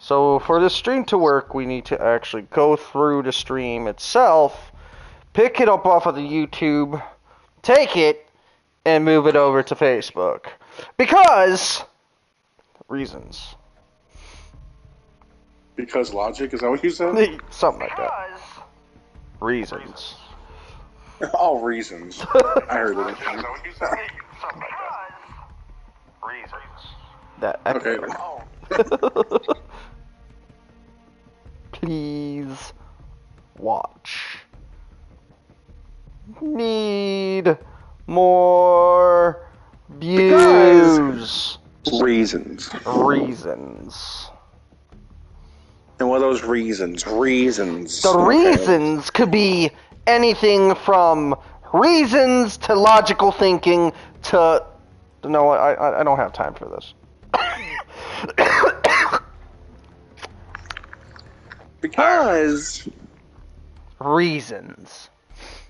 So for the stream to work, we need to actually go through the stream itself, pick it up off of the YouTube, take it, and move it over to Facebook. Because reasons. Because logic, is that what you said? Something like that. Reasons. All reasons. I heard it. Something like that. Reasons. That Okay. Please watch. Need more views. Reasons. Reasons. And what are those reasons? Reasons. The reasons could be anything from reasons to logical thinking to... No, I don't have time for this. Because... Reasons.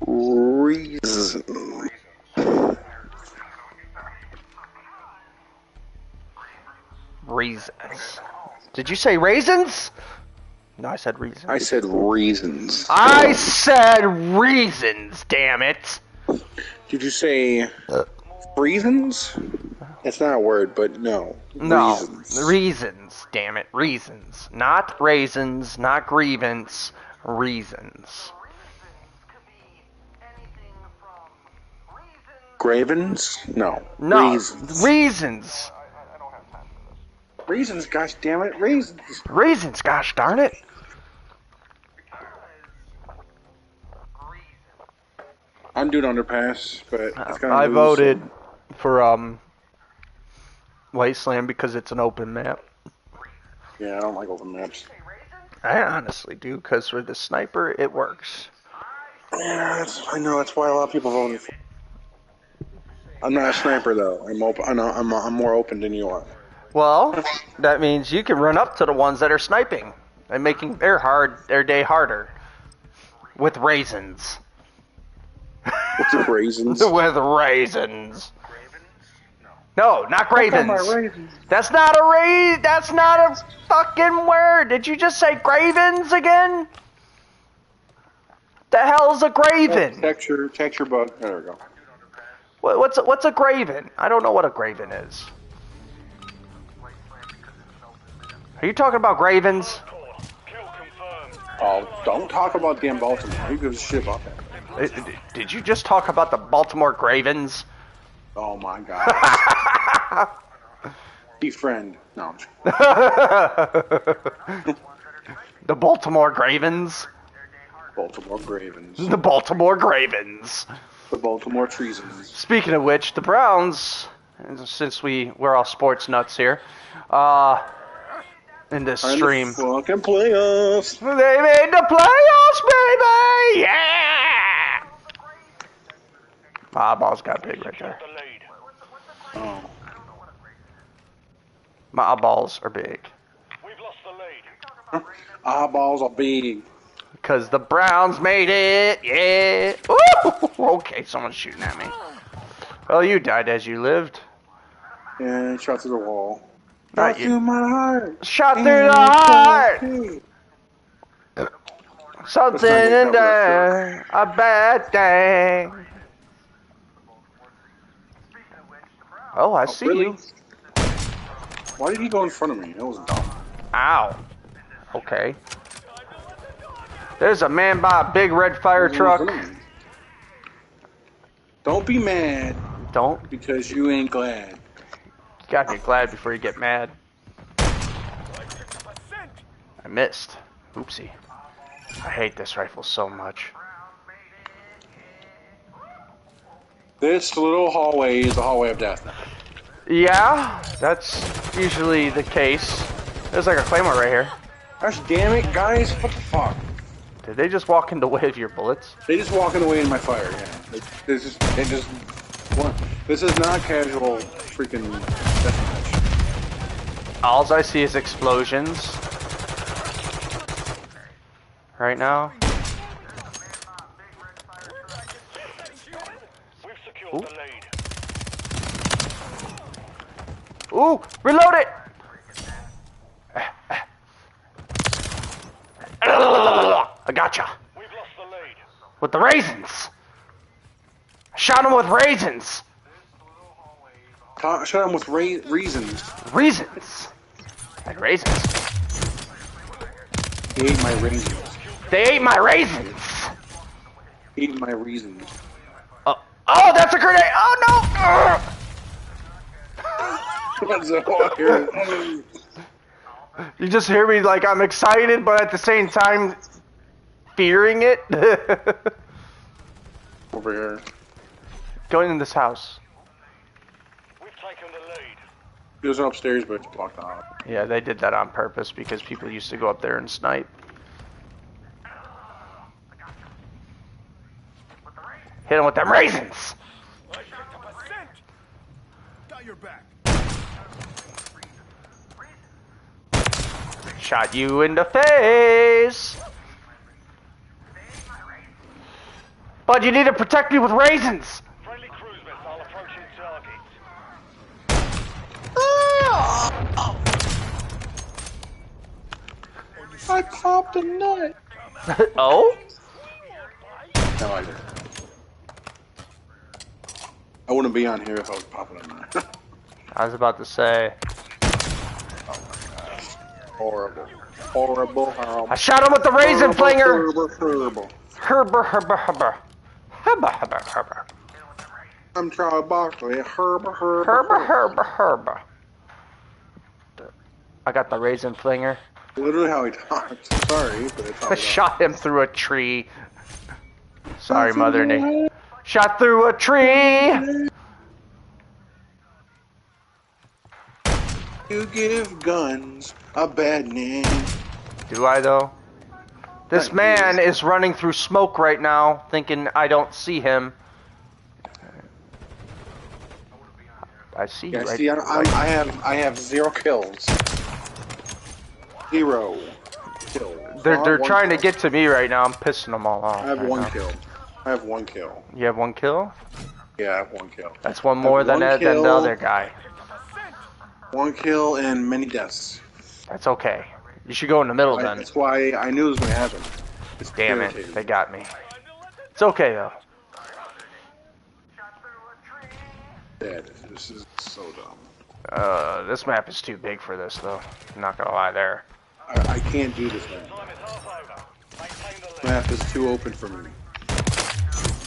Reasons. Reasons. Did you say raisins? No, I said reasons. I said reasons. I said reasons, damn it. Did you say reasons? It's not a word, but no. No, Reasons. reasons, damn it. Reasons. Not raisins, not grievance. Reasons. Gravens? No. No, Reasons. reasons. Reasons, gosh damn it. Reasons. Reasons, gosh darn it. I'm doing underpass, but it's kind of I voted for Wasteland because it's an open map. Yeah, I don't like open maps. I honestly do, because for the sniper, it works. Yeah, I know. That's why a lot of people voted for. I'm not a sniper though. I'm open. I'm more open than you are. Well, that means you can run up to the ones that are sniping and making their day harder with raisins. With the raisins. With raisins. No, not gravens. That's not a That's not a fucking word. Did you just say gravens again? The hell's a graven? Texture bug. There we go. What's a graven? I don't know what a graven is. Are you talking about gravens? Oh, don't talk about damn Baltimore. Who gives a shit about that? Did you just talk about the Baltimore Gravens? Oh my god. Befriend. No. The Baltimore Gravens? Baltimore Gravens. The Baltimore Gravens. The Baltimore Treasons. Speaking of which, the Browns, since we're all sports nuts here, in this stream. Fucking playoffs. They made the playoffs, baby! Yeah! My eyeballs got big right there. Oh. My eyeballs are big. We've lost the lead. Eyeballs are big. Because the Browns made it, yeah. Ooh! Okay, someone's shooting at me. Well, you died as you lived. And shot through the wall. Not Shot you. through my heart. Shot through the heart. Something in there, a bad thing. Oh, I see really? you. Why did he go in front of me? That was dumb. Ow. Okay. There's a man by a big red fire truck. Don't be mad. Don't. Because you ain't glad. You gotta get glad before you get mad. I missed. Oopsie. I hate this rifle so much. This little hallway is the hallway of death. Yeah, that's usually the case. There's like a claymore right here. Gosh damn it, guys. What the fuck? Did they just walk in the way of your bullets? They just walking away in my fire, yeah. This is not casual freaking deathmatch. All I see is explosions. Right now. We've secured the lead. Ooh, reload it! With the raisins. I shot him with raisins. Shot him with reasons. Reasons. I had raisins. He ate my raisins. They ate my raisins. He ate my reasons. Oh, that's a grenade. Oh no. That's a fire. You just hear me like I'm excited, but at the same time fearing it. Over here. Going in this house. We've taken the lead. He was upstairs, but it's blocked off. Yeah, they did that on purpose because people used to go up there and snipe. Hit him with them raisins. Got your back. Shot you in the face. But you need to protect me with raisins. Friendly cruise missile approaching target. I popped a nut. Oh? No, I didn't. I wouldn't be on here if I was popping a nut. I was about to say. Horrible. Horrible, horrible. I shot him with the raisin flinger. Horrible. Herber. I'm Charlie Barkley. Herber. I got the raisin flinger. Literally how he talks. Sorry, but it's how I he shot him through a tree. Sorry, Mother Nature. Shot through a tree. You give guns a bad name. Do I though? This Thank man you. is running through smoke right now, thinking I don't see him. I see you Yeah, right. see, I have 0 kills. 0 kills. They're trying to get to me right now. I'm pissing them all off. I have right 1 now. kill. I have 1 kill. You have 1 kill? Yeah, I have 1 kill. That's one more than 1 the kill. other guy. 1 kill and many deaths. That's okay. You should go in the middle then. That's why I knew it was going to happen. It's Damn it, irritating. they got me. It's okay though. Dead. This is so dumb. This map is too big for this though. I'm not gonna lie there. I can't do this map. Time is half over. Maintain the lead. Map is too open for me.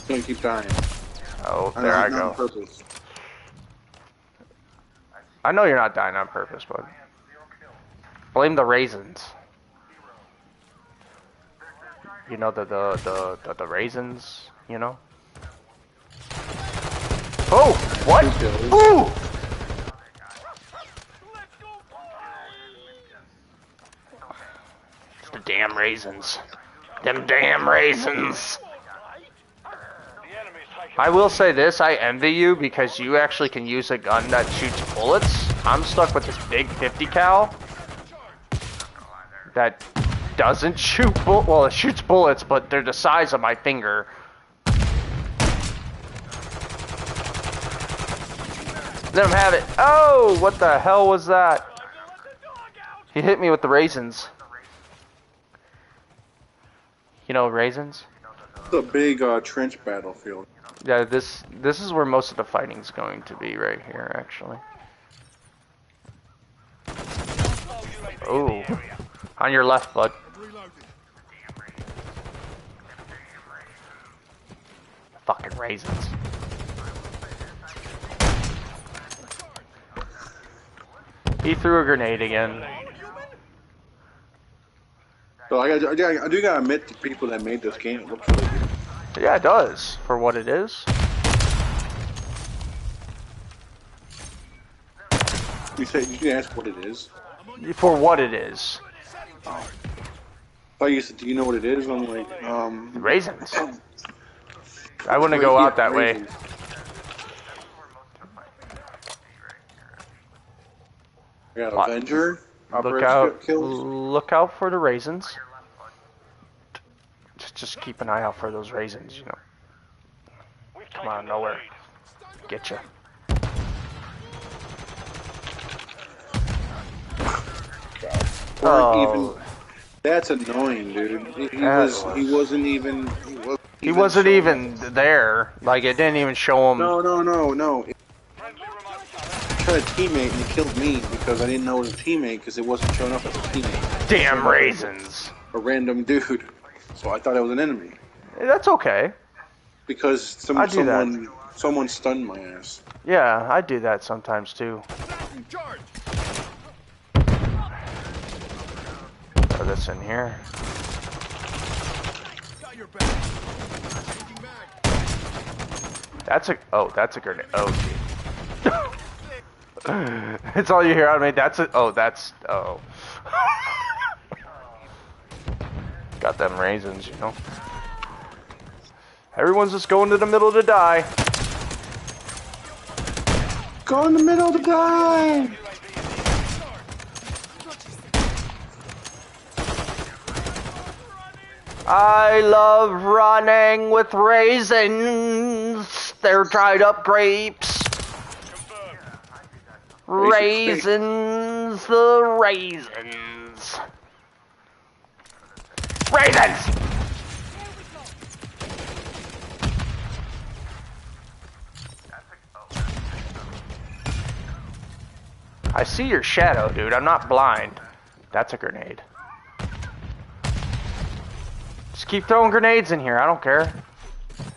Can't keep dying. Oh, there I Not on go. purpose. I know you're not dying on purpose, but blame the raisins. You know the raisins, you know? Oh, what? Ooh! It's the damn raisins. Them damn raisins. The enemy's taken. I will say this, I envy you because you actually can use a gun that shoots bullets. I'm stuck with this big 50 cal that doesn't shoot well, it shoots bullets, but they're the size of my finger. Let him have it. Oh, what the hell was that? He hit me with the raisins. You know raisins? It's a big trench battlefield. Yeah, this is where most of the fighting's going to be right here, actually. Oh, on your left, bud. Fucking raisins. He threw a grenade again. So I do gotta admit, the people that made this game, it looks really good. Yeah, it does, for what it is. You can ask what it is. For what it is. I thought you said, do you know what it is? And I'm like, Raisins. I wouldn't go out that way. raisins. I got What? Avenger. Look out for the raisins. Just keep an eye out for those raisins, you know. We've Come taken on, the nowhere. lead. Get you. Weren't Oh. even. That's annoying, dude. He That wasn't even. He was. He wasn't even there. Like, it didn't even show him. No. It Friendly remote had a teammate and it killed me because I didn't know it was a teammate because it wasn't showing up as a teammate. Damn raisins. A random dude. So I thought it was an enemy. That's okay. Because I do that. someone stunned my ass. Yeah, I do that sometimes too. charge. Throw this in here. Got your back. That's a grenade. Oh, dude. It's all you hear out of me. Oh. Got them raisins, you know. Everyone's just going to the middle to die. Go in the middle to die! I love running with raisins. They're dried up grapes. Raisins, the raisins. Raisins! I see your shadow, dude. I'm not blind. That's a grenade. Just keep throwing grenades in here. I don't care.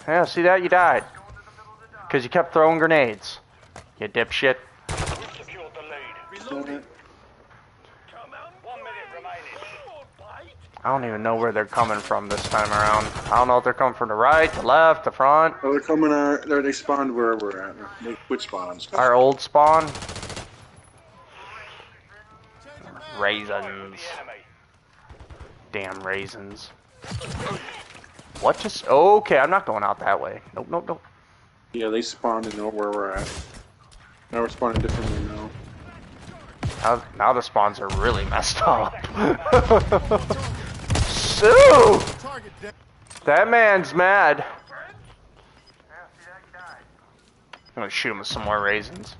Yeah, see that? You died. Because you kept throwing grenades. You dipshit. We've secured the lead. Reloading. 1 minute remaining. I don't even know where they're coming from this time around. I don't know if they're coming from the right, the left, the front. Oh, they're coming they spawned where we're at. They quit spawns. Our old spawn. Raisins. Damn raisins. What just... Okay, I'm not going out that way. Nope. Yeah, they spawned and know where we're at. Now we're spawning differently now. Now the spawns are really messed up. Sue! That man's mad. I'm gonna shoot him with some more raisins.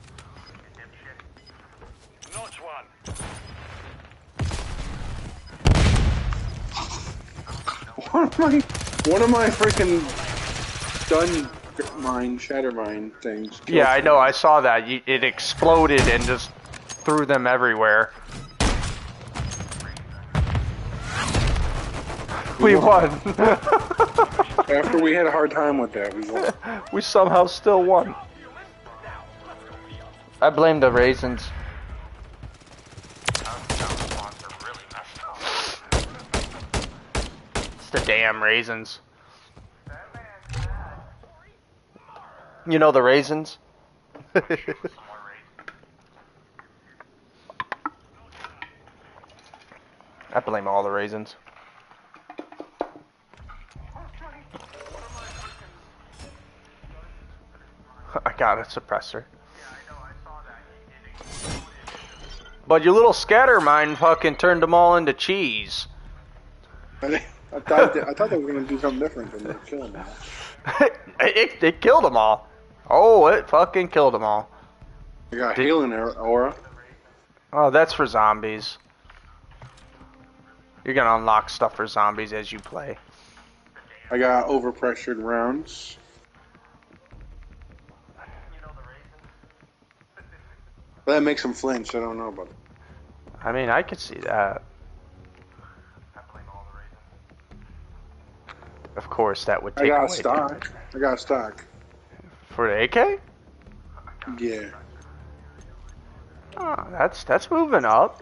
Notch one. One of my freaking shatter mine things. Yeah, I know. I saw that. It exploded and just threw them everywhere. We won. After we had a hard time with that, we won. We somehow still won. I blame the raisins. It's the damn raisins. You know the raisins? I blame all the raisins. I got a suppressor. But your little scatter mine fucking turned them all into cheese. I thought they were gonna do something different than killing them. It killed them all. Oh, it fucking killed them all. I got healing aura. Oh, that's for zombies. You're gonna unlock stuff for zombies as you play. I got overpressured rounds. That makes them flinch. I don't know about it. I mean, I could see that. Of course, that would take I got away stock. I got stock. For the AK? Yeah. Oh, that's moving up.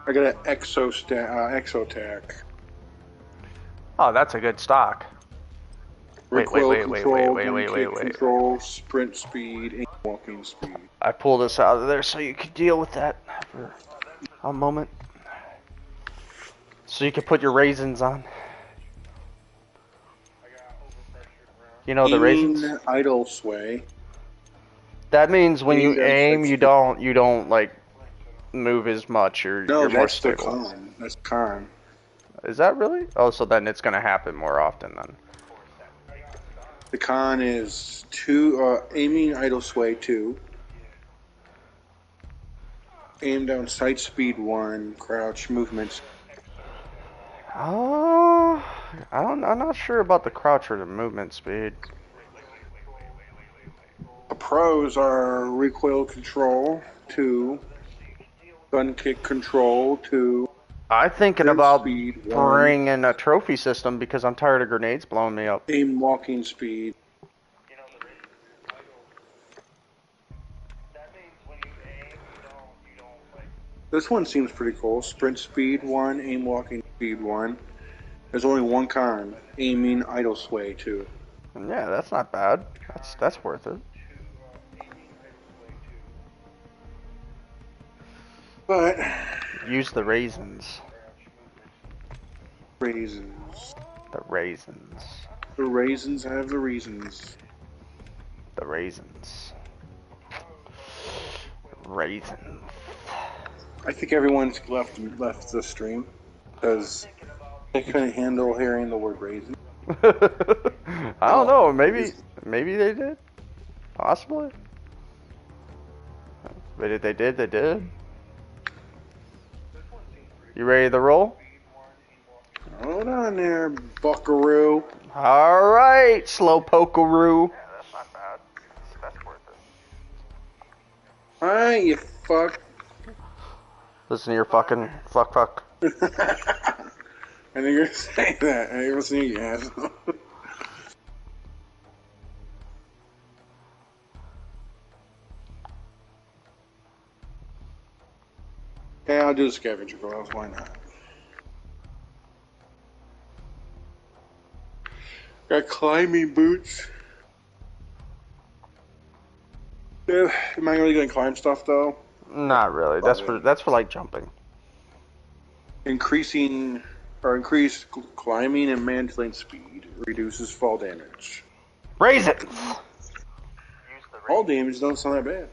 I got an exotac. Oh, that's a good stock. Wait. Control, sprint speed, and walking speed. I pulled this out of there so you could deal with that for a moment. So you could put your raisins on. You know the raisins? Idle sway. That means when you aim, that's you don't like move as much, or No, you're more that's the stable. con. That's con. Is that really? Oh, so then it's gonna happen more often then. The con is aiming idle sway 2. Aim down sight speed 1, crouch movements. I'm not sure about the crouch or the movement speed. The pros are recoil control 2, gun kick control 2, I'm thinking sprint about speed 1, bringing a trophy system because I'm tired of grenades blowing me up. aim walking speed. This one seems pretty cool. Sprint speed 1, aim walking speed 1. There's only one con, aiming idle sway 2. Yeah, that's not bad. That's worth it. But Use the raisins. raisins. The raisins. The raisins have the reasons. The raisins. Raisins. I think everyone's left the stream because they couldn't handle hearing the word raisin. I don't know. Maybe they did. Possibly. But if they did, they did. You ready to roll? Hold on there, buckaroo. All right, slow pokeroo. Yeah, that's not bad. That's worth it. Alright, you fuck. Listen to your fucking fuck. I knew you were gonna say that. I never seen you, asshole. Yeah, I'll do the scavenger clause. Why not? Got climbing boots. Yeah, am I really gonna climb stuff though? Not really. That's for like jumping. Increased climbing and mantling speed reduces fall damage. Raisins. Fall damage don't sound that bad,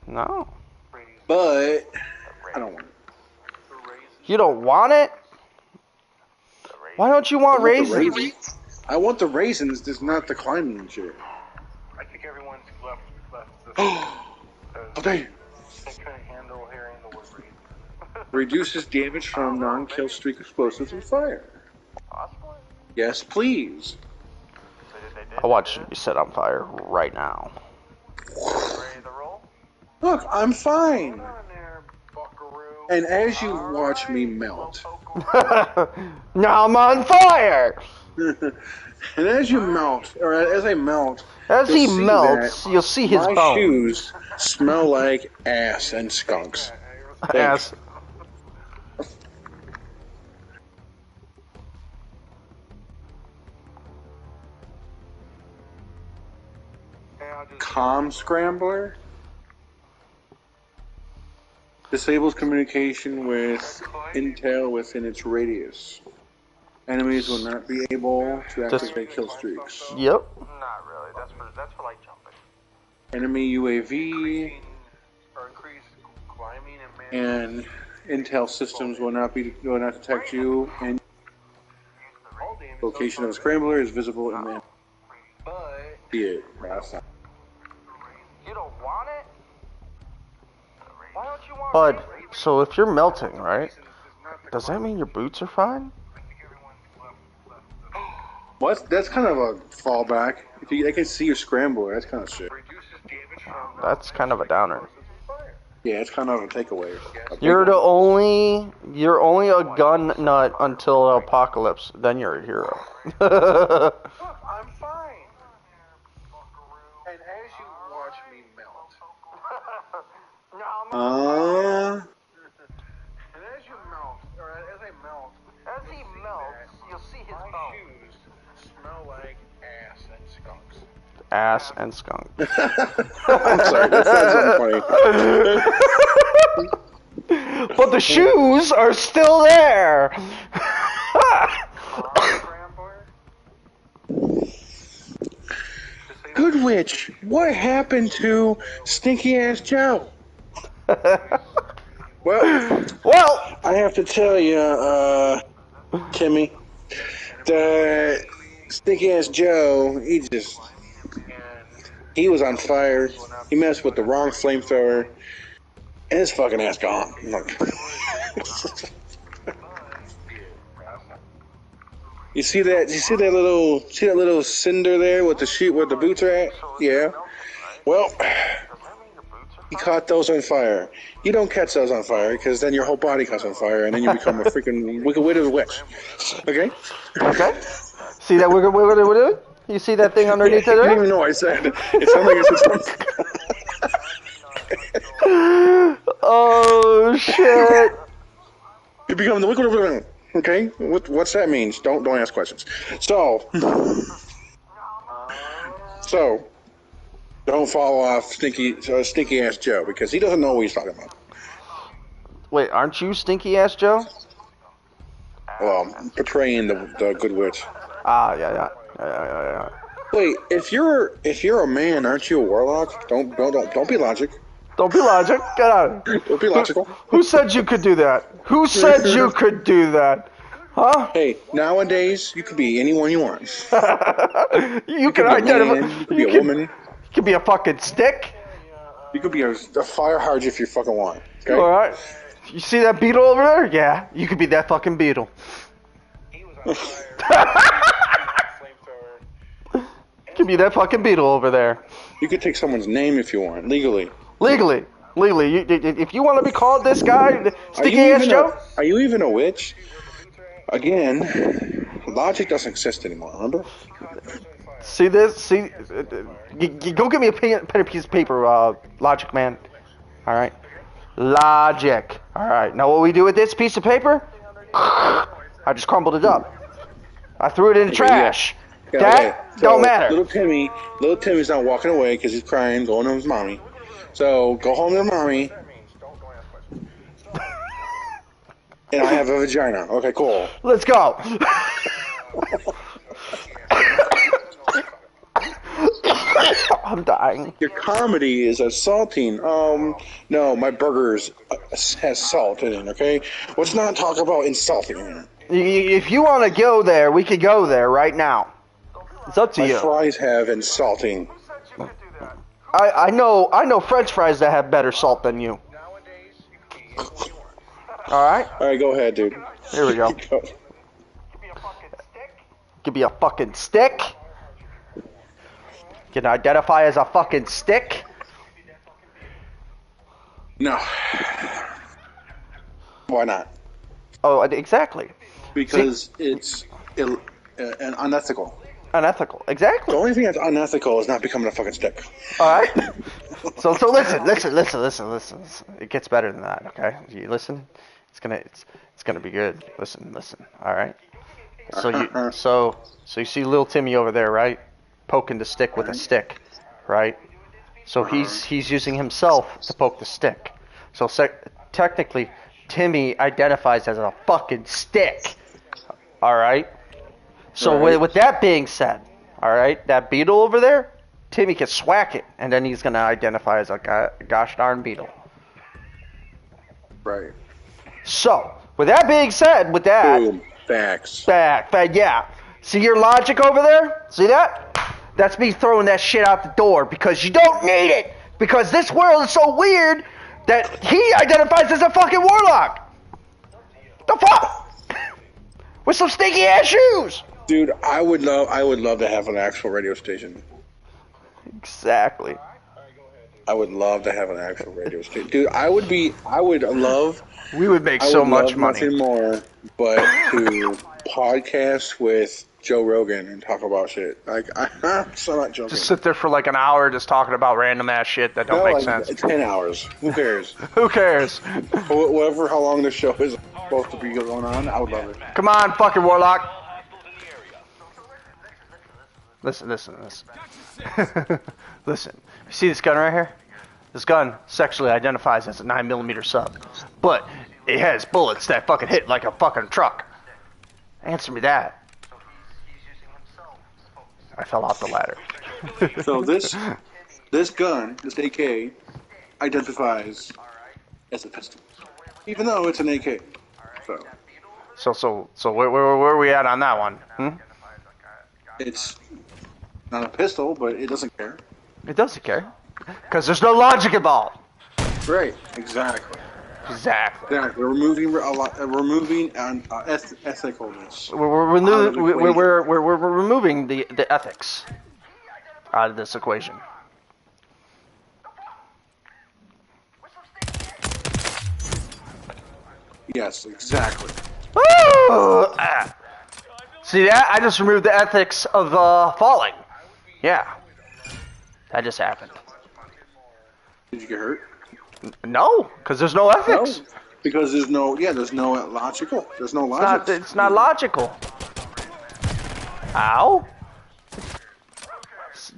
No. but I don't want it. You don't want it? Why don't you want I want the raisins? raisins. I want the raisins, just not the climbing and shit. I think everyone's left the Oh, damn. they couldn't handle hearing the word raisin. Reduces damage from non-kill streak explosives and fire. Possibly. Yes, please. I'll watch you be set on fire right now. Ready to roll? Look, I'm fine. Hold on there, buckaroo. And as you watch me melt, Now I'm on fire! and as you melt, or as I melt, As you'll he see melts, that you'll see his my bones. shoes smell like ass and skunks. Ass. Comm scrambler disables communication with intel within its radius. Enemies will not be able to activate kill streaks. Yep. Not really. That's for like jumping. Enemy UAV Or increase climbing and and intel systems will not detect you, and location of the scrambler is visible in the But be it. Last time. you don't want it? Why don't you want Bud, raisins? so if you're melting, right? Does that mean your boots are fine? Well, that's kind of a fallback. If they can see your scrambler, that's kind of shit. That's kind of a downer. Yeah, it's kind of a takeaway. You're only a gun nut until apocalypse. Then you're a hero. Look, I'm fine. And as you watch me melt. Uh, And as you melt, or as I melt, as he melts, you'll see his bones. Shoes smell like ass and skunks. Ass and skunk. I'm sorry, that sounds funny. But the shoes are still there. Good witch, what happened to Stinky Ass Joe? Well, I have to tell you, Timmy, the Stinky Ass Joe, he was on fire. He messed with the wrong flamethrower, and his fucking ass gone. Look. You see that? You see that little cinder there with the sheet where the boots are at? Yeah. Well, he caught those on fire. You don't catch those on fire because then your whole body catches on fire and then you become a freaking wicked witch. Okay? Okay. See that wiggle? You see that thing underneath You it didn't there? even know what I said. It sounded like I said something. Oh shit! You become the wicked witch. Okay? What's that means? Don't ask questions. So don't follow off stinky ass Joe because he doesn't know what he's talking about. Wait, aren't you stinky ass Joe? Well, portraying the good witch. Ah, yeah. Wait, if you're a man, aren't you a warlock? Don't be logic. Don't be logic. Get out. Don't be logical. Who said you could do that? Who said you could do that? Huh? Hey, nowadays you can be anyone you want. You could can be a identify. man, you could be a woman. You could be a fucking stick. You could be a fire hydrant if you fucking want. Okay? All right. You see that beetle over there? Yeah, you could be that fucking beetle. He was on fire. Flamethrower. You could be that fucking beetle over there. You could take someone's name if you want, legally. Legally. If you want to be called this guy, Sticky Ass Joe. Are you even a witch? Again, logic doesn't exist anymore. Remember? See this? See, go get me a pen and piece of paper, Logic Man. All right, Logic. All right. Now what we do with this piece of paper? I just crumbled it up. I threw it in the trash. Yeah, That okay. don't matter. Little Timmy's not walking away because he's crying, going to his mommy. So go home to mommy. And I have a vagina. Okay, cool. Let's go. I'm dying. Your comedy is assaulting. No, my burgers has salt in it. Okay, let's not talk about insulting here. If you want to go there, we could go there right now. It's up to My you. fries have insulting. I know French fries that have better salt than you. All right, All right, go ahead, dude. here we go. Could be a fucking stick. Can identify as a fucking stick. No. Why not? Oh, exactly. Because it's unethical. Unethical. The Exactly. only thing that's unethical is not becoming a fucking stick. All right. So listen. It gets better than that. Okay. You listen. It's gonna be good. Listen. All right. So you see little Timmy over there, right? Poking the stick with a stick, right? So he's using himself to poke the stick. So technically, Timmy identifies as a fucking stick. All right. So Right. with that being said, all right, that beetle over there, Timmy can swack it, and then he's gonna identify as a gosh darn beetle. Right. So with that being said, with that. Boom. Facts. Yeah. See your logic over there? See that? That's me throwing that shit out the door because you don't need it. Because this world is so weird that he identifies as a fucking warlock. The fuck? With some stinky ass shoes. Dude, I would love to have an actual radio station. Exactly. I would love to have an actual radio station. Dude, I would love We would make I so would much love money. nothing more but to podcast with Joe Rogan and talk about shit. Like, I'm so not joking. Just sit there for like an hour just talking about random ass shit that don't make sense. 10 hours. Who cares? Who cares? Whatever, how long this show is supposed to be going on, I would love it. Come on, fucking warlock. Listen. Listen. You see this gun right here? This gun sexually identifies as a 9mm sub, but it has bullets that fucking hit like a fucking truck. Answer me that. I fell off the ladder. So this gun, this AK, identifies as a pistol, even though it's an AK. So where are we at on that one? It's not a pistol, but it doesn't care. It doesn't care, because there's no logic involved. Right, exactly. Exactly. Exactly. Removing a lot. Removing ethicalness We're, out of the equation. we're removing the ethics out of this equation. Yes, exactly. Ah. See that? I just removed the ethics of falling. Yeah, that just happened. Did you get hurt? No, because there's no ethics. No, because there's no logical. There's no logic. It's not logical. Ow.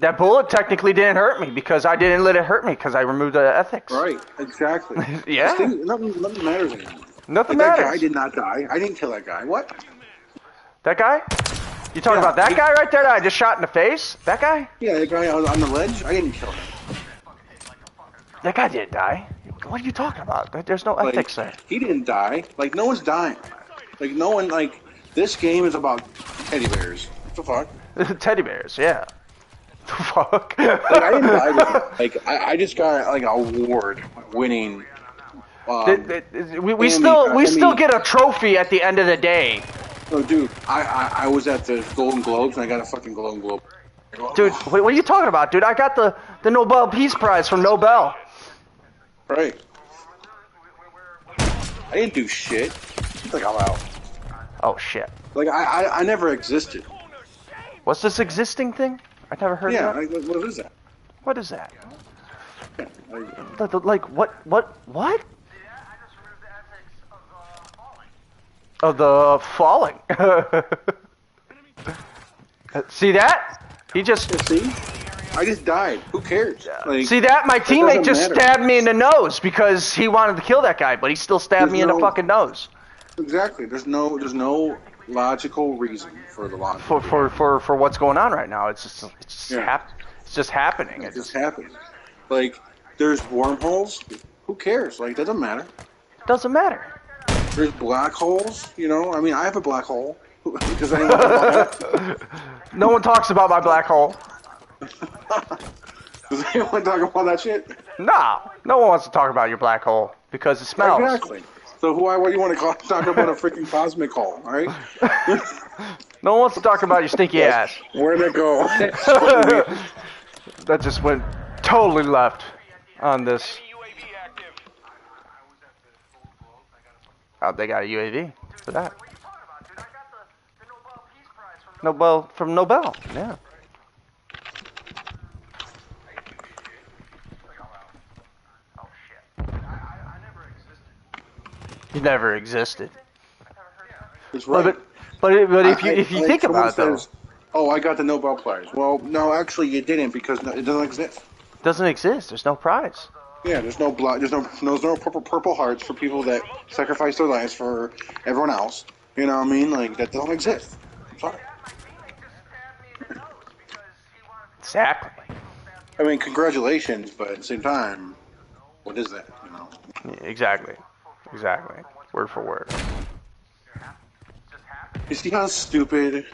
That bullet technically didn't hurt me because I didn't let it hurt me because I removed the ethics. Right, exactly. Yeah. Nothing matters anymore. Nothing That matters. guy did not die. I didn't kill that guy. What? That guy? You talking about that guy right there that I just shot in the face? That guy? Yeah, the guy on the ledge. I didn't kill him. That guy didn't die. What are you talking about? There's no ethics there. He didn't die. Like, no one's dying. Like, no one, like, this game is about teddy bears. What the fuck? Teddy bears, yeah. The fuck? Like, I didn't die. Like, I just got, like, an award winning. We still get a trophy at the end of the day. No, dude, I was at the Golden Globes and I got a fucking Golden Globe. Dude, what are you talking about, dude? I got the Nobel Peace Prize from Nobel. Right. I didn't do shit. Like, I'm out. Oh, shit. Like, I never existed. What's this existing thing? I never heard Yeah, that. like, what is that? What is that? Yeah, Like, what? Of the falling. See that? He just... see? I just died. Who cares? Like, see that? My teammate just matter. stabbed me in the nose because he wanted to kill that guy, but he still stabbed me in the fucking nose. Exactly. There's no logical reason for the logic. For what's going on right now. It's just happening. It just happened. Like, there's wormholes. Who cares? Like, doesn't matter. Doesn't matter. There's black holes. You know, I mean, I have a black hole. Because I know no one talks about my black hole. Does anyone talk about that shit? Nah, no one wants to talk about your black hole because it smells. Exactly. So what do you want to talk about a freaking cosmic hole, all right? No one wants to talk about your stinky ass. Where'd it go? That just went totally left on this. Oh, they got a UAV for that. Nobel from Nobel, yeah. You never existed. It's right. But if you think about it though, oh, I got the Nobel Prize. Well, no, actually, you didn't because it doesn't exist. It doesn't exist. There's no prize. Yeah, there's no blood. There's no purple hearts for people that sacrifice their lives for everyone else. You know what I mean? Like, that don't exist. I'm sorry. Exactly. I mean, congratulations, but at the same time, what is that? You know? Exactly. Word for word. You see how stupid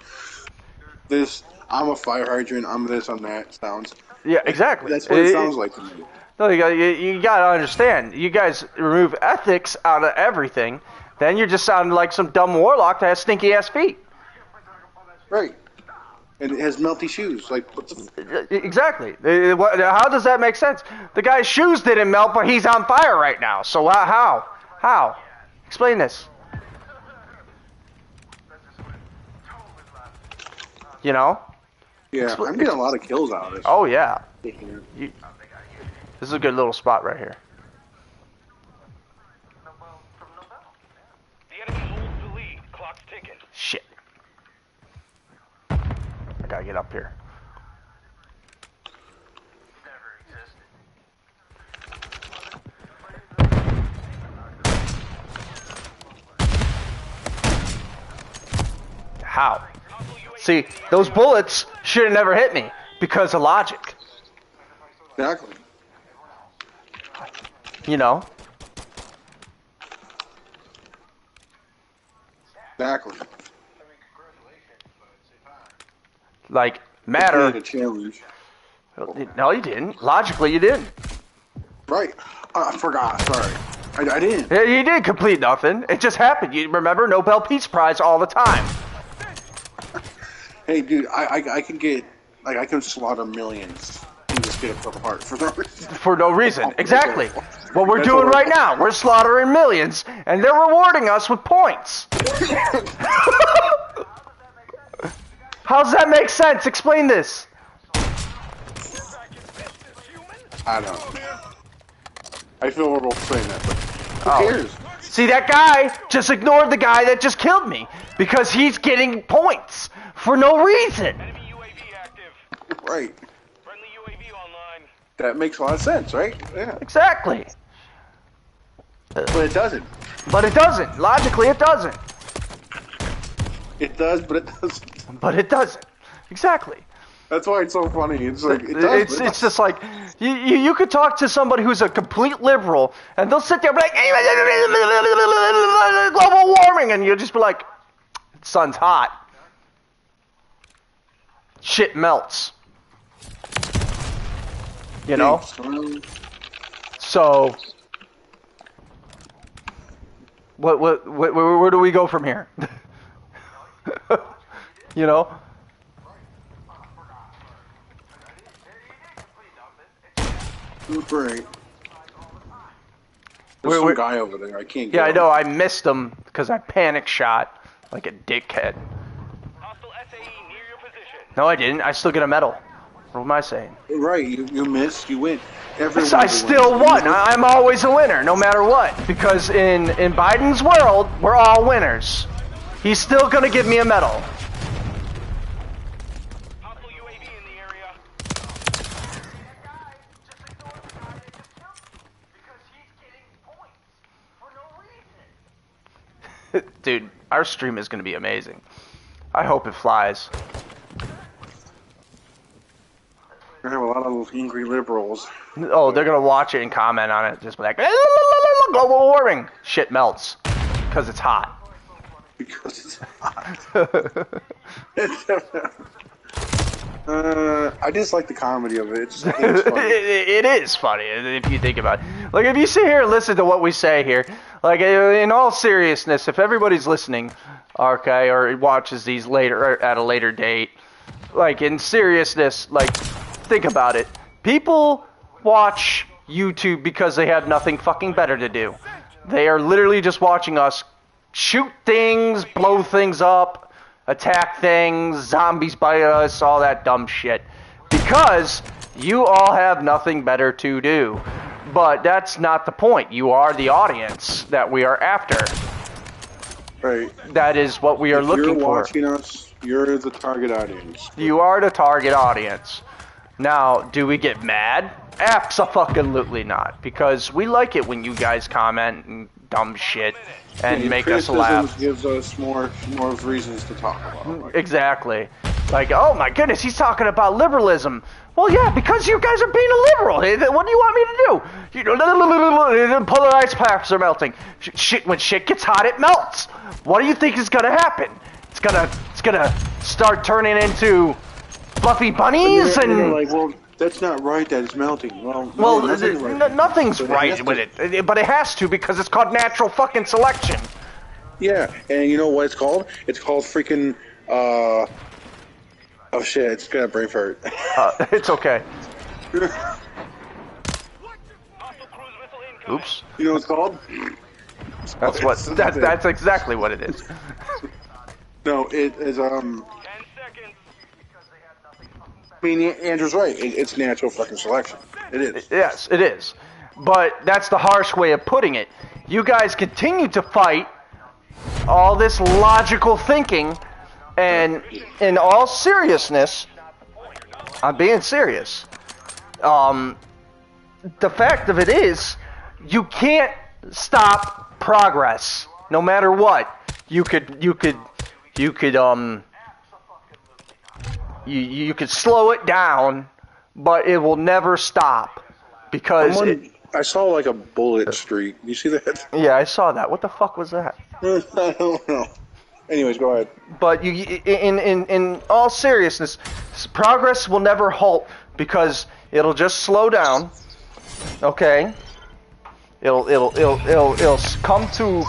this I'm a fire hydrant, I'm this, I'm that sounds? Yeah, exactly. That's what it sounds like to me. No, you gotta understand. You guys remove ethics out of everything, then you're just sounding like some dumb warlock that has stinky ass feet. Right. And it has melty shoes. Like, what the exactly. How does that make sense? The guy's shoes didn't melt, but he's on fire right now. So how? How? Explain this. You know? Yeah, I'm getting a lot of kills out of this. Oh, yeah. This is a good little spot right here. The enemy holds the lead. Clock's ticking. Shit. I gotta get up here. How? See, those bullets should have never hit me because of logic. Exactly. You know? Exactly. Like, matter. A challenge. No, you didn't. Logically, you didn't. Right. I forgot. Sorry. I didn't. Yeah, you did complete nothing. It just happened. You remember Nobel Peace Prize all the time. Hey, dude, I can get, like, I can slaughter millions and just get it apart for no reason. For no reason. Exactly. What we're That's doing what right now. We're slaughtering millions, and they're rewarding us with points. How does that make sense? Explain this. I don't know. I feel horrible saying that, but who cares? See, that guy just ignored the guy that just killed me because he's getting points for no reason. Enemy UAV active. Right. Friendly UAV online. That makes a lot of sense, right? Yeah. Exactly. But it doesn't. But it doesn't. Logically, it doesn't. It does, but it doesn't. But it doesn't. Exactly. That's why it's so funny. It's like, it does. It's just like, you could talk to somebody who's a complete liberal, and they'll sit there and be like, global warming, and you'll just be like, sun's hot. Shit melts. You know? So, where do we go from here? You know? Right. There's some guy over there. I can't get Yeah, I him. know. I missed him because I panic shot like a dickhead. Hostile SAE near your position. No, I didn't. I still get a medal. What am I saying? Right, you missed, you win. Everyone's I a still winner. won. I'm always a winner, no matter what. Because in Biden's world, we're all winners. He's still gonna give me a medal. Hostile UAV in the area. Dude, our stream is gonna be amazing. I hope it flies. We're gonna have a lot of those angry liberals. Oh, they're gonna watch it and comment on it. Just be like, global warming. Shit melts. Because it's hot. Because it's hot. I just like the comedy of it. It's, I think it's funny. It is funny if you think about it. Like, if you sit here and listen to what we say here, like, in all seriousness, if everybody's listening, okay, or watches these later or at a later date, like, in seriousness, like, think about it. People watch YouTube because they have nothing fucking better to do. They are literally just watching us shoot things, blow things up, attack things, zombies bite us, all that dumb shit. Because you all have nothing better to do. But that's not the point. You are the audience that we are after. Right. That is what we are If looking you're for. watching us, you're the target audience. You are the target audience. Now, do we get mad? Abso-fucking-lutely not. Because we like it when you guys comment and dumb shit and make us laugh. Gives us more reasons to talk about. Exactly. Like, oh my goodness, he's talking about liberalism. Well, yeah, because you guys are being a liberal. What do you want me to do? You know, the polar ice packs are melting. Shit, when shit gets hot, it melts. What do you think is gonna happen? It's gonna start turning into fluffy bunnies And and. you're like, well, that's not right. That it's melting. Well, Nothing's right with it, but it has to because it's called natural fucking selection. Yeah, and you know what it's called? It's called freaking. Oh shit! It's gonna brain fart. It's okay. Hostile cruise missile incoming. Oops. You know what it's called? That's exactly what it is. No, it is 10 seconds. I mean, Andrew's right. It's natural fucking selection. It is. Yes, it is. But that's the harsh way of putting it. You guys continue to fight all this logical thinking, and in all seriousness, I'm being serious. The fact of it is, you can't stop progress, no matter what. You could slow it down, but it will never stop because I saw like a bullet streak. You see that? yeah, I saw that. What the fuck was that? I don't know. Anyways, go ahead. But in all seriousness, progress will never halt because it'll just slow down, okay? It'll come to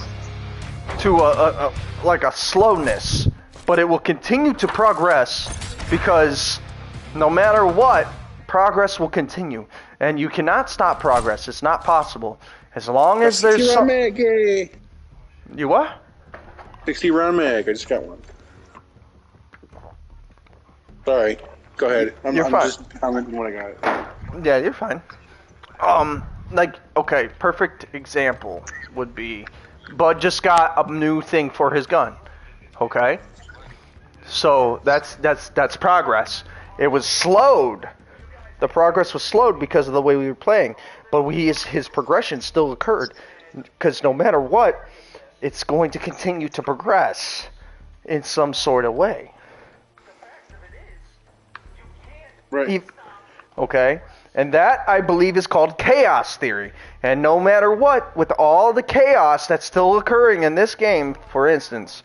like a slowness, but it will continue to progress because no matter what, progress will continue, and you cannot stop progress. It's not possible as long as 60 there's round some. mag, yay! You what? 60 round mag. I just got one. Sorry. Go ahead. I'm You're fine. just commenting when I got it. Yeah, you're fine. Like, okay, perfect example would be Bud just got a new thing for his gun. Okay? So that's progress. It was slowed. The progress was slowed because of the way we were playing, but his progression still occurred because no matter what, it's going to continue to progress in some sort of way. Right. Okay? And that, I believe, is called chaos theory. And no matter what, with all the chaos that's still occurring in this game, for instance,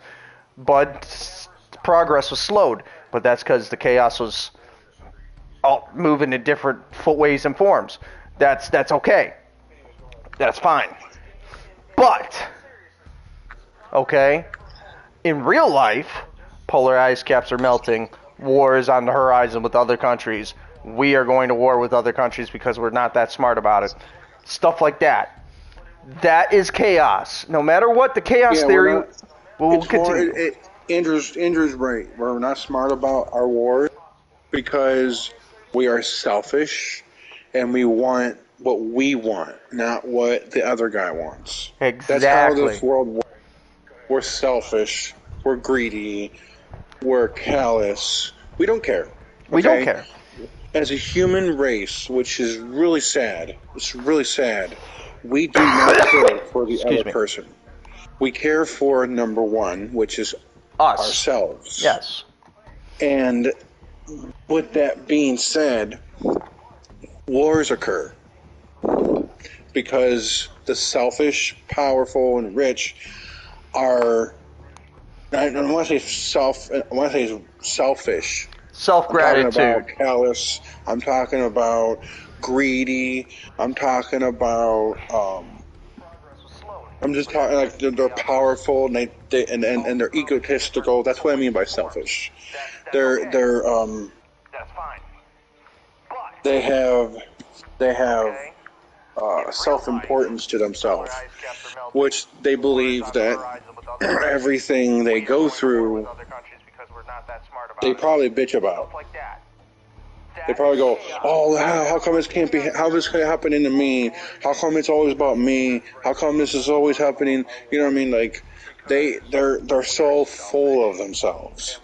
Bud's progress was slowed. But that's because the chaos was all moving in different ways and forms. That's okay. That's fine. But, okay, in real life, polar ice caps are melting. War is on the horizon with other countries. We are going to war with other countries because we're not that smart about it. Stuff like that. That is chaos. No matter what, the chaos theory will continue. Andrew's right. We're not smart about our wars because we are selfish and we want what we want, not what the other guy wants. Exactly. That's how this world works. We're selfish. We're greedy. We're callous. We don't care. Okay? We don't care. As a human race, which is really sad, it's really sad, we do not care for the other person. We care for number one, which is us. Ourselves. Yes. And with that being said, wars occur because the selfish, powerful, and rich are. I don't want to say selfish. Self-gratitude. I'm talking about callous. I'm talking about greedy. I'm talking about. I'm just talking like they're powerful and they're egotistical. That's what I mean by selfish. They're That's fine. they have self-importance to themselves, which they believe that everything they go through, they probably bitch about. They probably go, "Oh, how come this can't be? How this can't happen to me? How come it's always about me? How come this is always happening?" You know what I mean? Like, they're so full of themselves,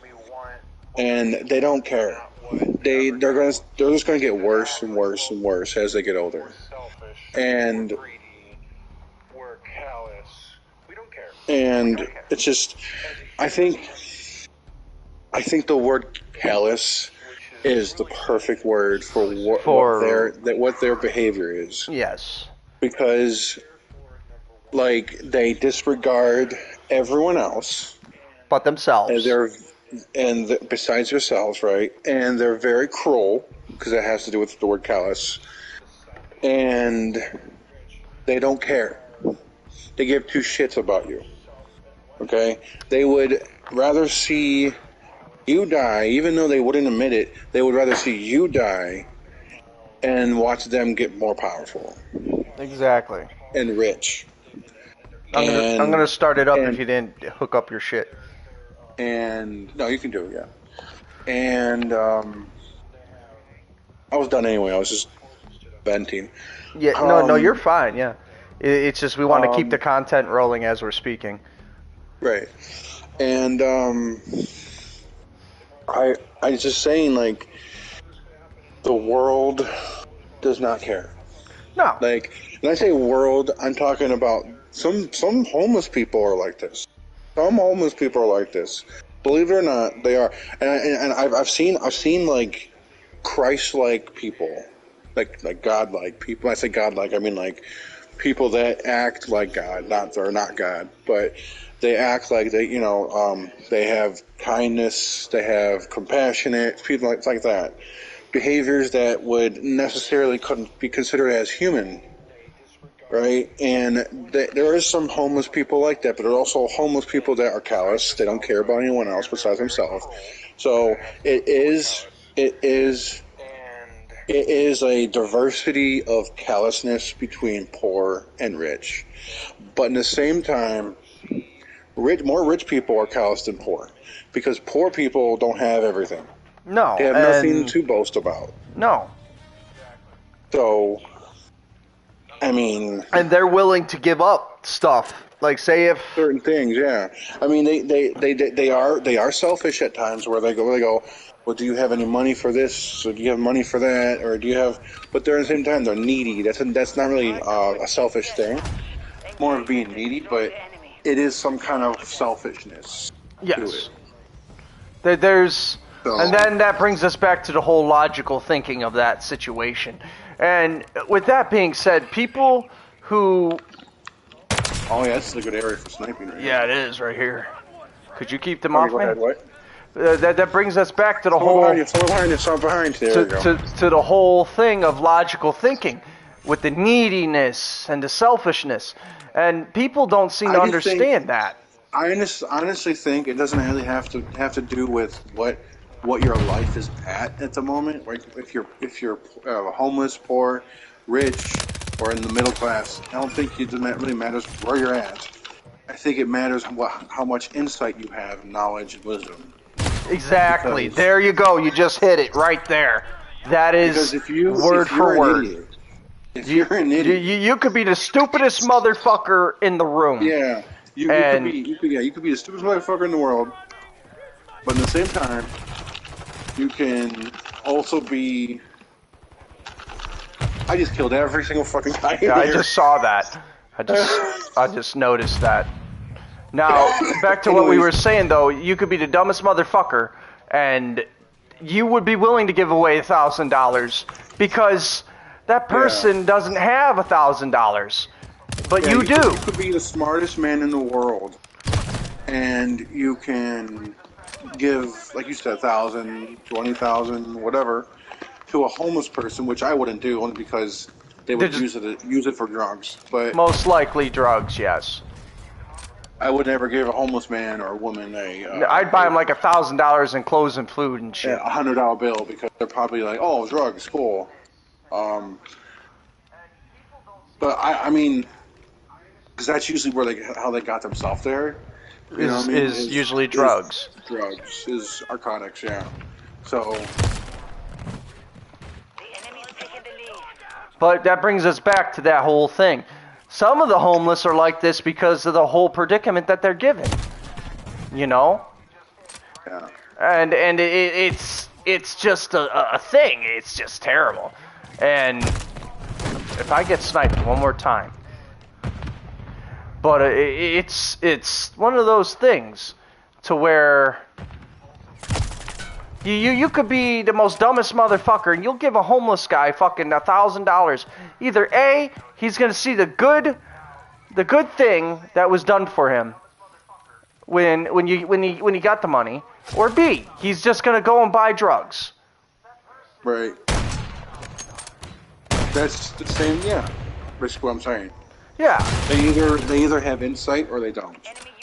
and they don't care. They're just gonna get worse and worse and worse as they get older, and it's just, I think the word callous is the perfect word for what their behavior is. Yes. Because, like, they disregard everyone else but themselves. Besides themselves, right? And they're very cruel because that has to do with the word callous. And they don't care. They give two shits about you. Okay? They would rather see you die, even though they wouldn't admit it. They would rather see you die and watch them get more powerful. Exactly. And rich. I'm gonna start it up if you didn't hook up your shit. And no, you can do it, yeah. And I was done anyway. I was just venting. Yeah, no, you're fine. Yeah, it's just we want to keep the content rolling as we're speaking. Right. And I was just saying, like, the world does not care. No. Like, when I say world, I'm talking about some homeless people are like this. Some homeless people are like this. Believe it or not, they are. And I've seen like Christ-like people, like God-like people. When I say God-like, I mean like people that act like God. They're not God, but they act like they have kindness, they have compassionate people like that. Behaviors that would necessarily couldn't be considered as human, right? And there is some homeless people like that, but there are also homeless people that are callous. They don't care about anyone else besides themselves. So it is a diversity of callousness between poor and rich. But in the same time, more rich people are callous than poor, because poor people don't have everything. No, They have nothing and to boast about. no, So, I mean, and they're willing to give up stuff. Like, say if certain things, yeah. I mean, they are selfish at times where they go, well, do you have any money for this? Or do you have money for that? Or do you have? But they're at the same time they're needy. That's not really a selfish thing. More of being needy, but it is some kind of selfishness to it. yes, there's, So, and then that brings us back to the whole logical thinking of that situation. And with that being said, people who, oh yeah, this is a good area for sniping right yeah, it is right here. Could you keep them now. off Go me? ahead, what? That brings us back to the Someone whole behind you, someone behind you. There you go. to the whole thing of logical thinking, with the neediness and the selfishness, and people don't seem to I just think- understand that. I honestly think it doesn't really have to do with what your life is at the moment. Like if you're homeless, poor, rich, or in the middle class, I don't think it really matters where you're at. I think it matters how much insight you have, knowledge, and wisdom. Exactly. Because- There you go. You just hit it right there. That is Because word for word. If you're an idiot, You could be the stupidest motherfucker in the room. yeah, you And- could be the stupidest motherfucker in the world, but at the same time, you can also be. I just killed every single fucking guy in Yeah, I here. just saw that. I just noticed that. Now, back to what we were saying though, you could be the dumbest motherfucker and you would be willing to give away $1,000 because that person doesn't have $1,000. But Yeah, you do. You could be the smartest man in the world, and you can give, like you said, 1,000, 20,000, whatever, to a homeless person, which I wouldn't do, only because they would They're just- use it for drugs. But Most likely drugs, yes. I would never give a homeless man or a woman I'd buy them like $1,000 in clothes and food and shit. a $100 bill, because they're probably like, oh, drugs, cool. But I mean, because that's usually how they got themselves there. You know what I mean? Is usually drugs. Drugs is narcotics, yeah. So But that brings us back to that whole thing. Some of the homeless are like this because of the whole predicament that they're given. You know? yeah, And it's just a thing. It's just terrible. And if I get sniped one more time, but it's one of those things to where you could be the most dumbest motherfucker and you'll give a homeless guy fucking $1,000. Either A, he's gonna see the good thing that was done for him when he got the money, or B, he's just gonna go and buy drugs. right. That's the same, yeah. Basically, what I'm saying. Yeah, They either have insight or they don't.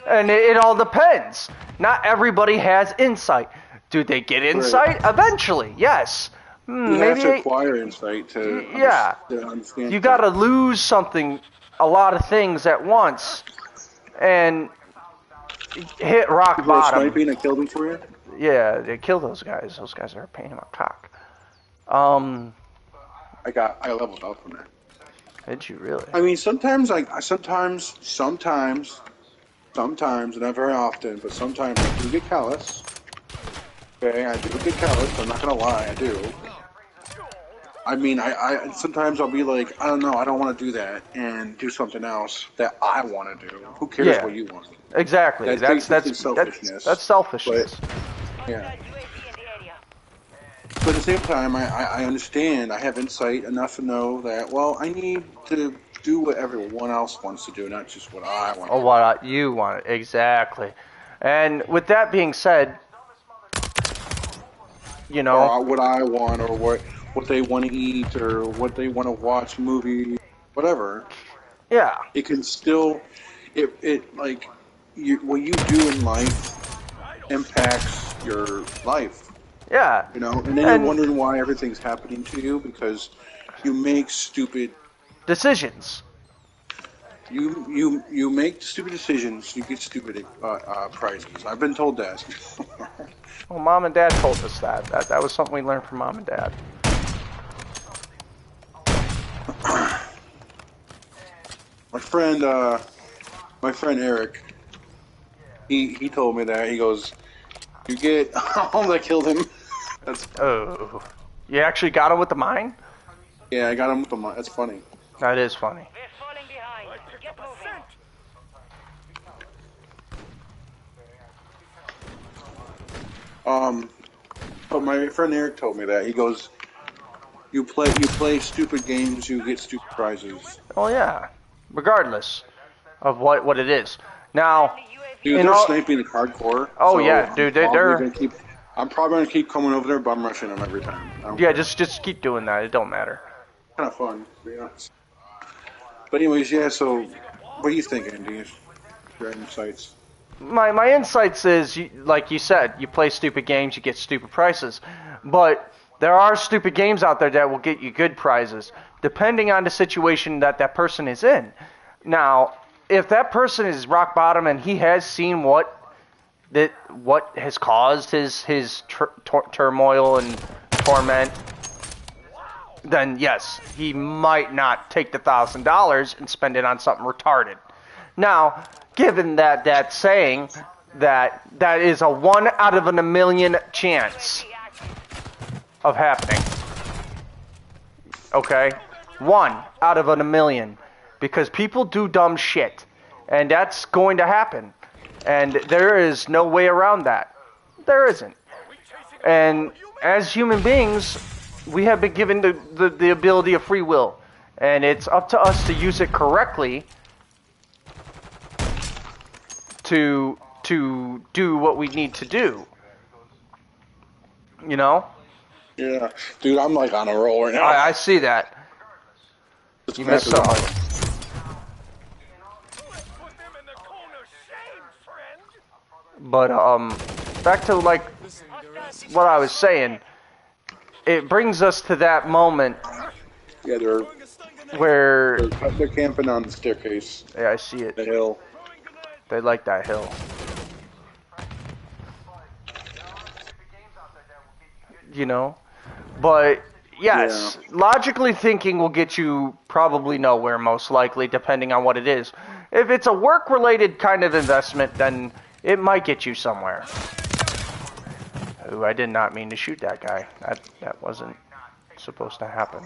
and it all depends. Not everybody has insight. Do they get insight? Eventually, yes. You have to acquire insight to Yeah. to understand. You gotta lose something, a lot of things at once, and hit rock People are bottom. sniping and killed them for you. Yeah, they kill those guys. Those guys are a pain in my cock. I leveled up from that. Did you really? I mean, sometimes, not very often, but sometimes I do get callous. Okay, I do get callous. I'm not gonna lie, I do. I mean, I sometimes I'll be like, I don't know, I don't want to do that, and do something else that I want to do. Who cares Yeah. what you want? Exactly. That's That's selfishness. that's selfishness. Yeah. But at the same time, I understand. I have insight enough to know that, well, I need to do what everyone else wants to do, not just what I want. Or what you want. Exactly. And with that being said, you know, Or what I want, or what they want to eat, or what they want to watch, movie, whatever. Yeah. It can still, it like, what you do in life impacts your life, Yeah. you know, and then you're And wondering why everything's happening to you because you make stupid, decisions. you make stupid decisions, you get stupid prizes. I've been told that. Well, mom and dad told us that. That was something we learned from mom and dad. My friend Eric, he told me that. He goes, you get, oh, that killed him. That's funny. Oh. You actually got him with the mine? Yeah, I got him with the that's funny. That is funny. We're falling behind. Get moving. But my friend Eric told me that. He goes, you play stupid games, you get stupid prizes. Oh yeah. Regardless of what it is. Now, Dude, in they're all, sniping hard-core. oh so yeah, dude, they're I'm probably gonna keep coming over there, bum rushing them every time. yeah, just keep doing that. It don't matter. Kind of fun, to be honest. But anyways, yeah. So, what do you think, Andy? Your insights. My insights is, like you said, you play stupid games, you get stupid prizes. But there are stupid games out there that will get you good prizes, depending on the situation that person is in. Now, if that person is rock bottom and he has seen what has caused his turmoil and torment, then yes, he might not take the $1,000 and spend it on something retarded. Now, given that saying that is a 1 out of a million chance of happening. Okay? 1 out of a million. Because people do dumb shit. And that's going to happen. And there is no way around that. There isn't. And as human beings, we have been given the ability of free will. And it's up to us to use it correctly to do what we need to do. You know? Yeah, dude, I'm like on a roll right now. I see that. You missed something. But back to like what I was saying. It brings us to that moment. Yeah, where they're camping on the staircase. Yeah, I see it. The hill. They like that hill. You know? But yes, logically thinking will get you probably nowhere, most likely, depending on what it is. If it's a work-related kind of investment, then it might get you somewhere. Ooh, I did not mean to shoot that guy. That wasn't supposed to happen.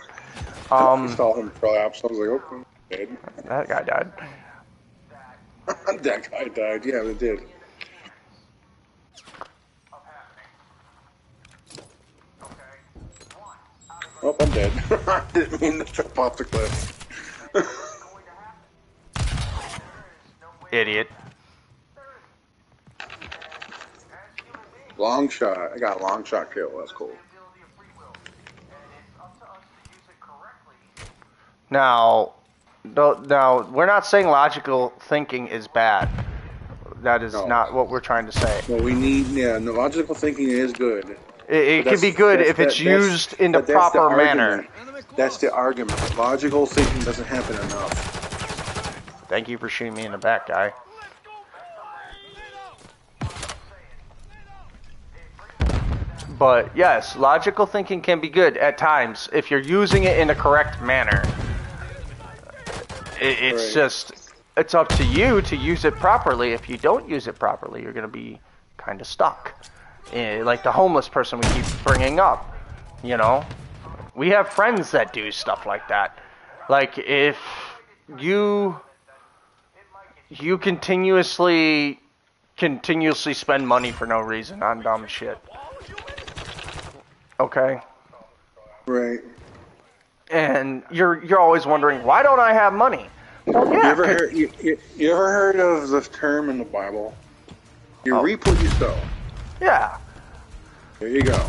I saw him collapse. I was like, okay, dead. That guy died. That guy died. Yeah, it did. Oh, I'm dead. I didn't mean to jump off the cliff. Idiot. Long shot. I got a long shot kill. That's cool. Now, we're not saying logical thinking is bad. That is not what we're trying to say. Well, we need, no, logical thinking is good. It can be good if it's used in the proper manner. That's the argument. Logical thinking doesn't happen enough. Thank you for shooting me in the back, guy. But yes, logical thinking can be good at times if you're using it in the correct manner. It's just, it's up to you to use it properly. If you don't use it properly, you're going to be kind of stuck. Like the homeless person we keep bringing up, you know? We have friends that do stuff like that. Like if you continuously spend money for no reason on dumb shit. Okay? Right. And you're always wondering, why don't I have money? Well, yeah. You ever heard of the term in the Bible? You reap what you sow. Yeah. There you go.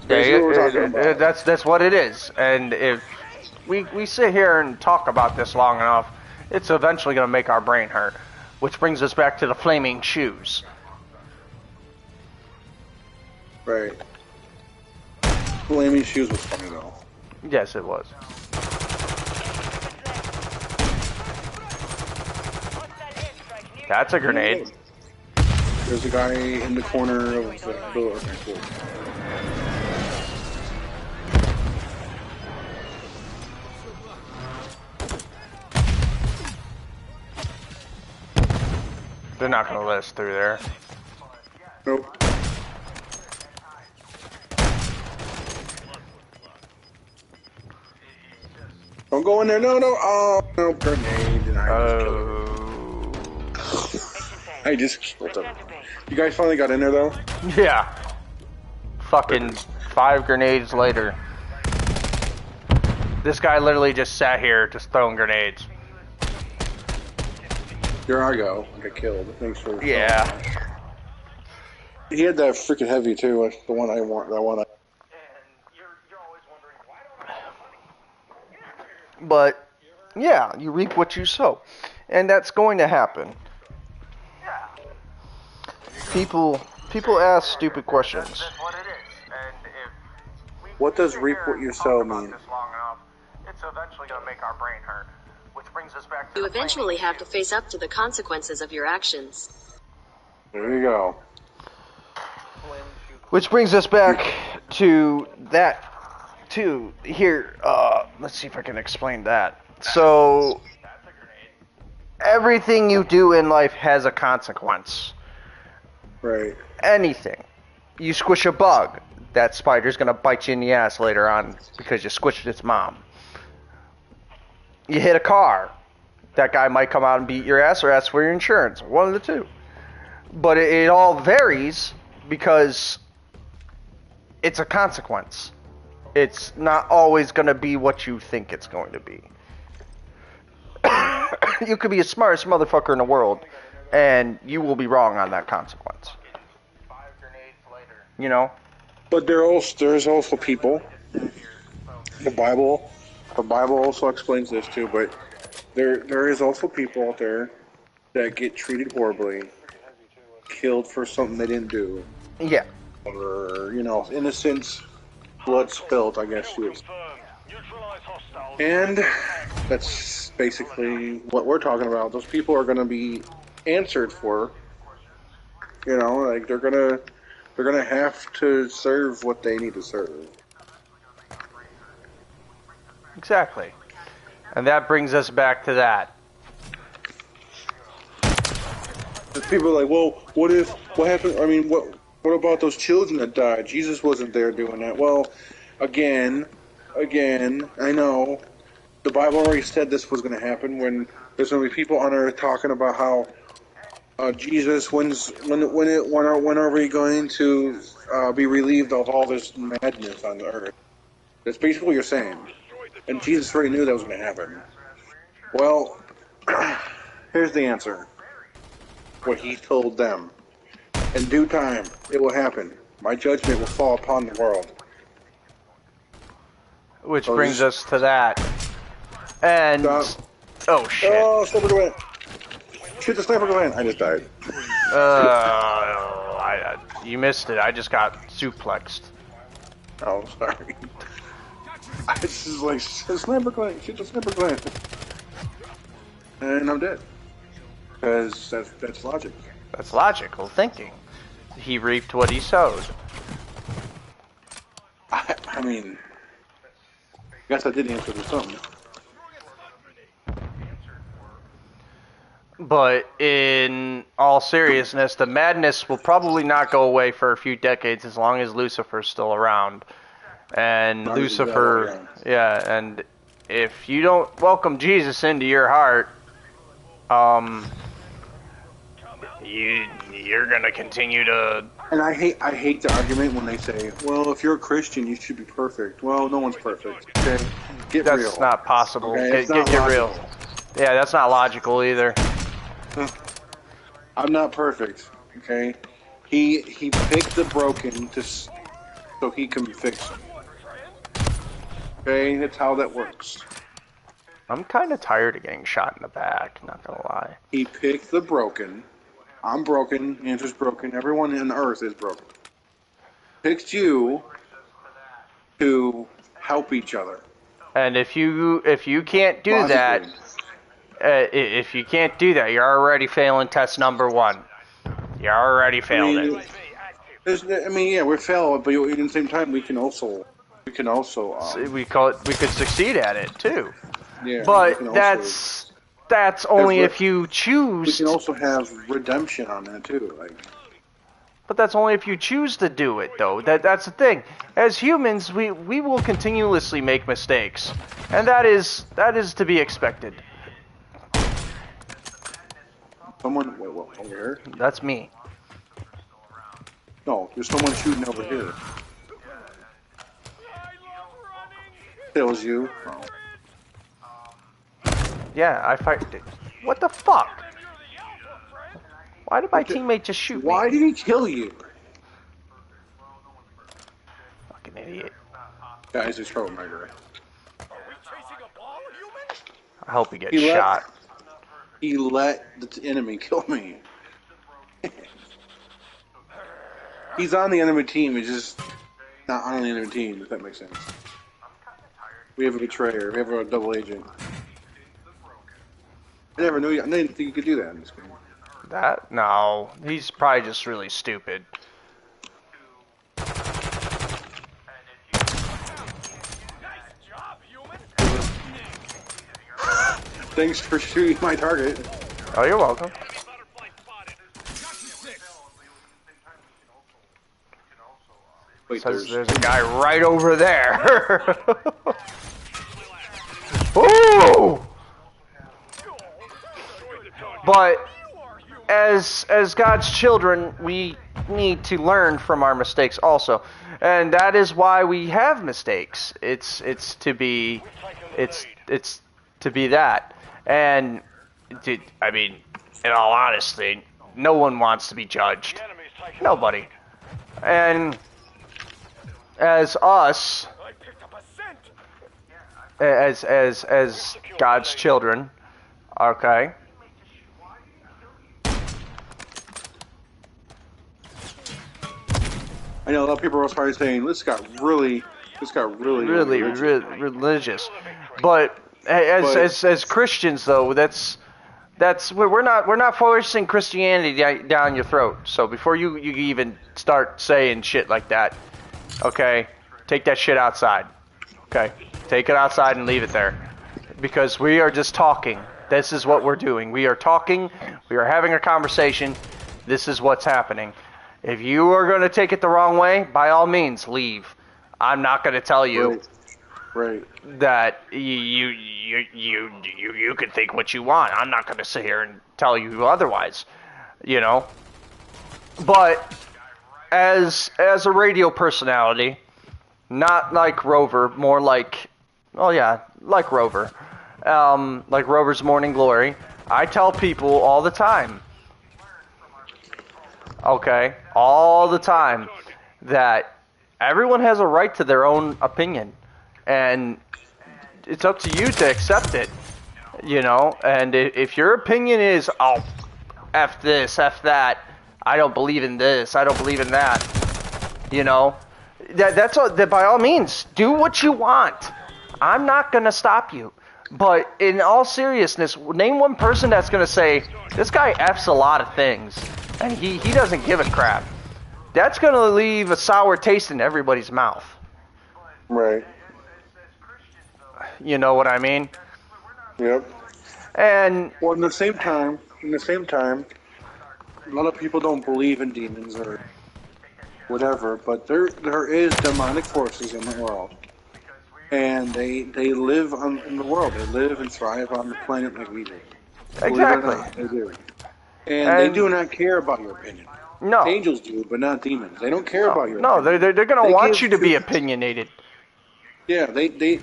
That's what it is. And if we sit here and talk about this long enough, It's eventually going to make our brain hurt. Which brings us back to the flaming shoes. Right. Flaming shoes was funny though. Yes, it was. That's a grenade. There's a guy in the corner of the door. Okay, cool. They're not going to let us through there. Nope. Don't go in there. No, no. Oh, no, grenade. And I just killed him. You guys finally got in there, though? Yeah. Fucking 5 grenades later. This guy literally just sat here just throwing grenades. Here I go. I got killed. Thanks for. Yeah. He had that freaking heavy too. The one I want. That one. But yeah, you reap what you sow, and that's going to happen. People ask stupid questions. What does reap what you sow mean? It's eventually going to make our brain hurt. Which brings us back to You eventually have to face up to the consequences of your actions. There you go. Which brings us back to that, too. Here, let's see if I can explain that. So, everything you do in life has a consequence. Right. Anything. You squish a bug, that spider's going to bite you in the ass later on because you squished its mom. You hit a car, that guy might come out and beat your ass or ask for your insurance. One of the two. But it all varies because it's a consequence. It's not always going to be what you think it's going to be. You could be the smartest motherfucker in the world, and you will be wrong on that consequence. You know? But there's also people. The Bible also explains this too. But there is also people out there that get treated horribly, killed for something they didn't do. Yeah. Or innocent blood spilled, I guess you would say. And that's basically what we're talking about. Those people are going to be answered for. Like they're gonna have to serve what they need to serve. Exactly. And that brings us back to that. People are like, well, what happened? I mean, what about those children that died? Jesus wasn't there doing that. Well, again, I know the Bible already said this was going to happen when there's going to be people on earth talking about how Jesus, when are we going to be relieved of all this madness on the earth? That's basically what you're saying. And Jesus already knew that was going to happen. Well, here's the answer. What he told them. In due time, it will happen. My judgment will fall upon the world. Which brings us to that. And... Oh, shit. Oh, sniper grenade. Shoot the sniper grenade. I just died. You missed it. I just got suplexed. Oh, sorry. This is like, sniper grenade. Shoot the sniper grenade. And I'm dead. Because that's logic. That's logical thinking. He reaped what he sowed. I mean, I guess I did answer to something. But in all seriousness, the madness will probably not go away for a few decades as long as Lucifer's still around. And Lucifer, yeah, and if you don't welcome Jesus into your heart, you're gonna continue to. And I hate the argument when they say, "Well, if you're a Christian, you should be perfect." Well, no one's perfect. Okay, get real. That's not possible. Okay? Get real. Yeah, that's not logical either. I'm not perfect. Okay, he picked the broken so he can fix them. Okay, that's how that works. I'm kind of tired of getting shot in the back, not gonna lie. He picked the broken. I'm broken. Andrew's broken. Everyone on Earth is broken. Picked you to help each other. And if you can't do that, if you can't do that, you're already failing test number 1. You already failed it. Yeah, we're failing, but at the same time, we can also. We could succeed at it too. Yeah, but that's only if you choose. We can also have redemption on that too, like. But that's only if you choose to do it, though. That's the thing. As humans, we will continuously make mistakes, and that is to be expected. Someone, wait, what, over here? That's me. No, there's someone shooting over here. Kills you. Oh. Yeah, I fight. What the fuck? Why did my teammate just shoot me? Why did he kill you? Fucking idiot. Guys, he's troublemaker. I hope he gets shot. He let the enemy kill me. He's on the enemy team, he's just not on the enemy team, if that makes sense. We have a betrayer, we have a double agent. I never knew I didn't think you could do that in this game. That? No. He's probably just really stupid. Thanks for shooting my target. Oh, you're welcome. Wait, There's a guy right over there. Ooh! But as God's children, we need to learn from our mistakes also, and that is why we have mistakes. It's to be that. And I mean, in all honesty, no one wants to be judged. Nobody. And as us, as God's children, okay. I know a lot of people are probably saying this got really religious. But as Christians, though, we're not forcing Christianity down your throat. So before you even start saying shit like that, okay, take that shit outside. Okay, take it outside and leave it there, because we are just talking. This is what we're doing. We are talking. We are having a conversation. This is what's happening. If you are going to take it the wrong way, by all means, leave. I'm not going to tell you that you can think what you want. I'm not going to sit here and tell you otherwise, you know. But as a radio personality, not like Rover, more like, like Rover, like Rover's Morning Glory, I tell people all the time. Okay, all the time, that everyone has a right to their own opinion, and it's up to you to accept it, you know. And if your opinion is, oh, F this, F that, I don't believe in this, I don't believe in that, you know, that's all, that by all means, do what you want. I'm not going to stop you. But in all seriousness, name one person that's going to say, this guy F's a lot of things, and he doesn't give a crap. That's going to leave a sour taste in everybody's mouth. Right. You know what I mean? Yep. And well, in the same time, a lot of people don't believe in demons or whatever, but there is demonic forces in the world. And they live in the world. They live and thrive on the planet like we do. Exactly. They do. And they do not care about your opinion. No. Angels do, but not demons. They don't care about your opinion. No, they're going to want you to be opinionated. Yeah, they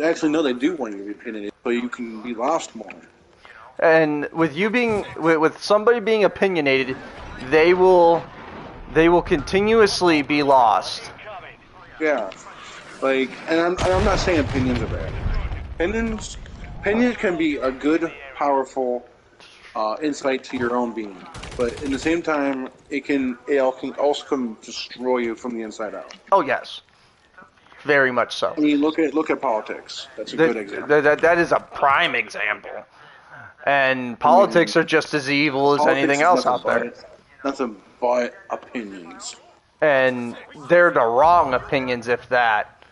actually know they do want you to be opinionated, so you can be lost more. And with you being, with somebody being opinionated, they will continuously be lost. Yeah. Like, and I'm not saying opinions are bad. Opinions opinion can be a good, powerful insight to your own being, but in the same time, it also can destroy you from the inside out. Oh yes, very much so. I mean, look at politics. That's a good example. That is a prime example. And politics are just as evil as anything else out there. Nothing but opinions. And they're the wrong opinions, if that.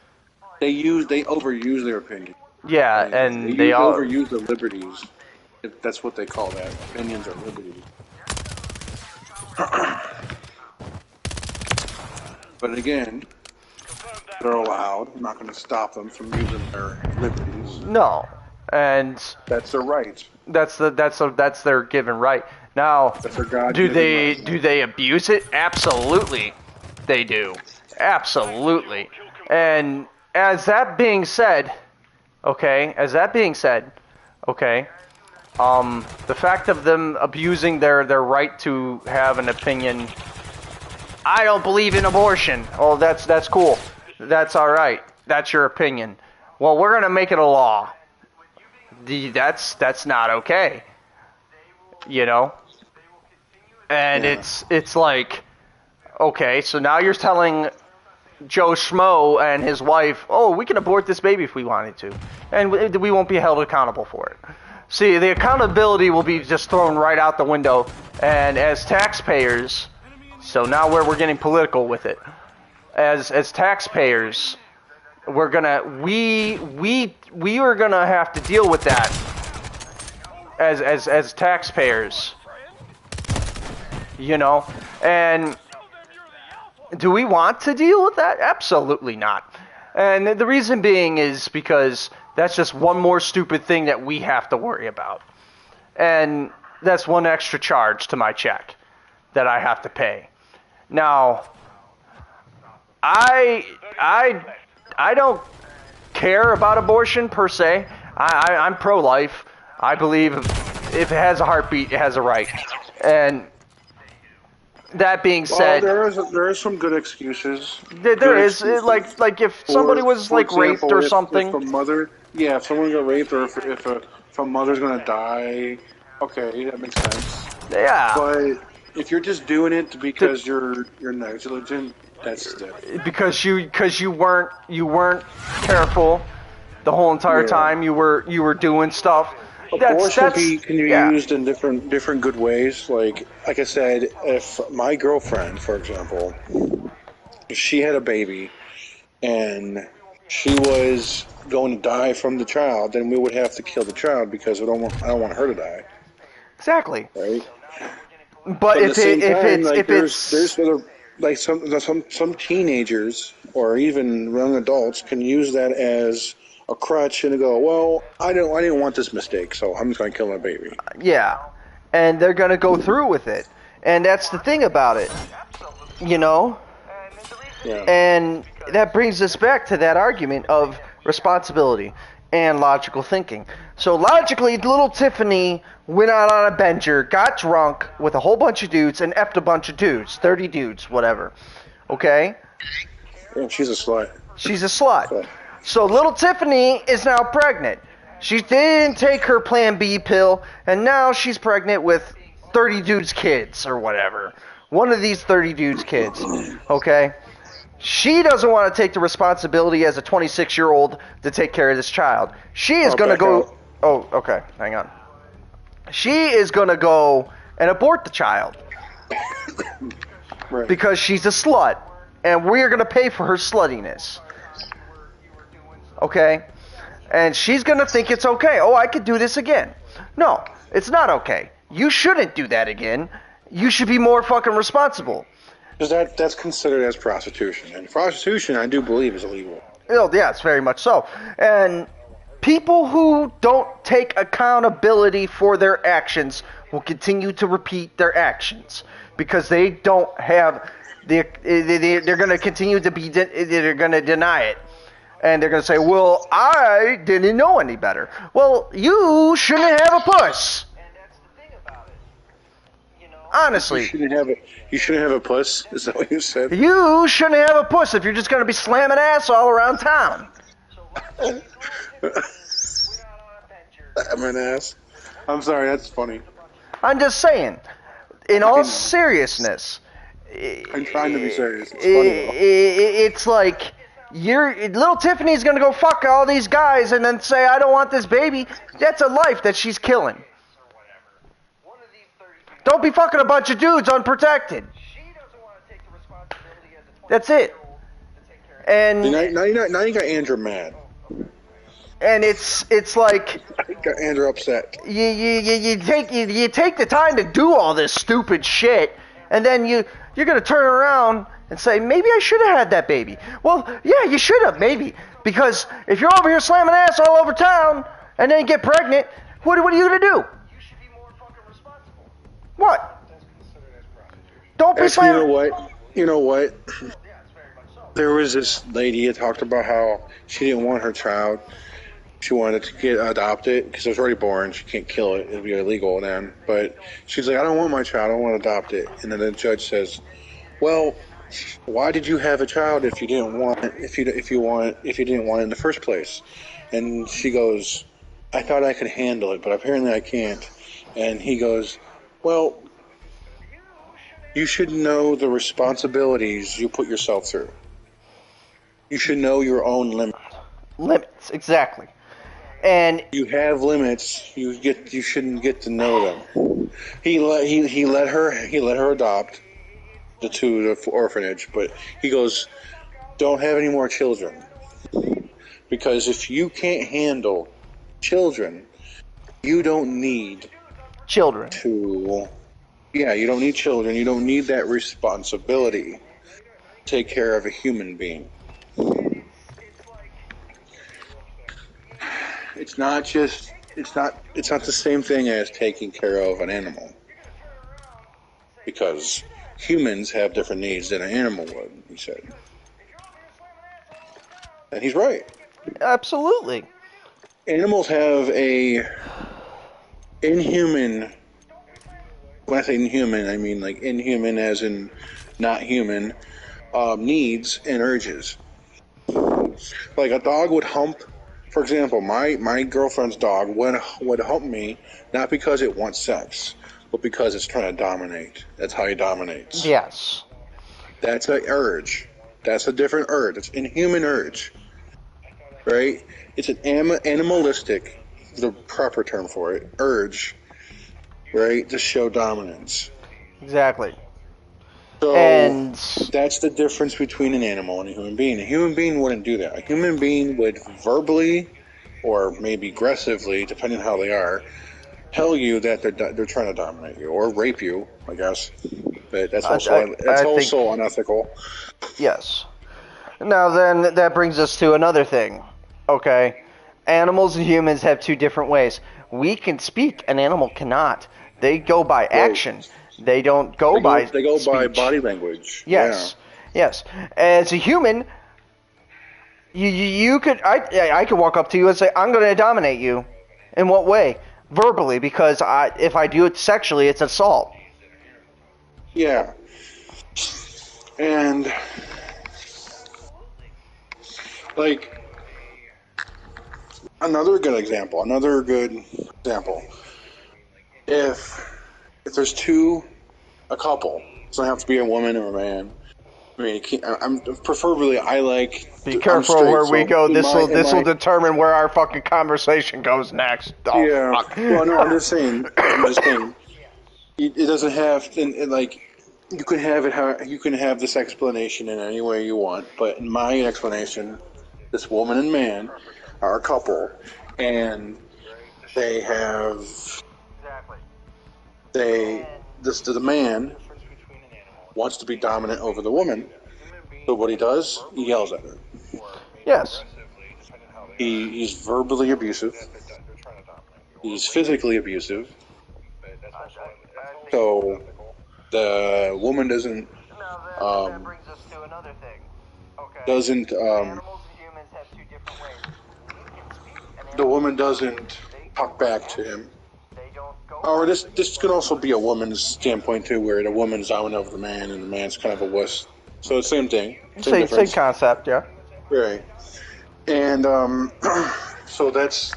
They overuse their opinion. Yeah, and they all overuse the liberties. If that's what they call that. Opinions are liberties. But again, they're allowed. I'm not going to stop them from using their liberties. No, and that's their right. That's their given right. Now, do they abuse it? Absolutely, they do. Absolutely. And as that being said, okay, the fact of them abusing their right to have an opinion, I don't believe in abortion. Oh, that's cool. That's all right. That's your opinion. Well, we're gonna make it a law. That's not okay. You know? And yeah. It's like, okay, so now you're telling Joe Schmo and his wife, oh, we can abort this baby if we wanted to, and we won't be held accountable for it. See, the accountability will be just thrown right out the window, and as taxpayers, so now we're getting political with it. As taxpayers, we are gonna have to deal with that as taxpayers, you know. And do we want to deal with that? Absolutely not. And the reason being is because that's just one more stupid thing that we have to worry about, and that's one extra charge to my check that I have to pay. Now, I don't care about abortion per se. I'm pro-life. I believe if it has a heartbeat, it has a right. And that being said, there are some good excuses. There is like if somebody was like raped or something. If someone got raped, or if a mother's gonna die, okay, that makes sense. Yeah. But if you're just doing it because you're negligent, that's different. Because you weren't careful the whole entire time. You were doing stuff. Abortion can be used in different good ways. Like I said, if my girlfriend, for example, if she had a baby and she was going to die from the child, then we would have to kill the child because I don't want her to die. Exactly. Right. But if there's other, like some teenagers or even young adults can use that as a crutch and go, well, I didn't want this mistake, so I'm just going to kill my baby. Yeah, and they're going to go through with it, and that's the thing about it, you know. Yeah. And that brings us back to that argument of responsibility and logical thinking. So logically, little Tiffany went out on a bender, got drunk with a whole bunch of dudes, and effed a bunch of dudes, 30 dudes, whatever. Okay? Yeah, she's a slut. She's a slut. So little Tiffany is now pregnant. She didn't take her Plan B pill, and now she's pregnant with 30 dudes' kids, or whatever. One of these 30 dudes' kids. Okay? She doesn't want to take the responsibility as a 26-year-old to take care of this child. She is going to go... out. Oh, okay. Hang on. She is going to go and abort the child. Right. Because she's a slut. And we're going to pay for her sluttiness. Okay? And she's going to think it's okay. Oh, I could do this again. No, it's not okay. You shouldn't do that again. You should be more fucking responsible. Because that's considered as prostitution. And prostitution, I do believe, is illegal. Oh, yeah, it's very much so. And people who don't take accountability for their actions will continue to repeat their actions. Because they don't have... They're going to continue to be... They're going to deny it. And they're going to say, well, I didn't know any better. Well, you shouldn't have a puss. Honestly. You shouldn't have a puss? Is that what you said? You shouldn't have a puss if you're just going to be slamming ass all around town. I'm an ass. I'm sorry, that's funny. I'm just saying, in I all know. seriousness, I'm trying to be serious. It's funny though. it's like little Tiffany's gonna go fuck all these guys and then say I don't want this baby. That's a life that she's killing. Don't be fucking a bunch of dudes unprotected. That's it. See, And now you got Andrew mad. it's like You got Andrew upset. you take the time to do all this stupid shit, and then you're gonna turn around and say maybe I should have had that baby. Well, yeah, you should have maybe, because if you're over here slamming ass all over town and then get pregnant, what are you gonna do? What? Don't be Actually, slamming. you know what? There was this lady that talked about how she didn't want her child. She wanted to get adopted because it was already born. She can't kill it; it'd be illegal then. But she's like, I don't want my child. I want to adopt it. And then the judge says, well, why did you have a child if you didn't want if you didn't want it in the first place? And she goes, I thought I could handle it, but apparently I can't. And he goes, well, you should know the responsibilities you put yourself through. You should know your own limits. Limits, exactly. And You have limits. You shouldn't get to know them. He let her adopt the orphanage, but he goes, don't have any more children. Because if you can't handle children, you don't need children. to. Yeah, you don't need children. You don't need that responsibility to take care of a human being. It's not just. It's not the same thing as taking care of an animal. Because humans have different needs than an animal would, he said. And he's right. Absolutely. Animals have a inhuman. When I say inhuman, I mean like inhuman as in not human, needs and urges. Like a dog would hump. For example, my girlfriend's dog would hump me not because it wants sex, but because it's trying to dominate. That's how he dominates. Yes. That's an urge. That's a different urge. It's an inhuman urge, right? It's an animalistic, the proper term for it, urge, right? To show dominance. Exactly. So And that's the difference between an animal and a human being. A human being wouldn't do that. A human being would verbally, or maybe aggressively, depending on how they are, tell you that they're trying to dominate you or rape you. I guess, but that's I think also unethical. yes. Now then, that brings us to another thing. Okay, animals and humans have two different ways. We can speak, an animal cannot. They go by action. They don't go by They go by speech. body language. Yes, yes. As a human, you could I could walk up to you and say I'm going to dominate you. In what way? Verbally, because if I do it sexually, it's assault. Yeah. And like another good example. If there's a couple, it doesn't have to be a woman or a man. I mean, I'm preferably I like. Be I'm careful straight, where we so go. in This my- in will my- determine where our fucking conversation goes next. Oh, Yeah. fuck. Well, no, I'm just saying. It doesn't have, and like, you can have you can have this explanation in any way you want. But in my explanation, this woman and man are a couple, and they have the man wants to be dominant over the woman. So what he does, he yells at her. Yes. He's verbally abusive. He's physically abusive. So the woman doesn't the woman doesn't talk back to him. Or this could also be a woman's standpoint too, where the woman's dominant over the man and the man's kind of a wuss. So it's same thing, same Same difference. concept, yeah. Right. And so that's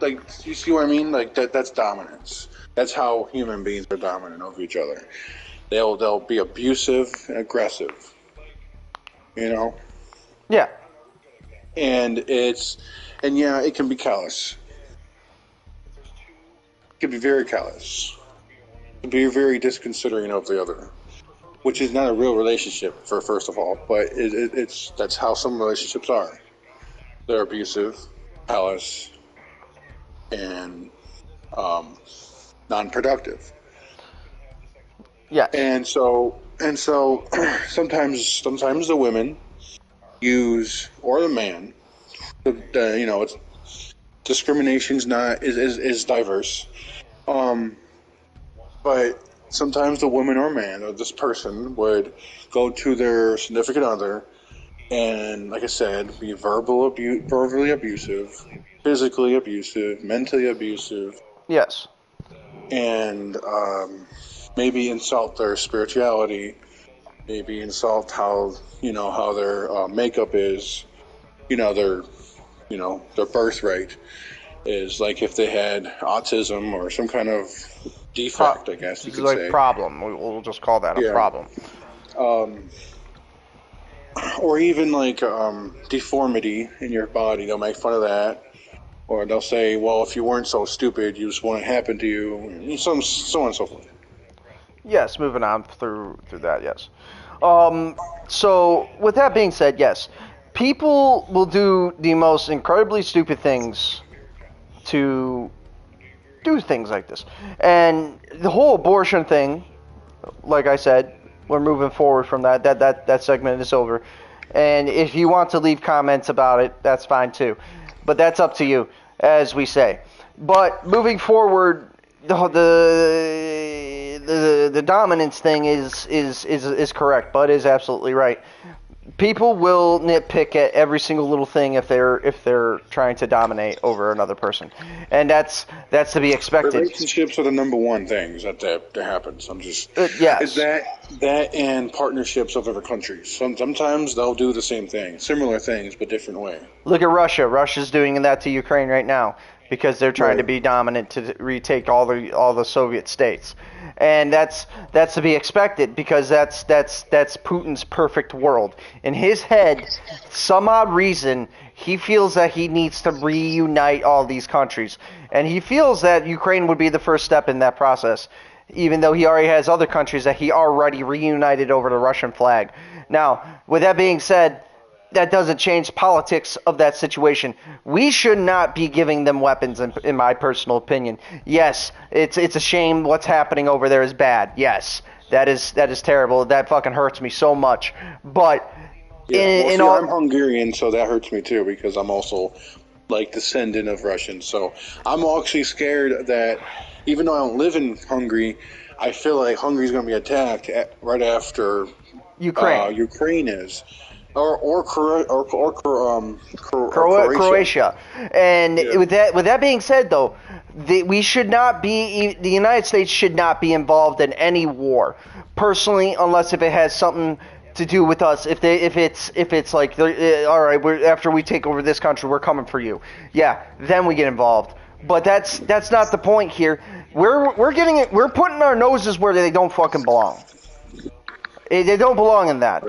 like, you see what I mean? Like that's dominance. That's how human beings are dominant over each other. They'll be abusive and aggressive. You know, Yeah. and yeah, it can be callous. It can be very callous. It can be very disconsidering of the other, which is not a real relationship for first of all, but it's that's how some relationships are. They're abusive, callous, and non-productive. Yes. And so sometimes the women use, or the man, you know, it's discrimination's not is diverse. But sometimes the woman or man or this person would go to their significant other and, like I said, be verbally abusive, physically abusive, mentally abusive, Yes. and maybe insult their spirituality, maybe insult how how their makeup is, their their birthright is, like if they had autism or some kind of defect, I guess you This is could like say. problem. We'll just call that a Yeah. problem. Or even like deformity in your body. They'll make fun of that. Or they'll say, well, if you weren't so stupid, you just wouldn't happen to you. And so on and so forth. Yes, moving on through that, yes. So, with that being said, yes, people will do the most incredibly stupid things to do things like this. And the whole abortion thing, like I said, we're moving forward from that. That segment is over. And if you want to leave comments about it, that's fine too. But that's up to you, as we say. But moving forward, the dominance thing is correct. Bud is absolutely right. People will nitpick at every single little thing if they're trying to dominate over another person, and that's to be expected. Relationships are the number one things that happens. I'm just Yes. It's that and partnerships of other countries. Sometimes they'll do the same thing, similar things, but different way. Look at Russia. Russia's doing that to Ukraine right now because they're trying to be dominant to retake all the Soviet states, and that's to be expected because that's Putin's perfect world. In his head, some odd reason, he feels that he needs to reunite all these countries, and he feels that Ukraine would be the first step in that process, even though he already has other countries that he already reunited over the Russian flag. Now, with that being said, that doesn't change politics of that situation. We should not be giving them weapons, in my personal opinion. Yes, it's a shame what's happening over there is bad. Yes, that is terrible. That fucking hurts me so much. But I'm Hungarian, so that hurts me too because I'm also like descendant of Russians. So I'm actually scared that even though I don't live in Hungary, I feel like Hungary's going to be attacked right after Ukraine is. Or Croatia. And with that being said, though, we should not be. The United States should not be involved in any war, personally, unless if it has something to do with us. If it's like, all right, after we take over this country, we're coming for you. Yeah, then we get involved. But that's not the point here. We're getting it. We're putting our noses where they don't fucking belong. They don't belong in that.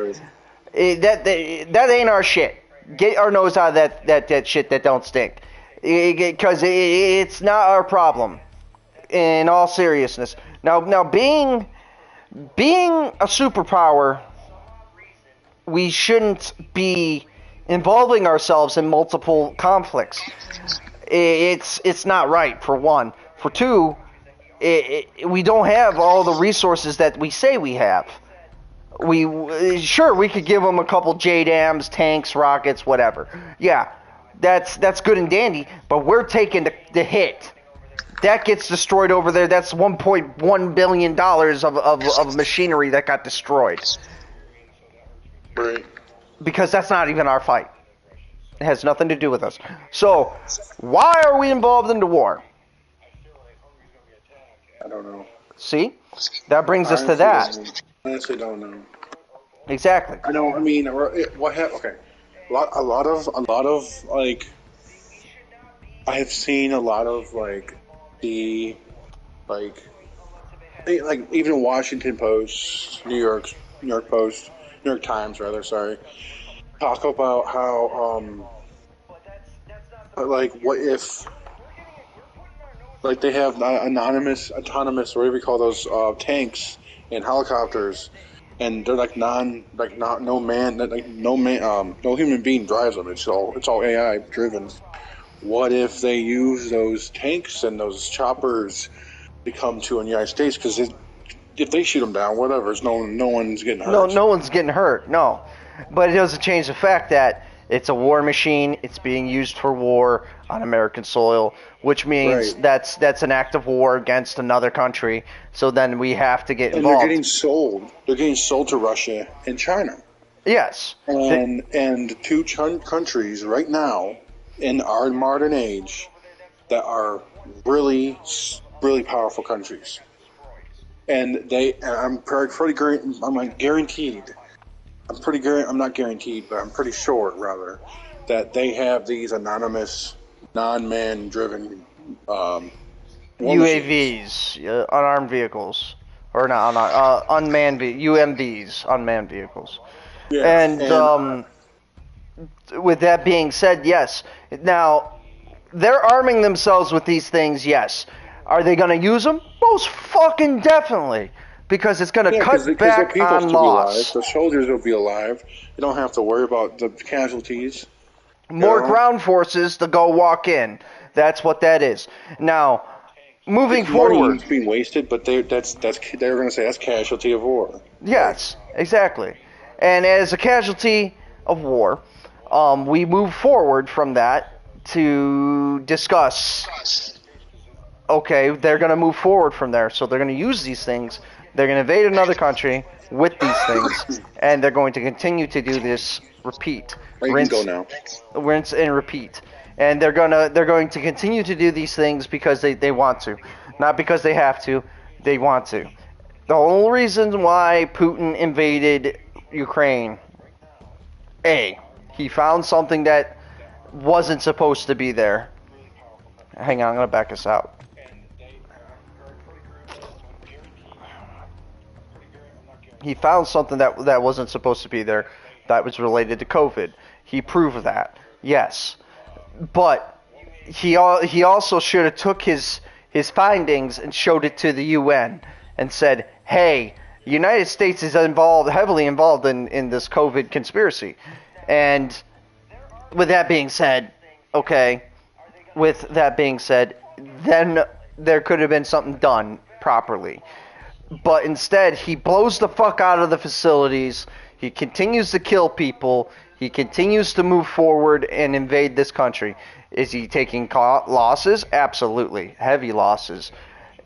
That ain't our shit. Get our nose out of that shit that don't stink, because it's not our problem. In all seriousness, now being a superpower, we shouldn't be involving ourselves in multiple conflicts. It's not right, for one. For two, we don't have all the resources that we say we have. We could give them a couple JDAMs, tanks, rockets, whatever. Yeah, that's good and dandy, but we're taking the hit. That gets destroyed over there. That's $1.1 billion of machinery that got destroyed. Right. Because that's not even our fight. It has nothing to do with us. So, why are we involved in the war? I don't know. See? That brings us to that. I honestly don't know. Exactly. I know. I mean, what happened? Okay, a lot of like I have seen a lot of the like even Washington Post, New York Post, New York Times rather, sorry, talk about how what if they have autonomous, whatever you call those tanks and helicopters, and they're not no man, no human being drives them. It's all AI driven. What if they use those tanks and those choppers to come to in the United States? Because if they shoot them down, whatever, no one's getting No, hurt. no one's getting hurt. No, but it doesn't change the fact that it's a war machine. It's being used for war on American soil, which means Right. that's an act of war against another country. So then we have to get And they're involved. getting sold. They're getting sold to Russia and China. Yes. And two countries right now in our modern age that are really, really powerful countries. And I'm guaranteed. I'm not guaranteed, but I'm pretty sure rather that they have these anonymous, non-man driven war machines. UAVs, unarmed vehicles, or not unmanned UMVs, unmanned vehicles. Yeah, And with that being said, yes. Now they're arming themselves with these things. Yes. Are they going to use them? Most fucking definitely, because it's going to cut the back people on still be alive. loss. The soldiers will be alive. You don't have to worry about the casualties. More know? ground forces to go walk in. That's what that is. Now, moving forward. Money being wasted, but they're going to say that's casualty of war. Yes, exactly. And as a casualty of war, we move forward from that to discuss. Okay, they're going to move forward from there, so they're going to use these things. They're going to invade another country with these things, and they're going to continue to do this. Repeat, You can go now. rinse and repeat. And they're going to continue to do these things because they want to, not because they have to. They want to. The only reason why Putin invaded Ukraine, he found something that wasn't supposed to be there. Hang on, I'm going to back us out. He found something that wasn't supposed to be there that was related to COVID. He proved that, yes. But he also should have took his findings and showed it to the UN and said, hey, the United States is heavily involved in this COVID conspiracy. And with that being said, then there could have been something done properly. But instead, he blows the fuck out of the facilities. He continues to kill people. He continues to move forward and invade this country. Is he taking losses? Absolutely. Heavy losses.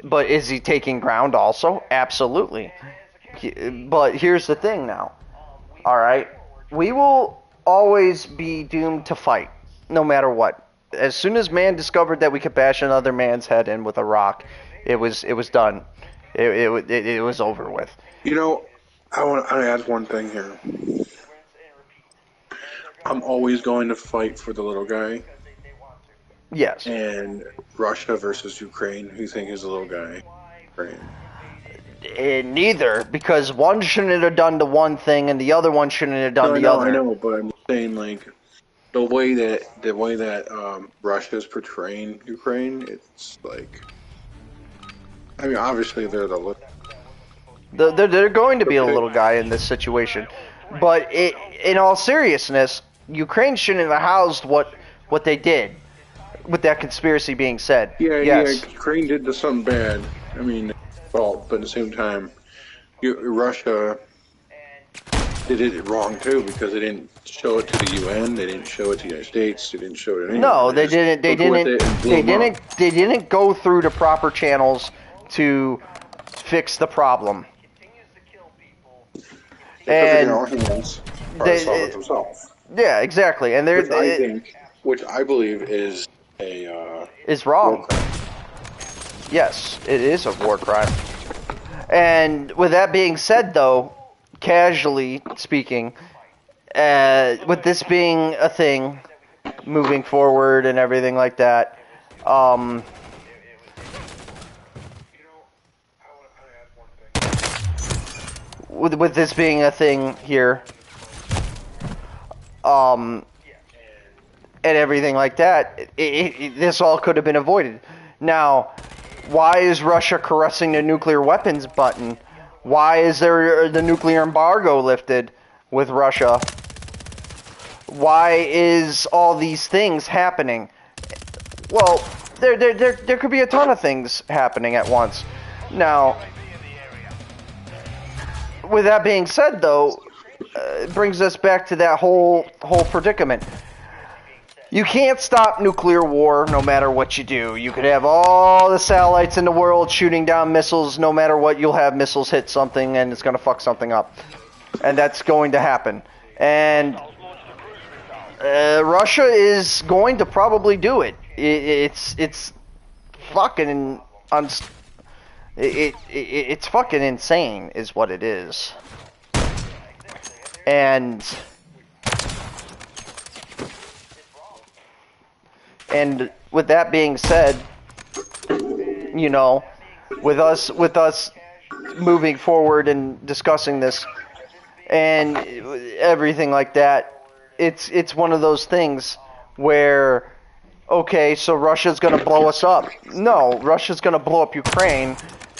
But is he taking ground also? Absolutely. But here's the thing now. Alright? We will always be doomed to fight, no matter what. As soon as man discovered that we could bash another man's head in with a rock, it was done. It was over with. You know, I want to add one thing here. I'm always going to fight for the little guy. Yes. And Russia versus Ukraine, who you think is the little guy? Ukraine. Neither, because one shouldn't have done the one thing and the other one shouldn't have done the other. I know, but I'm saying the way that Russia is portraying Ukraine, it's like, I mean, obviously they're the little. They're going to be a little guy in this situation, but in all seriousness, Ukraine shouldn't have housed what they did, with that conspiracy being said. Yeah, yes. Ukraine did something bad. I mean, fault, but at the same time, Russia did it wrong too because they didn't show it to the UN, they didn't show it to the United States, they didn't show it to anyone. No, they didn't. They didn't go through the proper channels to fix the problem. They took it in our hands. They solve it themselves. Yeah, exactly. And which I believe is is wrong. Yes, it is a war crime. And with that being said, though, casually speaking, with this being a thing, moving forward and everything like that, Um, with this being a thing here, and everything like that, this all could have been avoided. Now, why is Russia caressing the nuclear weapons button? Why is there the nuclear embargo lifted with Russia? Why is all these things happening? Well, there could be a ton of things happening at once. Now, with that being said, though, it brings us back to that whole predicament. You can't stop nuclear war no matter what you do. You could have all the satellites in the world shooting down missiles. No matter what, you'll have missiles hit something and it's going to fuck something up. And that's going to happen. And Russia is going to probably do it. It's fucking it's fucking insane is what it is. And with that being said, you know, with us moving forward and discussing this and everything like that, it's one of those things where, okay, so Russia's going to blow us up. No, Russia's going to blow up Ukraine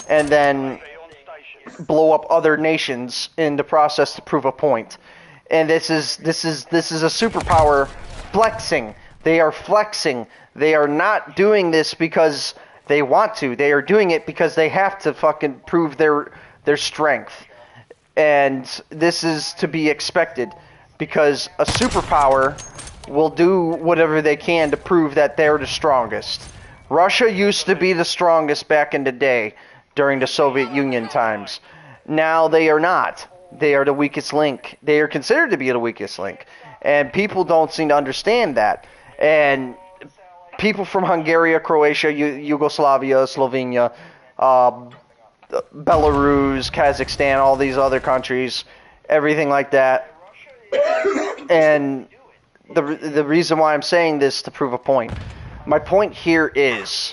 and then blow up other nations in the process to prove a point. And this is a superpower flexing. They are flexing. They are not doing this because they want to. They are doing it because they have to fucking prove their strength. And this is to be expected because a superpower will do whatever they can to prove that they're the strongest. Russia used to be the strongest back in the day during the Soviet Union times. Now they are not. They are the weakest link. They are considered to be the weakest link. And people don't seem to understand that. And people from Hungary, Croatia, Yugoslavia, Slovenia, Belarus, Kazakhstan, all these other countries, everything like that. And the reason why I'm saying this to prove a point. My point here is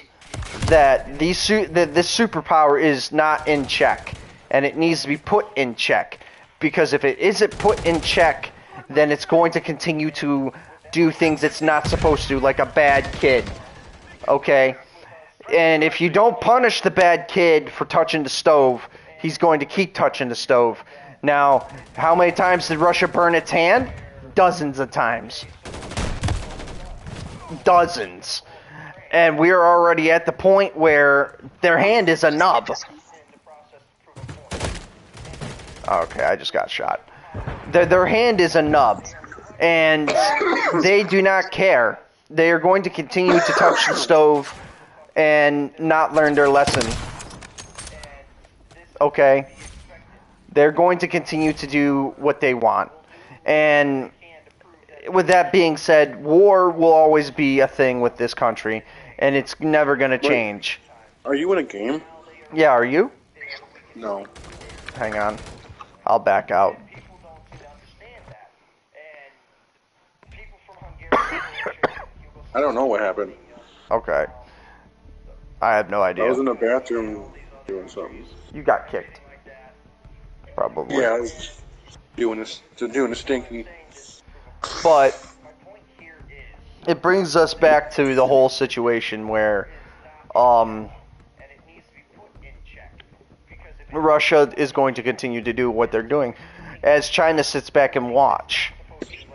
that this superpower is not in check, and it needs to be put in check. Because if it isn't put in check, then it's going to continue to do things it's not supposed to, like a bad kid. Okay? And if you don't punish the bad kid for touching the stove, he's going to keep touching the stove. Now, how many times did Russia burn its hand? Dozens of times. Dozens. And we're already at the point where their hand is a nub. Okay, I just got shot. Their hand is a nub. And they do not care. They are going to continue to touch the stove and not learn their lesson. Okay? They're going to continue to do what they want. And with that being said, war will always be a thing with this country. And it's never going to change. Are you in a game? Yeah, are you? No. Hang on. I'll back out. I don't know what happened. Okay. I have no idea. I was in the bathroom doing something. You got kicked. Probably. Yeah, I was doing a stinky. But it brings us back to the whole situation where Russia is going to continue to do what they're doing as China sits back and watch.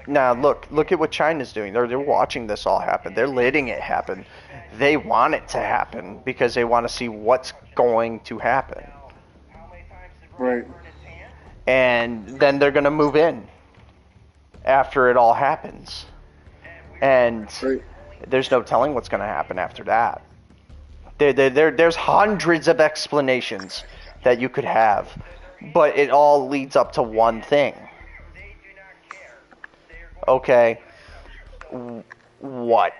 Now look at what China's doing. They're watching this all happen. They're letting it happen. They want it to happen because they want to see what's going to happen. Right. And then they're going to move in after it all happens. And Right. there's no telling what's going to happen after that. There's hundreds of explanations that you could have, but it all leads up to one thing. Okay, what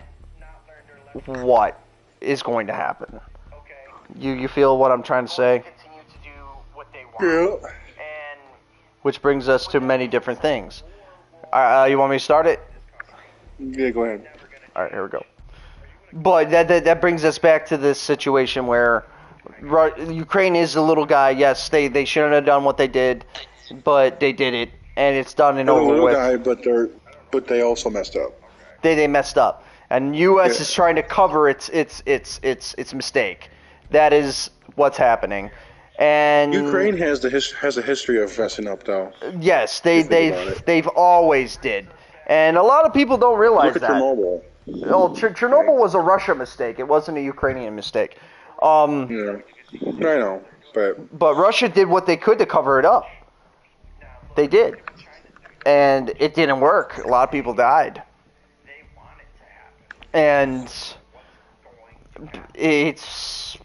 is going to happen? You feel what I'm trying to say? Yeah. Which brings us to many different things. You want me to start it? Yeah, go ahead. All right, here we go. But that brings us back to this situation where Ukraine is a little guy. Yes, they shouldn't have done what they did, but they did it, and it's done and They're the over little with. guy, but they also messed up. They messed up, and U.S. Yeah. is trying to cover its mistake. That is what's happening, and Ukraine has a history of messing up, though. yes, You think about it. they've always did, and a lot of people don't realize Look at that. Chernobyl. Oh, Chernobyl was a Russia mistake. It wasn't a Ukrainian mistake. Yeah, I know, but But Russia did what they could to cover it up. They did, and it didn't work. A lot of people died, and it's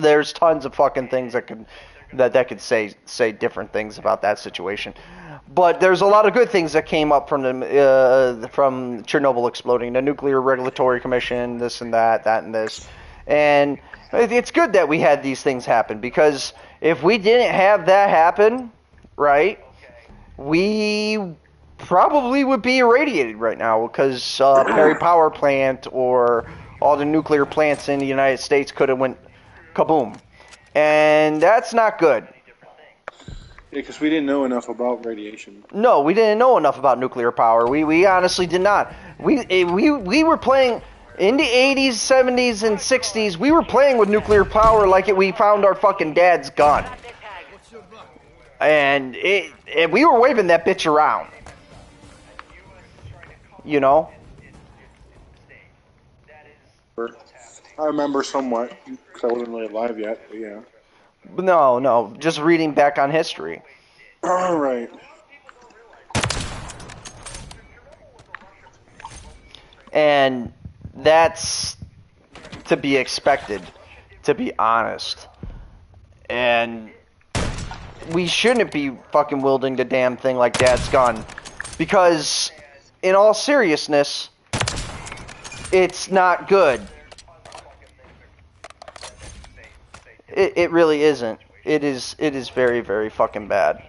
there's tons of fucking things that could say different things about that situation. But there's a lot of good things that came up from from Chernobyl exploding, the Nuclear Regulatory Commission, this and that and this, and it's good that we had these things happen, because if we didn't have that happen, right, we probably would be irradiated right now, because Perry Power Plant or all the nuclear plants in the United States could have went kaboom, and that's not good. because we didn't know enough about radiation. No, we didn't know enough about nuclear power. We honestly did not. We were playing in the 80s, 70s, and 60s. We were playing with nuclear power like we found our fucking dad's gun, and we were waving that bitch around. You know. I remember somewhat, because I wasn't really alive yet, but yeah. No, just reading back on history. All right. And that's to be expected, to be honest. And we shouldn't be fucking wielding the damn thing like Dad's gun, because in all seriousness, it's not good. It really isn't. It is very, very fucking bad.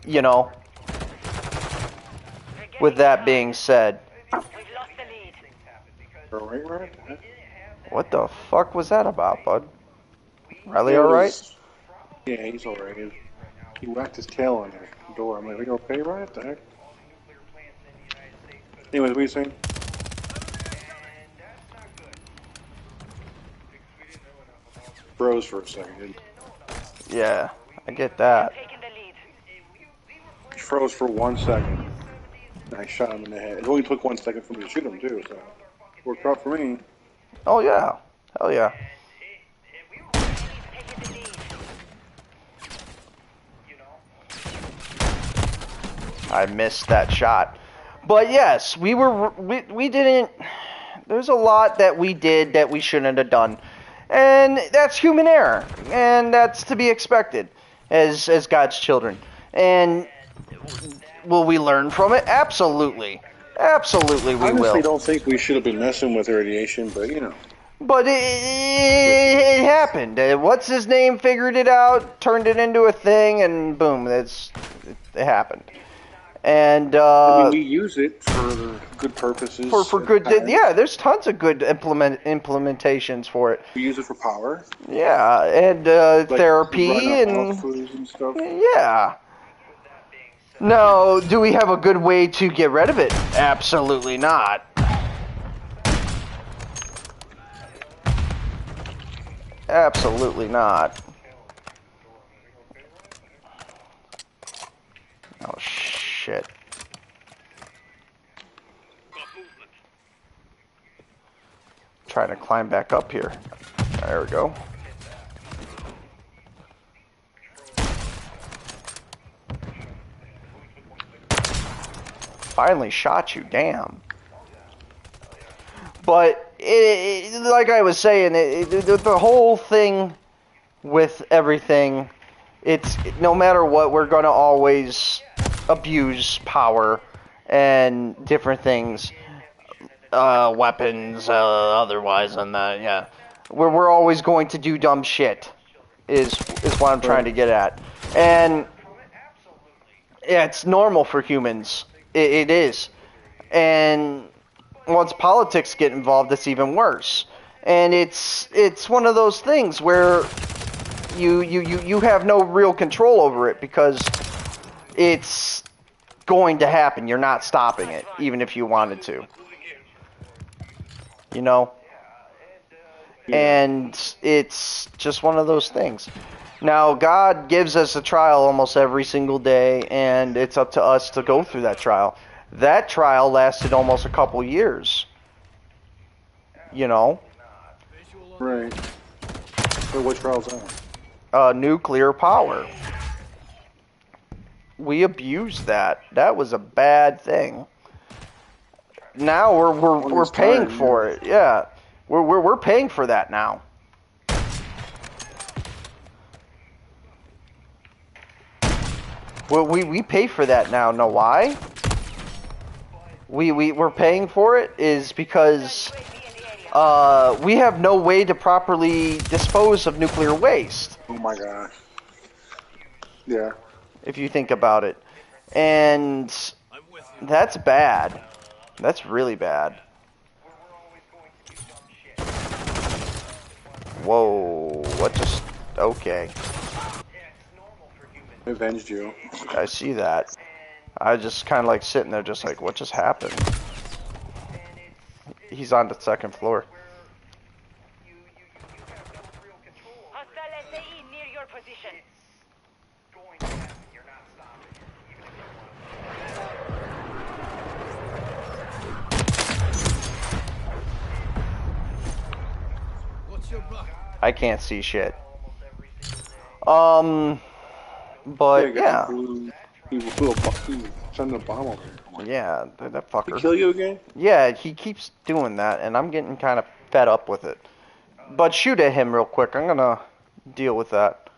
You know? With that being said, We've lost the lead. All right, right. what the fuck was that about, bud? Riley alright? Yeah, he's alright. He whacked his tail on the door. I'm like, are you okay, Ryan? What the heck? Anyways, what are you saying? Froze for a second. Yeah, I get that. Taking the lead. He froze for 1 second. And I shot him in the head. It only took 1 second for me to shoot him, too, so it worked out for me. Oh yeah. Hell yeah. I missed that shot. But yes, we didn't. There's a lot that we did that we shouldn't have done. And that's human error. And that's to be expected as God's children. And will we learn from it? Absolutely. Absolutely we I honestly will. don't think we should have been messing with radiation, but you know. But it happened. What's his name figured it out, turned it into a thing, and boom, it happened. And I mean, we use it for good purposes. for good, yeah. There's tons of good implementations for it. We use it for power. Yeah, and Like therapy run our and houses and stuff. yeah. Now, do we have a good way to get rid of it? Absolutely not. Absolutely not. Oh shit. Trying to climb back up here. There we go. Finally shot you, damn. But like I was saying, the whole thing with everything, it's no matter what, we're gonna always abuse power and different things, weapons, otherwise, and that, yeah. We're always going to do dumb shit, is what I'm trying to get at, and yeah, it's normal for humans. It is, and once politics get involved, it's even worse. And it's one of those things where you have no real control over it because it's going to happen. You're not stopping it, even if you wanted to. You know? And it's just one of those things. Now, God gives us a trial almost every single day, and it's up to us to go through that trial. That trial lasted almost a couple years. You know? Right. So what trial's that? Nuclear power. We abused that. That was a bad thing. Now we're paying for it. Yeah. We're paying for that now. Well, we pay for that now. Know why? We're paying for it is because we have no way to properly dispose of nuclear waste. Oh my god. Yeah. If you think about it. And that's bad. That's really bad. Whoa, what just... Okay. I avenged you. I see that. I was just kind of like sitting there just like, what just happened? He's on the second floor. Hostile SAE near your position. I can't see shit. But yeah. He send a bomb over here. Yeah, that fucker. He kill you again? Yeah, he keeps doing that, and I'm getting kind of fed up with it. But shoot at him real quick. I'm gonna deal with that.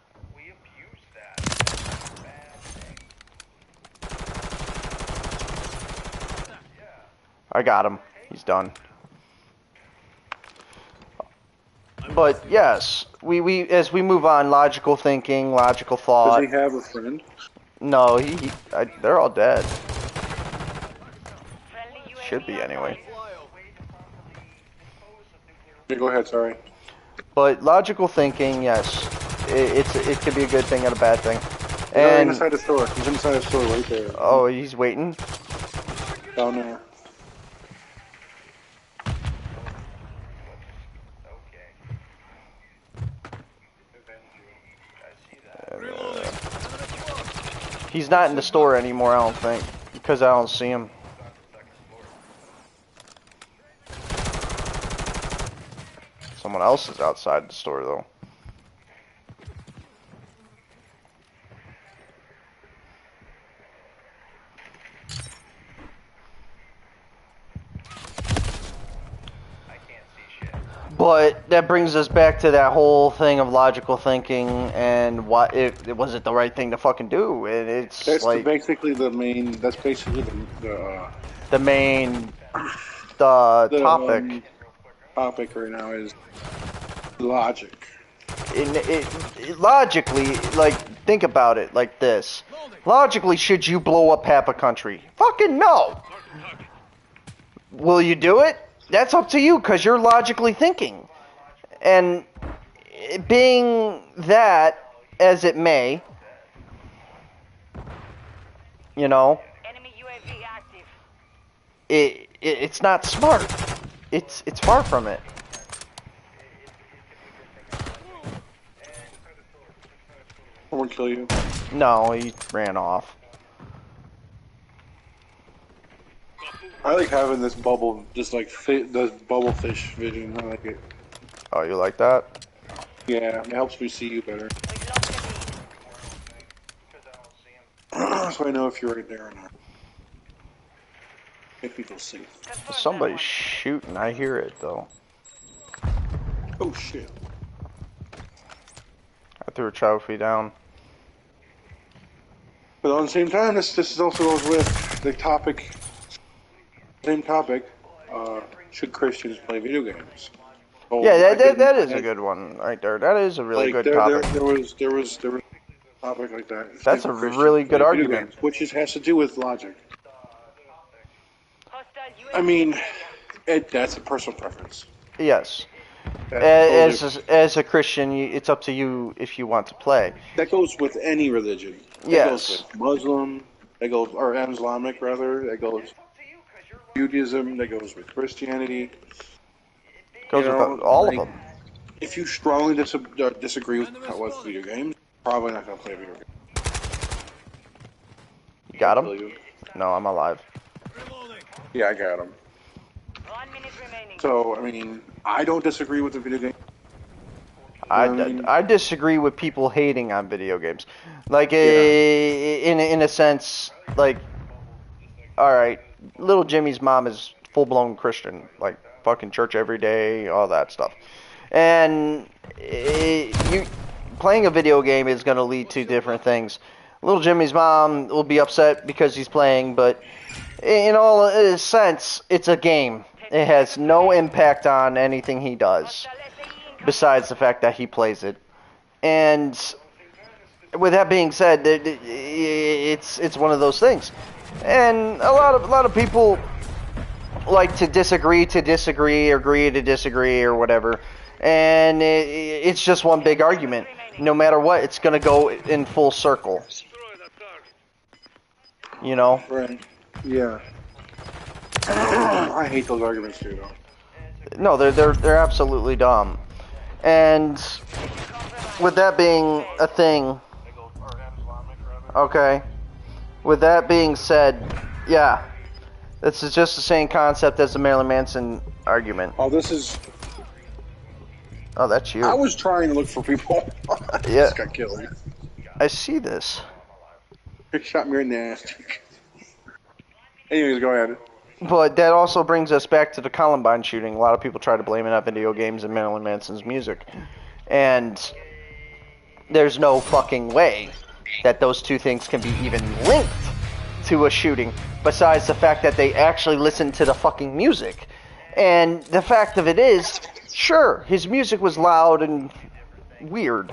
I got him. He's done. But yes, we as we move on, logical thinking, logical thought. Does he have a friend? No, they're all dead. Should be anyway. Yeah, go ahead, sorry. But logical thinking, yes, it could be a good thing and a bad thing. And And inside the store. He's inside the store right there. oh, he's waiting. Down there. He's not in the store anymore, I don't think, because I don't see him. Someone else is outside the store, though. But that brings us back to that whole thing of logical thinking and what it was it the right thing to fucking do. It's That's like basically the main. That's basically the main topic. Topic right now is logic. Logically, like, think about it like this. Logically, should you blow up half a country? Fucking no. Will you do it? That's up to you, because you're logically thinking. And being that, as it may, you know, Enemy UAV active. it's not smart. It's far from it. Someone kill you. No, he ran off. I like having this bubble, just like the bubble fish vision. I like it. Oh, you like that? Yeah, it helps me see you better. We've lost the lead. So I know if you're right there or not. If you feel safe. Somebody's shooting. I hear it, though. Oh shit. I threw a trophy down. But on the same time, this also goes with the topic. Same topic. Should Christians play video games? Oh, Yeah, that is a good one right there. That is a really good topic. There was a topic like that. That's Should a Christians really play good video argument. games, which has to do with logic. Hostile UAV I mean, That's a personal preference. Yes. That's totally different. As a Christian, it's up to you if you want to play. That goes with any religion. That goes Yes. with Muslim. That goes, or Islamic rather. That goes Judaism. That goes with Christianity. You Goes with know, all of like them. if you strongly disagree with video games, probably not gonna play a video game. You got Kill him? you. No, I'm alive. Yeah, I got him. 1 minute remaining. So I mean, I don't disagree with the video game. I mean, I disagree with people hating on video games. Like, in a sense, like, all right, little Jimmy's mom is full blown Christian, like fucking church every day, all that stuff. And you playing a video game is going to lead to different things. Little Jimmy's mom will be upset because he's playing, but in all sense, it's a game. It has no impact on anything he does, besides the fact that he plays it. And with that being said, it's one of those things. And a lot of people like to disagree, agree to disagree, or whatever. And it's just one big argument. No matter what, it's going to go in full circle. You know? right? Yeah. I hate those arguments too, though. No, they're absolutely dumb. And with that being a thing, okay. With that being said, yeah, this is just the same concept as the Marilyn Manson argument. Oh, this is. Oh, that's you. I was trying to look for people. I Yeah. just got killed. I see this. It shot me right in the ass cheek. Anyways, go ahead. But that also brings us back to the Columbine shooting. A lot of people try to blame it on video games and Marilyn Manson's music. And there's no fucking way that those two things can be even linked to a shooting, besides the fact that they actually listened to the fucking music. And the fact of it is, sure, his music was loud and weird,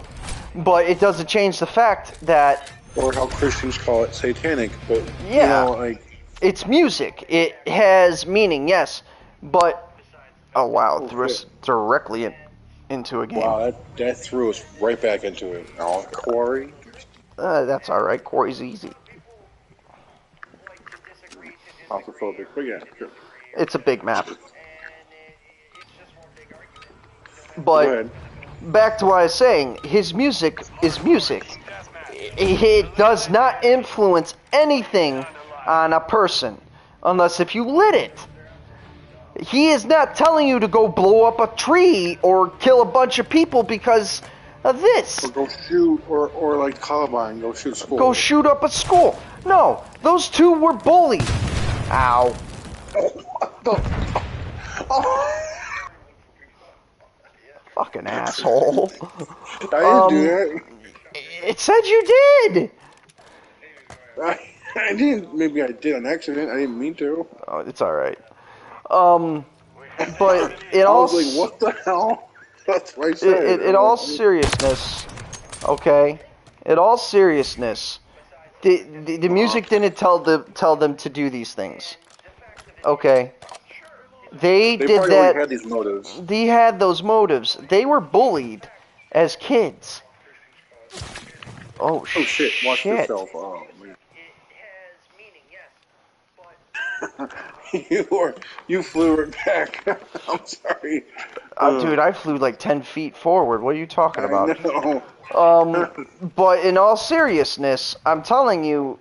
but it doesn't change the fact that... Or how Christians call it satanic, but, Yeah. you know, like... It's music. It has meaning, yes, but... Oh, wow, threw us directly into a game. Wow, that threw us right back into it. Oh, Corey. That's alright. Quarry's easy. Claustrophobic, but yeah, sure. It's a big map. Go But ahead. back to what I was saying, his music is music. It does not influence anything on a person, unless if you lit it. He is not telling you to go blow up a tree or kill a bunch of people because of this. Or go shoot, or like Columbine, go shoot school. Go shoot up a school. No, those two were bullied. Ow. What the? Oh. Fucking asshole. I didn't do that. It said you did. I didn't. Maybe I did on accident. I didn't mean to. Oh, it's alright. But it I all... was like, what the hell? That's what I said. In all seriousness, okay? In all seriousness, the music didn't tell them to do these things. Okay? They did probably that. already had these motives. They had those motives. They were bullied as kids. Oh, Oh shit! Watch shit. yourself. Oh man. You flew it back. I'm sorry. Dude, I flew like 10 feet forward. What are you talking about? I know. But in all seriousness, I'm telling you,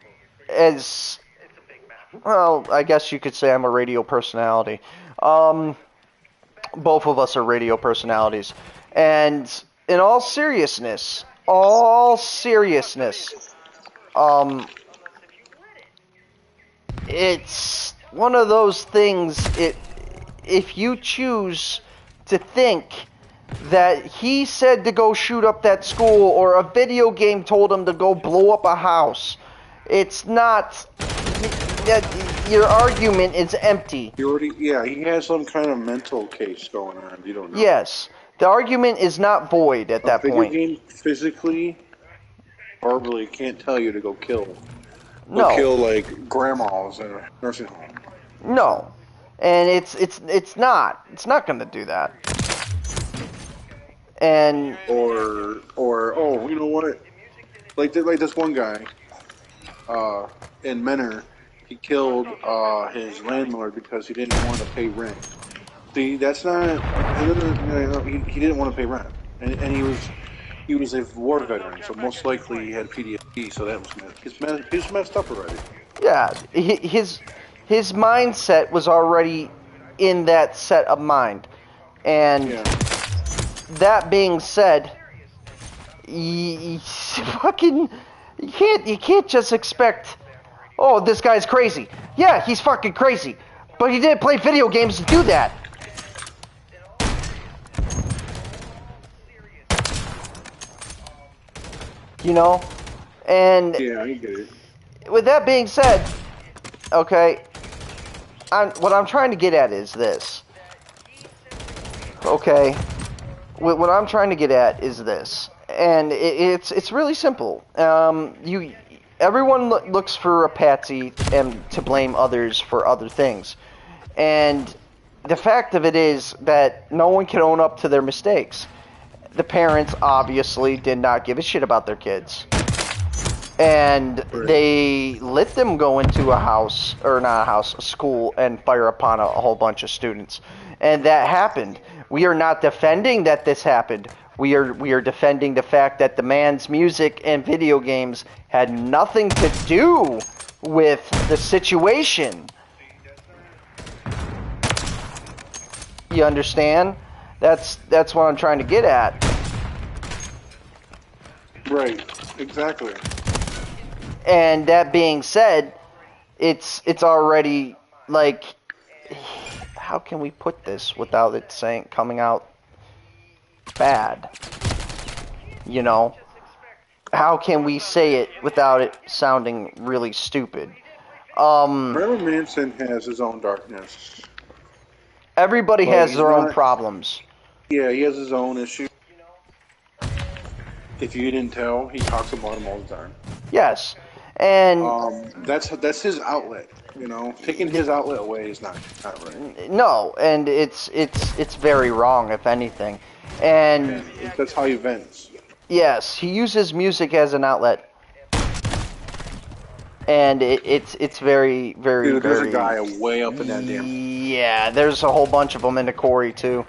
as well, I guess you could say I'm a radio personality. Both of us are radio personalities, and in all seriousness, it's one of those things. If you choose to think that he said to go shoot up that school, or a video game told him to go blow up a house, it's not. Your argument is empty. He has some kind of mental case going on. You don't know. Yes, the argument is not void at that point. Video game physically, verbally can't tell you to go kill. No. Kill like grandmas in a nursing home. No, And it's not going to do that. And Or oh, you know what? Like this one guy, in Menor, he killed his landlord because he didn't want to pay rent. See, that's not. He didn't want to pay rent, and he was a war veteran, so most likely he had PTSD. So that was he's messed up already. yeah, his mindset was already in that set of mind. And Yeah. that being said, fucking you can't just expect, oh, this guy's crazy. Yeah, he's fucking crazy, but he didn't play video games to do that. You know, and Yeah, I get it. with that being said, okay, what I'm trying to get at is this. Okay, what I'm trying to get at is this, and it's really simple. Everyone looks for a patsy and to blame others for other things, and the fact of it is that no one can own up to their mistakes. The parents obviously did not give a shit about their kids, and they let them go into a school, and fire upon a whole bunch of students, and that happened. We are not defending that this happened. We are defending the fact that the man's music and video games had nothing to do with the situation. You understand? That's what I'm trying to get at. Right. Exactly. And that being said, it's already like, how can we put this without it coming out bad? You know, how can we say it without it sounding really stupid? Marilyn Manson has his own darkness. Everybody But has he's their own not- problems. Yeah, he has his own issues. If you didn't tell, he talks about them all the time. Yes, and That's his outlet. You know, taking his outlet away is not right. no, and it's very wrong, if anything. And That's how he vents. yes, he uses music as an outlet, and it's very, very, Dude, there's very. a guy way up in that damn. Yeah, there's a whole bunch of them in the quarry too.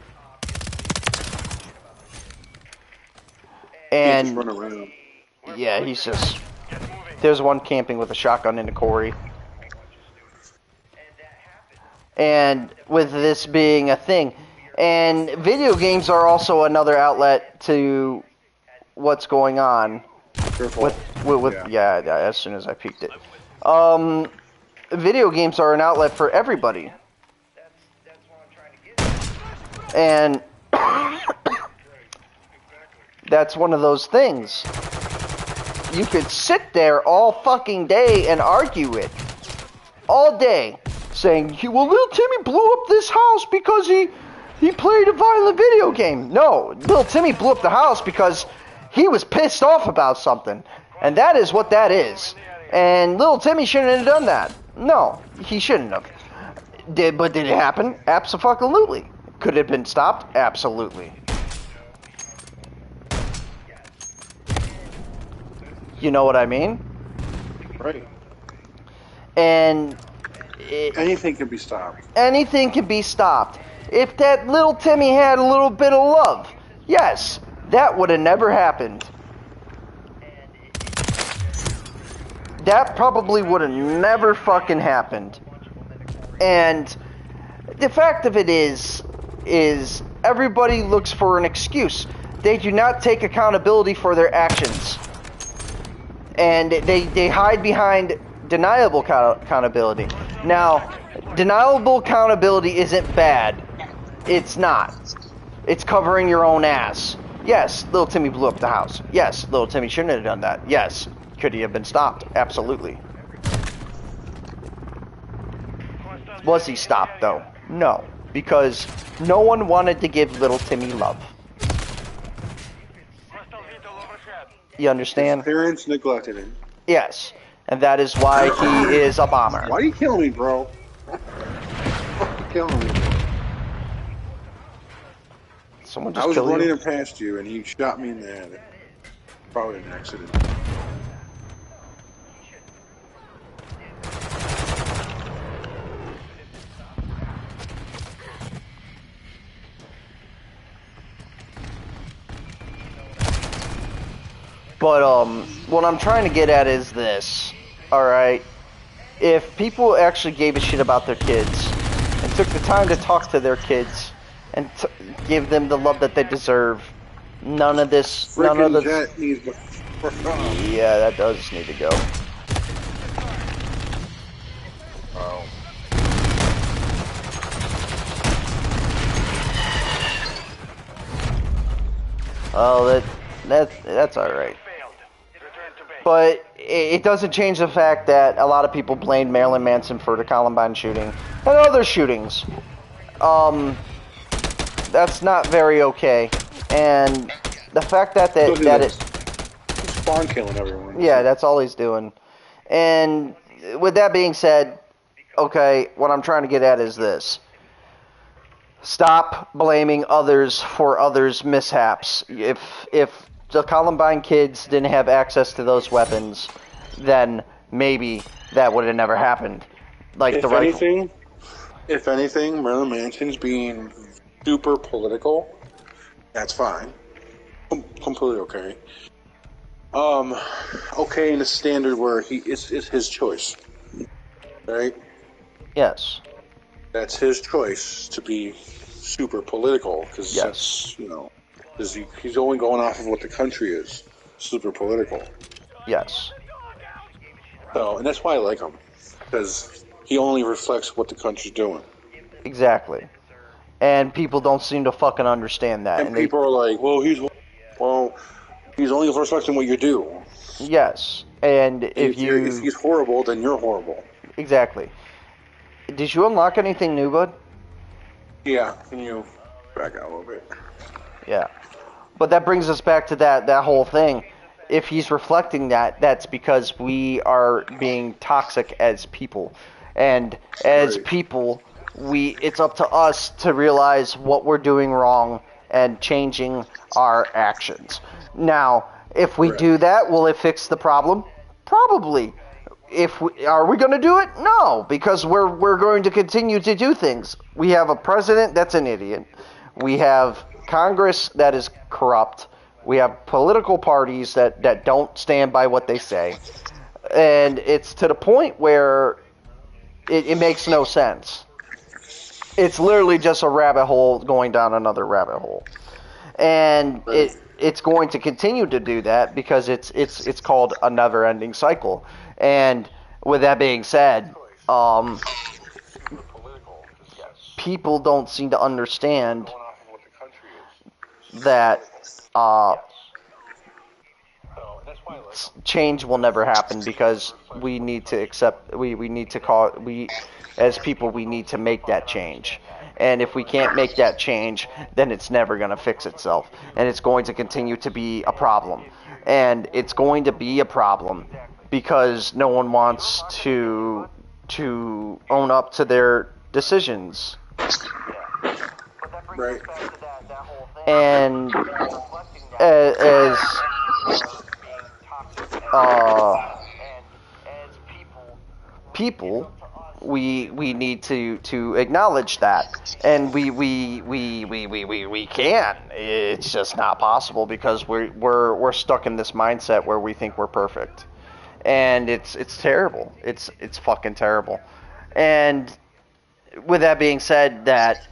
He just And run around. yeah, he's just. There's one camping with a shotgun in the quarry. And with this being a thing, and video games are also another outlet to what's going on Careful. with yeah, as soon as I peeked it. Video games are an outlet for everybody. And that's one of those things. You could sit there all fucking day and argue it. All day. Saying, well, little Timmy blew up this house because he played a violent video game. No, little Timmy blew up the house because he was pissed off about something. And that is what that is. And little Timmy shouldn't have done that. No, he shouldn't have. But did it happen? Abso-fucking-lutely. Could it have been stopped? Absolutely. You know what I mean? Right. And Anything can be stopped. anything can be stopped. If that little Timmy had a little bit of love, yes, that would have never happened. That probably would have never fucking happened. And the fact of it is everybody looks for an excuse. They do not take accountability for their actions. And they hide behind deniable accountability. Now, deniable accountability isn't bad. It's not. It's covering your own ass. Yes, little Timmy blew up the house. Yes, little Timmy shouldn't have done that. Yes, could he have been stopped? Absolutely. Was he stopped, though? No, because no one wanted to give little Timmy love. You understand? His parents neglected him. Yes, and that is why he is a bomber. Why do you kill me, bro? killing me. Someone I just was killed running you? him past you, and he shot me in the head. Probably an accident. But what I'm trying to get at is this. All right, if people actually gave a shit about their kids and took the time to talk to their kids and give them the love that they deserve, none of this, none of Frickin' this. jet needs to. Yeah, that does need to go. Oh. Oh, that's all right. But it doesn't change the fact that a lot of people blamed Marilyn Manson for the Columbine shooting and other shootings. That's not very okay. And the fact that He's spawn killing everyone. yeah, So. that's all he's doing. And with that being said, okay, what I'm trying to get at is this. Stop blaming others for others' mishaps. If the Columbine kids didn't have access to those weapons, then maybe that would have never happened. Like If the rifle. anything, Marilyn Manson's being super political. That's fine. Completely okay. Okay in the standard where it's his choice, right? Yes. That's his choice to be super political because Yes. because he's only going off of what the country is, super political. Yes. So, and that's why I like him because he only reflects what the country's doing. Exactly. And people don't seem to fucking understand that. And people are like, well, he's only reflecting what you do. Yes. And if If he's horrible, then you're horrible. exactly. Did you unlock anything new, bud? Yeah. Can you back out a little bit? Yeah. But that brings us back to that whole thing. If he's reflecting that, that's because we are being toxic as people. And as Right. people, it's up to us to realize what we're doing wrong and changing our actions. Now, if we Correct. do that, will it fix the problem? Probably. Are we going to do it? No, because we're going to continue to do things. We have a president that's an idiot. We have Congress that is corrupt. We have political parties that don't stand by what they say. And it's to the point where it makes no sense. It's literally just a rabbit hole going down another rabbit hole. And Right. it's going to continue to do that because it's called a never-ending cycle. And with that being said, people don't seem to understand that change will never happen because we need to accept we need to call we as people we need to make that change. And if we can't make that change, then it's never going to fix itself, and it's going to continue to be a problem. And it's going to be a problem because no one wants to own up to their decisions. Right. And as people, we need to acknowledge that, and we can. It's just not possible because we're stuck in this mindset where we think we're perfect, and it's terrible. It's fucking terrible. And with that being said, that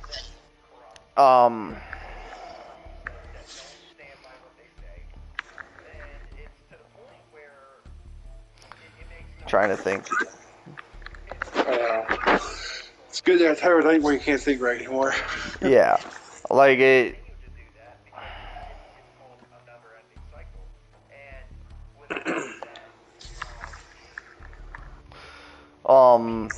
trying to think. It's good that time of night where you can't think right anymore. Yeah, like it. Um.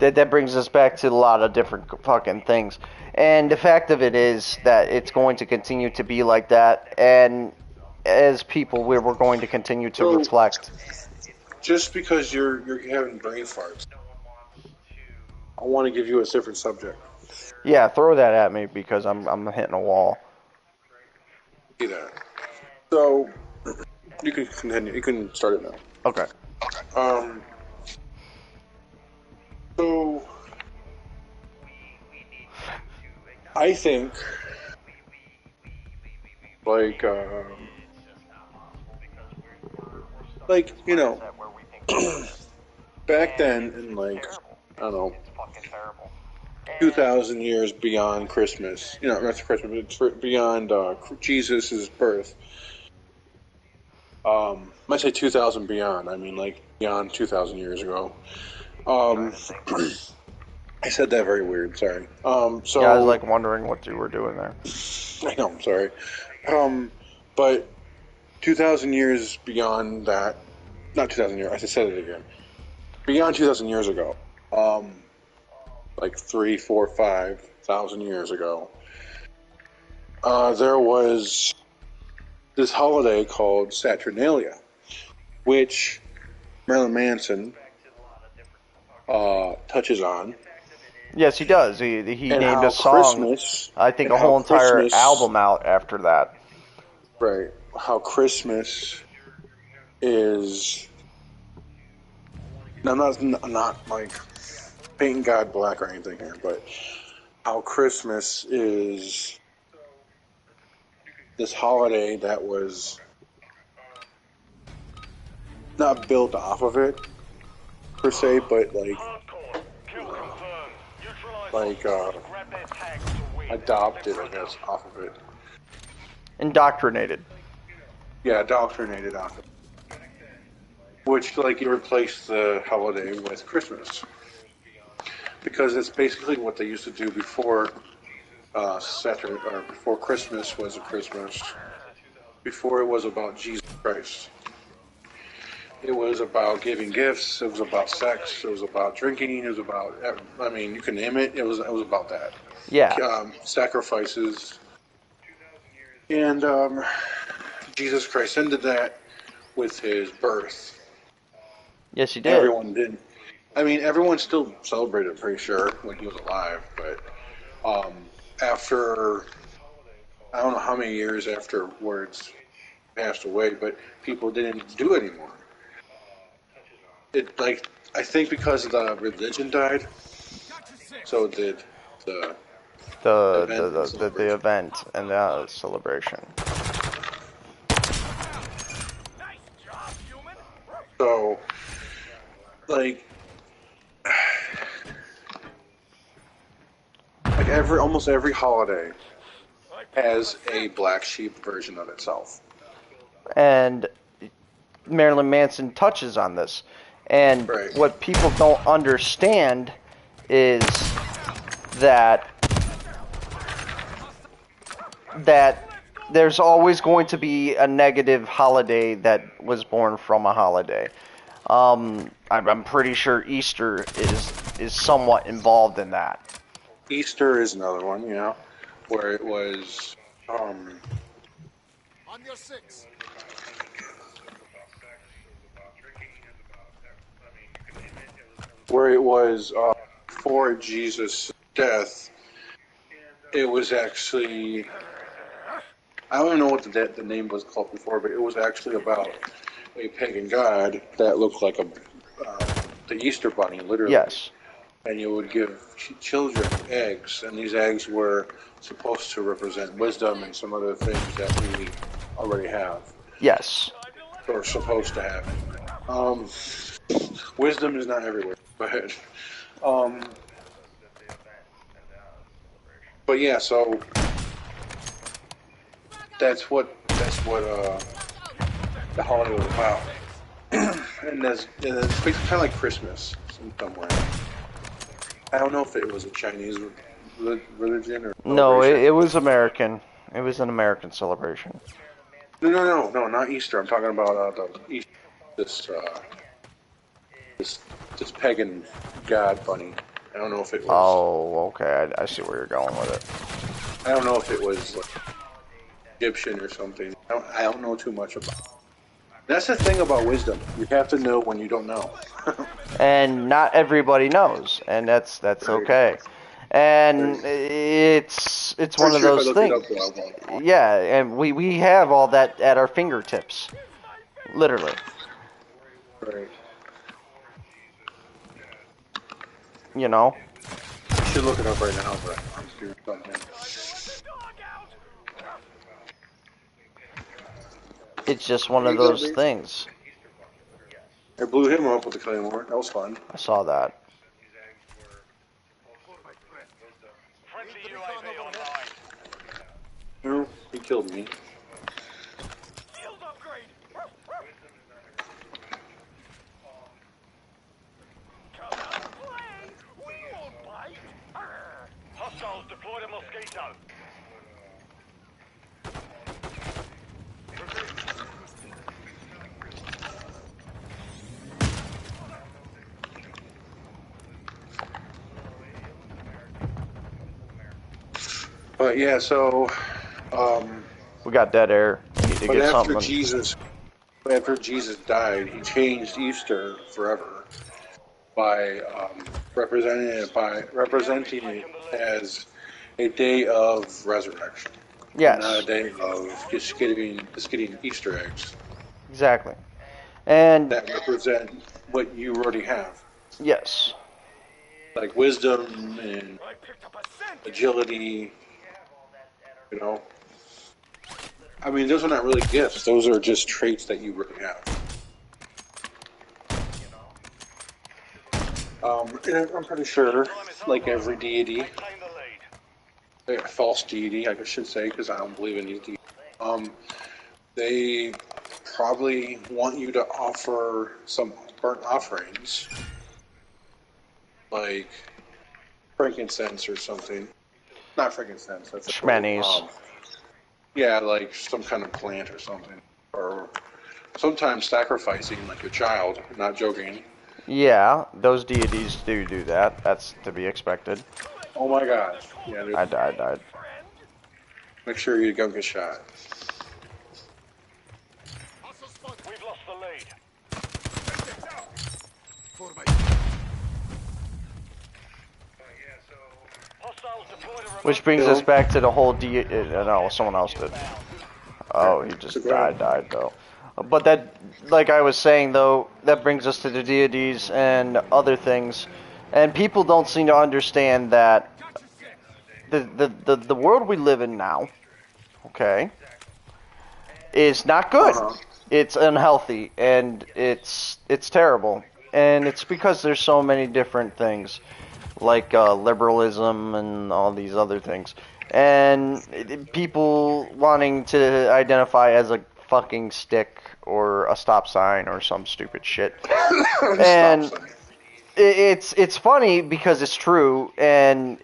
that brings us back to a lot of different fucking things. And the fact of it is that it's going to continue to be like that. And as people, we're going to continue to So, reflect. just because you're having brain farts, I want to give you a different subject. Yeah, throw that at me because I'm hitting a wall. See that? So, you can continue. You can start it now. Okay. Um. So, I think, like, you know, back then, in like, I don't know, 2,000 years beyond Christmas. You know, not Christmas, but it's beyond Jesus' birth. When I say 2,000 beyond, I mean like beyond 2,000 years ago. Um, I said that very weird. Sorry. So Yeah, I was like wondering what you were doing there. I know. I'm sorry. But 2,000 years beyond that, not 2,000 years. I said it again. Beyond 2,000 years ago. Like 3, 4, 5,000 years ago. There was this holiday called Saturnalia, which Marilyn Manson touches on. Yes, he does. He And named how a song, Christmas, I think and a how whole entire Christmas, album out after that. right? How Christmas is. Now, I'm not like painting God black or anything here, but how Christmas is this holiday that was not built off of it per se, but like adopted, I guess, off of it. Indoctrinated. Yeah, indoctrinated off of it. Which, like, you replace the holiday with Christmas. Because it's basically what they used to do before Saturday, or before Christmas was a Christmas. Before it was about Jesus Christ. It was about giving gifts. It was about sex. It was about drinking. It was about, I mean, you can name it. It was about that. Yeah. Sacrifices. And Jesus Christ ended that with his birth. Yes, he did. Everyone did. I mean, everyone still celebrated, I'm pretty sure, when he was alive. But after, I don't know how many years afterwards passed away, but people didn't do it anymore. It, like, I think because the religion died, so did the event and The celebration. event and the celebration. So, like almost every holiday has a black sheep version of itself. And Marilyn Manson touches on this. And Right. what people don't understand is that there's always going to be a negative holiday that was born from a holiday. I'm pretty sure Easter is somewhat involved in that. Easter is another one, you know, where it was On your six. for Jesus' death. It was actually, I don't even know what the name was called before, but it was actually about a pagan god that looked like the Easter bunny, literally. Yes. And you would give children eggs, and these eggs were supposed to represent wisdom and some other things that we already have, Yes. or supposed to have anyway. Wisdom is not everywhere, but but yeah, so that's what the holiday was about, and it's basically kind of like Christmas in some way. I don't know if it was a Chinese religion or No, celebration. it was American. It was an American celebration. No, not Easter. I'm talking about the Easter, this pagan god bunny. I don't know if it was. Oh, okay. I see where you're going with it. I don't know if it was like, Egyptian or something. I don't know too much about it. That's the thing about wisdom. You have to know when you don't know. And not everybody knows, and that's okay. And it's one of Pretty sure if I those look it up, things. though, I won't. Yeah, and we have all that at our fingertips, literally. Right. You know, I should look it up right now, but I'm doing something. it's just one There of you go, those dude. things. I blew him up with the claymore. That was fun. I saw that. Friendly UAV online. No, he killed me. Shield upgrade. Come out and play. We won't bite. Hostiles deployed a mosquito. But yeah, so We got dead air. We need to but get after something. Jesus died, he changed Easter forever by representing it as a day of resurrection, and not a Yes, day of just getting Easter eggs exactly. And that represent what you already have, yes, like wisdom and agility. You know, I mean, those are not really gifts; those are just traits that you already have. And I'm pretty sure, like every deity, Maintain the lead. a false deity, I should say, because I don't believe in these deities. They probably want you to offer some burnt offerings, like frankincense or something. Not frankincense. That's a word. Schmannies. Yeah, like some kind of plant or something, or sometimes sacrificing like a child. Not joking. Yeah, those deities do that. That's to be expected. Oh my gosh. Yeah, I died. make sure you don't get shot. We've lost the lead. Hostiles deployed a remote. Which brings us back to the whole no, someone else did. Oh, he just died though. But that, like I was saying though, that brings us to the deities and other things, and people don't seem to understand that the world we live in now, okay, is not good. It's unhealthy and it's terrible, and it's because there's so many different things, like liberalism and all these other things, and people wanting to identify as a fucking stick or a stop sign or some stupid shit. And it's funny because it's true, and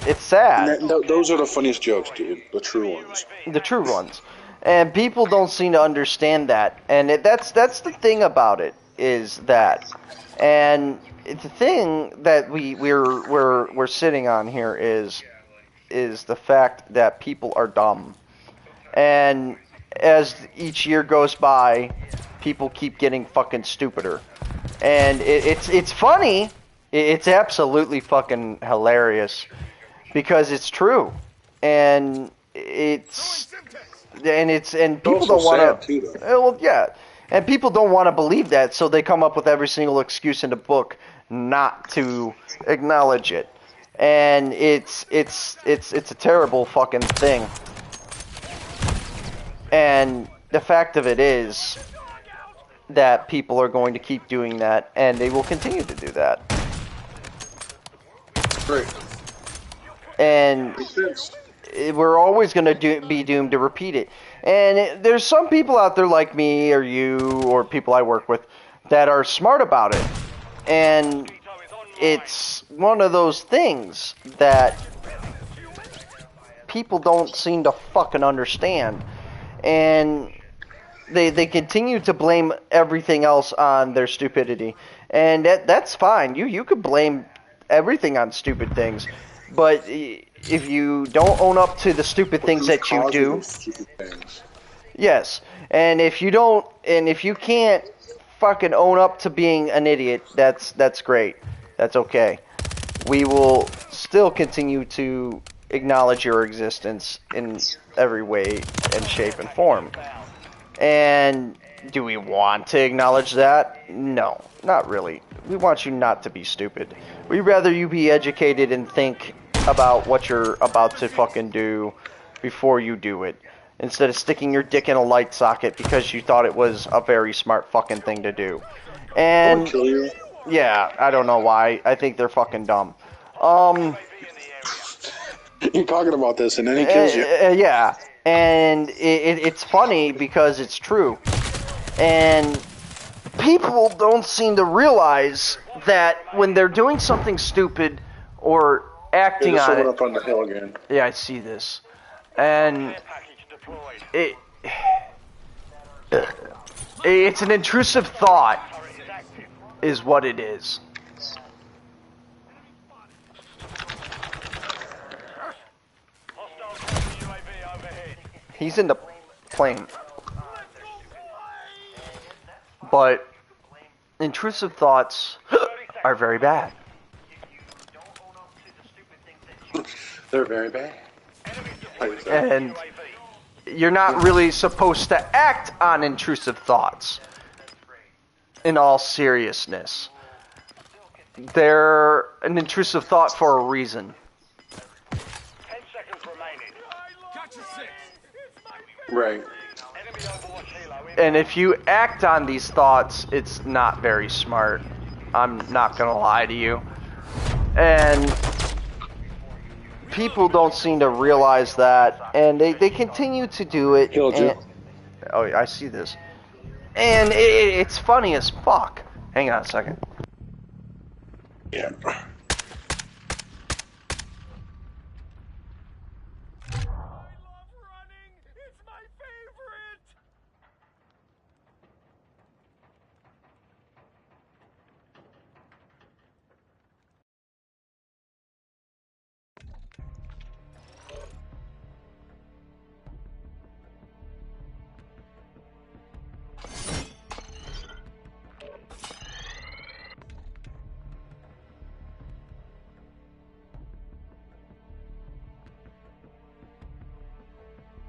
it's sad. Those are the funniest jokes, dude. The true ones. The true ones. And people don't seem to understand that. And that's the thing about it, is that. And the thing that we're sitting on here is the fact that people are dumb. And as each year goes by, people keep getting fucking stupider. And it's funny. It's absolutely fucking hilarious because it's true. And people don't want to. Well, yeah, and people don't want to believe that, so they come up with every single excuse in the book not to acknowledge it, and it's a terrible fucking thing. And the fact of it is that people are going to keep doing that, and they will continue to do that. Right. And we're always going to be doomed to repeat it. And there's some people out there like me or you or people I work with that are smart about it. And it's one of those things that people don't seem to fucking understand. And they continue to blame everything else on their stupidity. And that's fine. You could blame everything on stupid things. But if you don't own up to the stupid things that you Causing do, those stupid things? yes, and if you can't fucking own up to being an idiot, that's great. That's okay. We will still continue to acknowledge your existence in every way and shape and form. And do we want to acknowledge that? No, not really. We want you not to be stupid. We'd rather you be educated and think about what you're about to fucking do before you do it. Instead of sticking your dick in a light socket because you thought it was a very smart fucking thing to do. I would And kill you. yeah, I don't know why. I think they're fucking dumb. You're talking about this, and then he kills you. Yeah, and it's funny because it's true. And people don't seem to realize that when they're doing something stupid or acting There's on someone it. up on the hill again. Yeah, I see this. And it's an intrusive thought, is what it is. He's in the plane. But intrusive thoughts are very bad. They're very bad. And you're not really supposed to act on intrusive thoughts. In all seriousness. They're an intrusive thought for a reason. 10 seconds remaining. Right. And if you act on these thoughts, it's not very smart. I'm not gonna lie to you. And people don't seem to realize that, and they continue to do it. Killed you. Oh, I see this. And it's funny as fuck. Hang on a second. Yeah.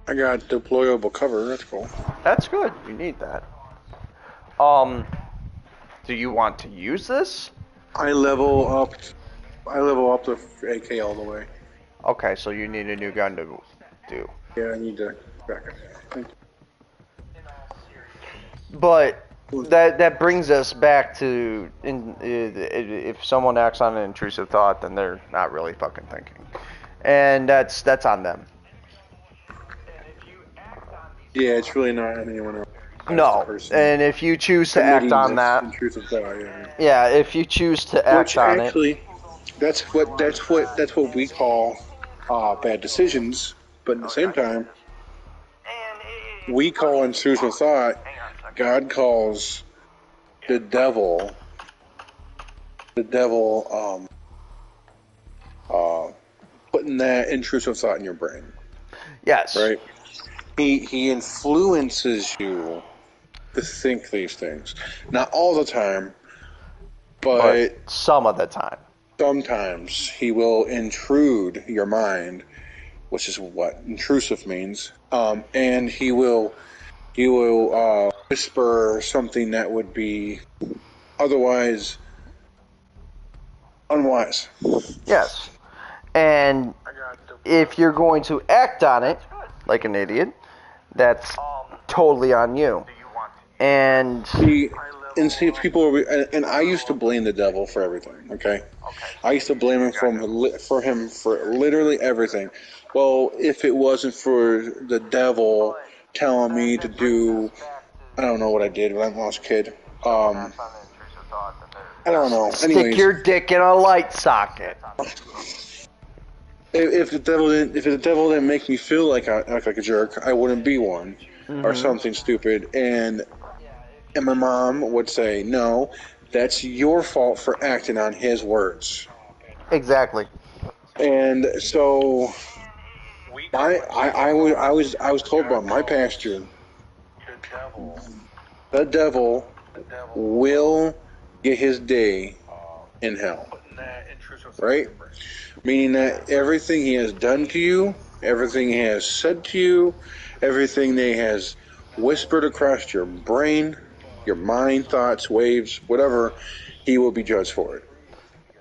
I got deployable cover. That's cool. That's good. You need that. Do you want to use this? I level up to AK all the way. Okay, so you need a new gun to do. Yeah, I need to back it. But that brings us back to if someone acts on an intrusive thought, then they're not really fucking thinking, and that's on them. Yeah, it's really not anyone else. No, and if you choose to act on that, Intrusive thought, yeah. yeah, if you choose to act Which on actually, that's what we call bad decisions. But at the same time, we call intrusive thought. God calls the devil. Putting that intrusive thought in your brain. yes, Right. He influences you to think these things. Not all the time, but some of the time. sometimes he will intrude your mind, which is what intrusive means. And he will whisper something that would be otherwise unwise. Yes, and if you're going to act on it like an idiot, that's totally on you. And See, people, and I used to blame the devil for everything. Okay, I used to blame him for literally everything. Well, if it wasn't for the devil telling me to do, I don't know what I did when I was a kid. I don't know. stick Anyways, your dick in a light socket. if the devil didn't make me feel like I act like a jerk, I wouldn't be one or something stupid. And my mom would say, "No, that's your fault for acting on his words." Exactly. And so I was told by my pastor, the devil will get his day in hell. Right? Meaning that everything he has done to you, everything he has said to you, everything that he has whispered across your brain, your mind, thoughts, waves, whatever, he will be judged for it.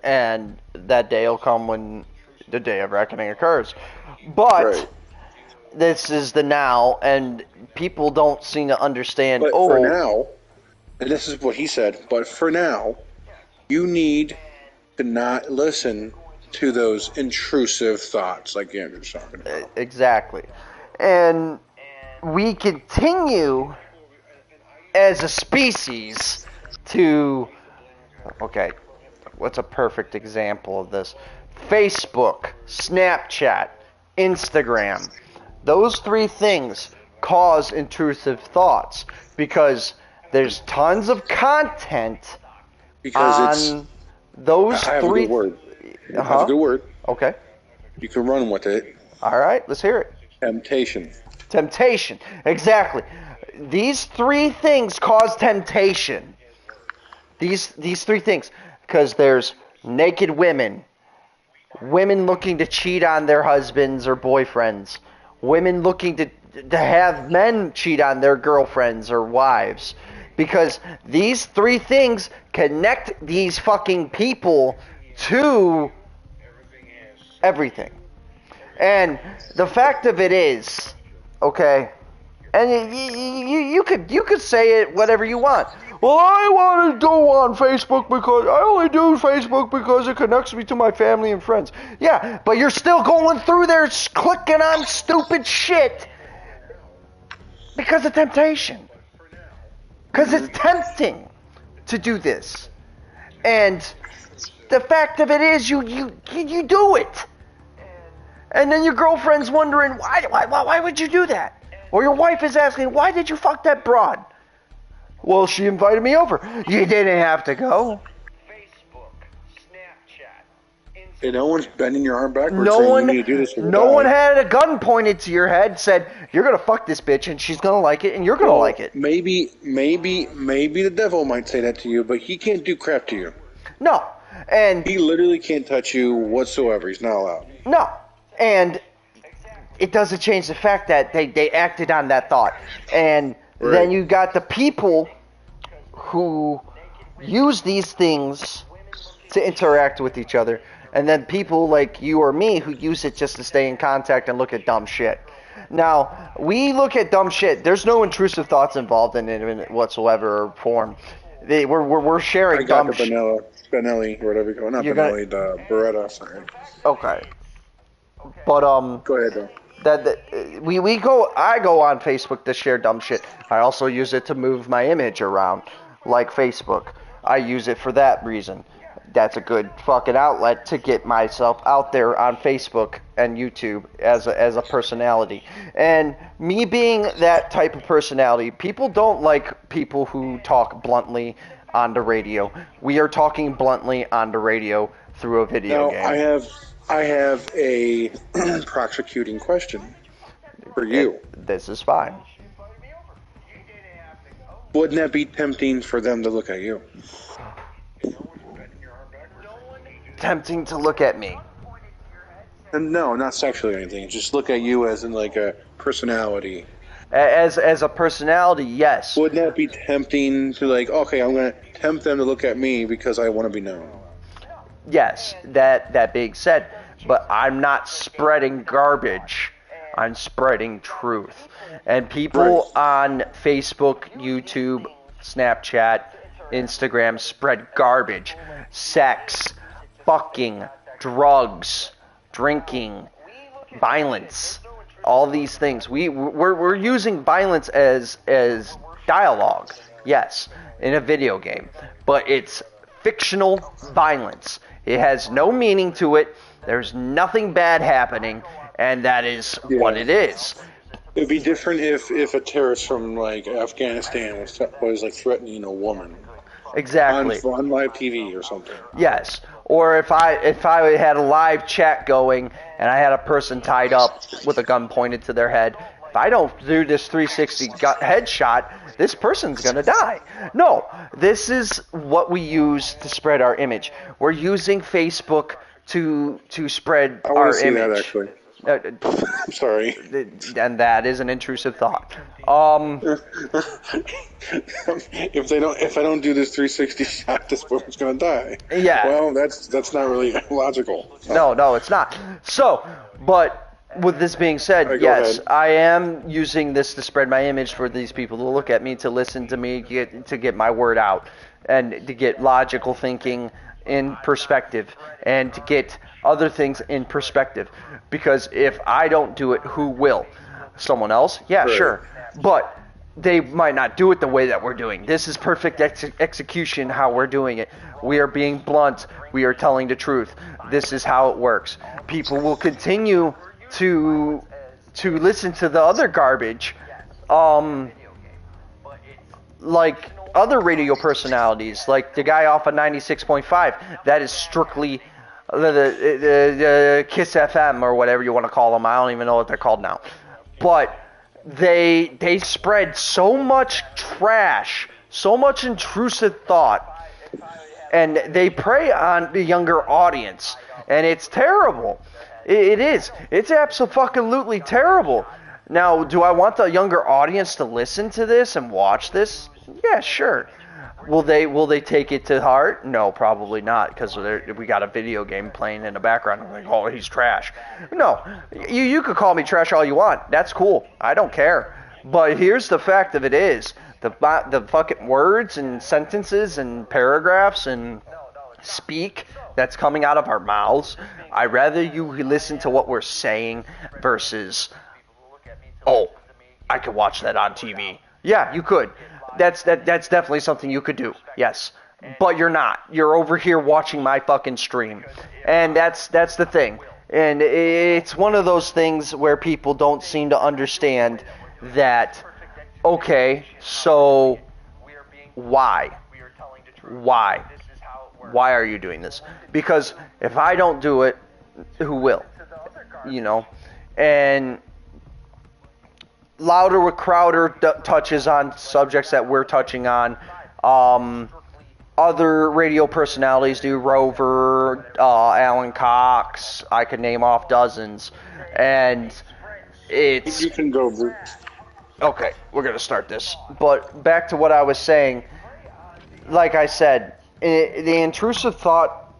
And that day will come when the day of reckoning occurs. But Right. this is the now, and people don't seem to understand. But for now, and this is what he said, but for now, you need to not listen to those intrusive thoughts like Andrew's talking about. Exactly. And we continue as a species to, okay, what's a perfect example of this? Facebook, Snapchat, Instagram. Those three things cause intrusive thoughts because there's tons of content Because on those I have three. a good word. I have Uh-huh. a good word. Okay. You can run with it. All right, let's hear it. Temptation. Temptation. Exactly. These three things cause temptation. These three things. Because there's naked women, women looking to cheat on their husbands or boyfriends, women looking to have men cheat on their girlfriends or wives. Because these three things connect these fucking people to everything. And the fact of it is, okay, and you could say it whatever you want. Well, I want to go on Facebook because I only do Facebook because it connects me to my family and friends. Yeah, but you're still going through there clicking on stupid shit because of temptation. Because it's tempting to do this. And the fact of it is you do it. And then your girlfriend's wondering, why would you do that? Or your wife is asking, why did you fuck that broad? Well, she invited me over. You didn't have to go. And no one's bending your arm backwards No saying one, you need to do this or no die. one had a gun pointed to your head, said, you're going to fuck this bitch and she's going to like it and you're going to like it. Maybe the devil might say that to you, but he can't do crap to you. No. And He literally can't touch you whatsoever. He's not allowed. no. And it doesn't change the fact that they acted on that thought. And Right. then you got the people who use these things to interact with each other. And then people like you or me who use it just to stay in contact and look at dumb shit. Now, we look at dumb shit. There's no intrusive thoughts involved in it whatsoever or form. We're sharing I got dumb the shit. Benelli, or whatever you call it. Not You're Benelli, the Beretta. Sorry. Okay. But Go ahead, though. I go on Facebook to share dumb shit. I also use it to move my image around, like Facebook. I use it for that reason. That's a good fucking outlet to get myself out there on Facebook and YouTube as a personality. And me being that type of personality, people don't like people who talk bluntly on the radio. We are talking bluntly on the radio through a video Now, game. I have a prosecuting question for you. This is fine. Wouldn't that be tempting for them to look at you? Tempting to look at me. And no, not sexually or anything. Just look at you as in like a personality. As a personality, yes. Wouldn't that be tempting to like, okay, I'm going to tempt them to look at me because I want to be known? Yes, that being said, but I'm not spreading garbage. I'm spreading truth. And people on Facebook, YouTube, Snapchat, Instagram spread garbage. Sex, fucking, drugs, drinking, violence, all these things. We're using violence as dialogue, yes, in a video game, but it's fictional violence. It has no meaning to it. There's nothing bad happening, and that is what it is. It'd be different if a terrorist from like Afghanistan was like threatening a woman. Exactly. on live TV or something. Yes. Or if I had a live chat going and I had a person tied up with a gun pointed to their head, if I don't do this 360 headshot, this person's going to die. No, this is what we use to spread our image. We're using Facebook to spread I want our to see image. that actually. I'm sorry. And that is an intrusive thought. If I don't do this 360 shot, this woman's gonna die. Yeah. Well, that's not really logical. No, it's not. So, but with this being said, All right, go yes, ahead. I am using this to spread my image for these people to look at me, to listen to me, to get my word out, and to get logical thinking in perspective, and to get other things in perspective. Because if I don't do it, who will? Someone else? Yeah, Right. sure. But they might not do it the way that we're doing. This is perfect execution how we're doing it. We are being blunt. We are telling the truth. This is how it works. People will continue to listen to the other garbage, like other radio personalities, like the guy off of 96.5. That is strictly the Kiss FM or whatever you want to call them. I don't even know what they're called now. But they spread so much trash, so much intrusive thought, and they prey on the younger audience, and it's terrible. It is. It's absolutely terrible. Now, do I want the younger audience to listen to this and watch this? Yeah, sure. Will they take it to heart? No, probably not, because we got a video game playing in the background. I'm like, oh, he's trash. No, you could call me trash all you want. That's cool. I don't care. But here's the fact of it is, the fucking words and sentences and paragraphs and speak that's coming out of our mouths, I'd rather you listen to what we're saying versus, oh, I could watch that on TV. Yeah, you could. That's definitely something you could do. Yes. But you're not. You're over here watching my fucking stream. And that's the thing. And it's one of those things where people don't seem to understand that, okay, so why? Why? Why are you doing this? Because if I don't do it, who will? You know? And Louder with Crowder touches on subjects that we're touching on. Other radio personalities do. Rover, Alan Cox. I could name off dozens. And it's... You can go, Bruce. Okay, we're going to start this. But back to what I was saying. Like I said, the intrusive thought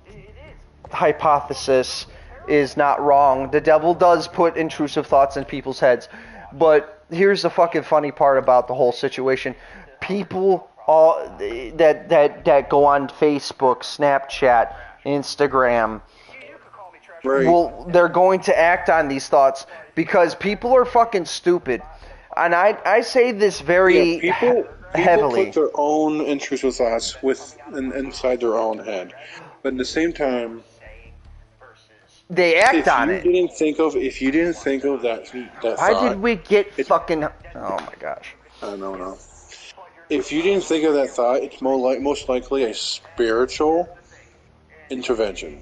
hypothesis is not wrong. The devil does put intrusive thoughts in people's heads. But here's the fucking funny part about the whole situation. People that go on Facebook, Snapchat, Instagram, Right. well, they're going to act on these thoughts because people are fucking stupid. And I say this very People heavily. put their own intrusive thoughts inside their own head, but at the same time, They act on it. if you didn't think of that Why thought, did we get fucking... Oh my gosh. no. If you didn't think of that thought, it's most likely a spiritual intervention.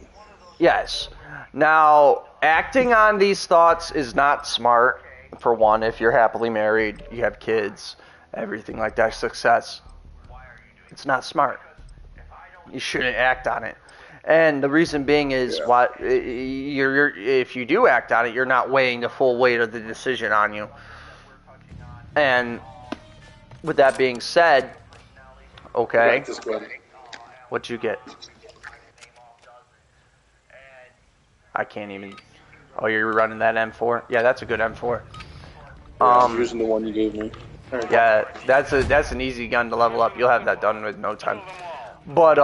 Yes. Now, acting on these thoughts is not smart. For one, if you're happily married, you have kids, everything like that, success. It's not smart. You shouldn't act on it. And the reason being is, if you do act on it, you're not weighing the full weight of the decision on you. And with that being said, okay, Like this one. what'd you get? I can't even... Oh, you're running that M4? Yeah, that's a good M4. I'm using the one you gave me. All right. Yeah, that's an easy gun to level up. You'll have that done with no time. But